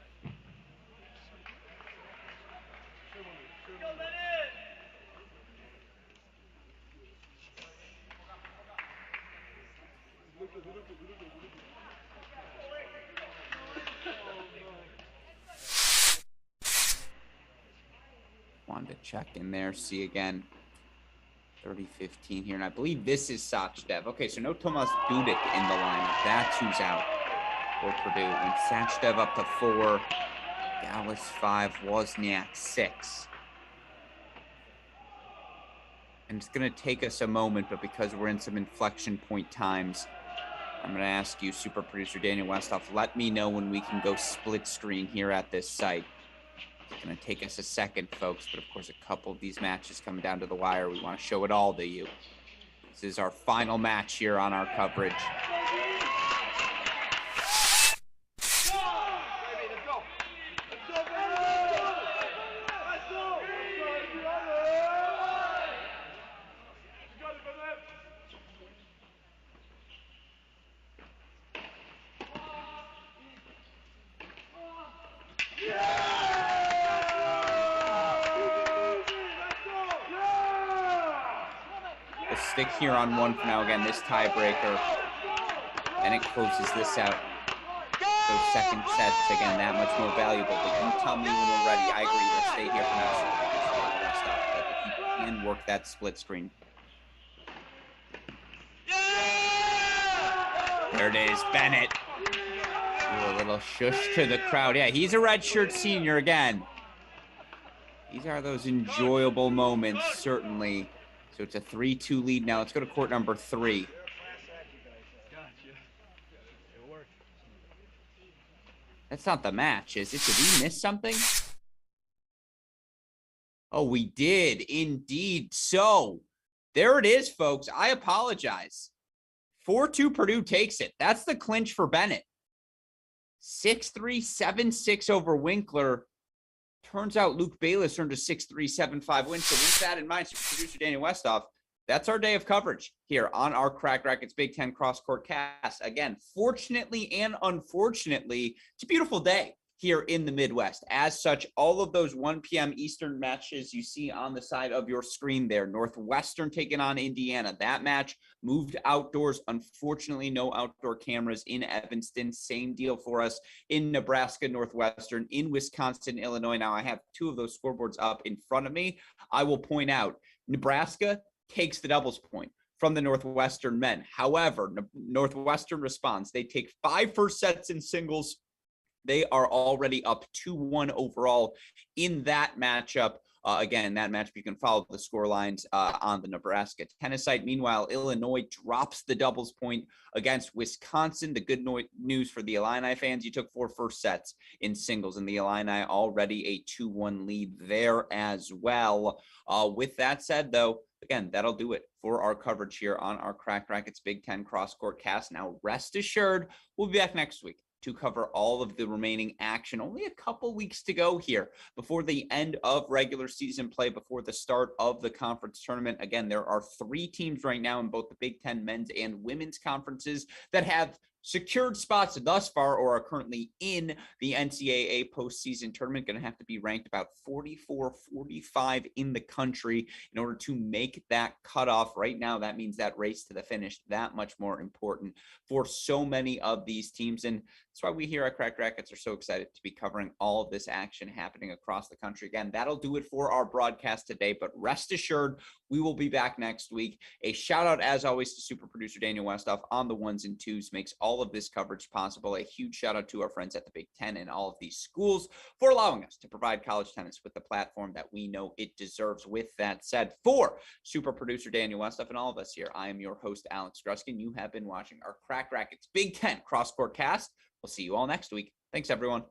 Wanted to check in there, see again. 30-15 here, and I believe this is Sachdev. Okay, so no Tomas Dudik in the lineup. That's who's out for Purdue. And Sachdev up to 4, Dallas 5, Wozniak 6. And it's going to take us a moment, but because we're in some inflection point times, I'm going to ask you, super producer Daniel Westoff, let me know when we can go split screen here at this site. It's going to take us a second, folks, but of course a couple of these matches coming down to the wire. We want to show it all to you. This is our final match here on our coverage. Stick here on 1 for now. Again, this tiebreaker, and it closes this out. Those second sets, again, that much more valuable. But you tell me when we're ready. I agree. Let's stay here for now. But if you can work that split screen. There it is, Bennett. Ooh, a little shush to the crowd. Yeah, he's a redshirt senior again. These are those enjoyable moments, certainly. So it's a 3-2 lead now. Let's go to court number 3. That's not the match, is it? Did we miss something? Oh, we did indeed. So there it is, folks. I apologize. 4-2 Purdue takes it. That's the clinch for Bennett. 6-3, 7-6 over Winkler. Turns out Luke Bayless earned a 6-3, 7-5 win. So with that in mind, super producer Daniel Westoff, that's our day of coverage here on our Crack Rackets Big Ten Cross Court Cast. Again, fortunately and unfortunately, it's a beautiful day here in the Midwest. As such, all of those 1 p.m. Eastern matches you see on the side of your screen there, Northwestern taking on Indiana. That match moved outdoors. Unfortunately, no outdoor cameras in Evanston. Same deal for us in Nebraska, Northwestern, in Wisconsin, Illinois. Now, I have 2 of those scoreboards up in front of me. I will point out, Nebraska takes the doubles point from the Northwestern men. However, Northwestern responds. They take 5 first sets in singles. They are already up 2-1 overall in that matchup. Again, that matchup, you can follow the score lines on the Nebraska tennis site. Meanwhile, Illinois drops the doubles point against Wisconsin. The good news for the Illini fans, you took 4 first sets in singles, and the Illini already a 2-1 lead there as well. With that said, though, again, that'll do it for our coverage here on our Crack Rackets Big Ten Cross Court Cast. Now, rest assured, we'll be back next week to cover all of the remaining action. Only a couple weeks to go here before the end of regular season play, before the start of the conference tournament. Again, there are 3 teams right now in both the Big Ten men's and women's conferences that have secured spots thus far or are currently in the NCAA postseason tournament. Going to have to be ranked about 44, 45 in the country in order to make that cutoff. Right now, that means that race to the finish that much more important for so many of these teams. And that's why we here at Crack Rackets are so excited to be covering all of this action happening across the country. Again, that'll do it for our broadcast today, but rest assured, we will be back next week. A shout out, as always, to super producer Daniel Westoff on the 1s and 2s, makes all of this coverage possible. A huge shout out to our friends at the Big Ten and all of these schools for allowing us to provide college tennis with the platform that we know it deserves. With that said, for super producer Daniel Westoff and all of us here, I am your host, Alex Gruskin. You have been watching our Crack Rackets Big Ten Cross Court Cast. We'll see you all next week. Thanks, everyone.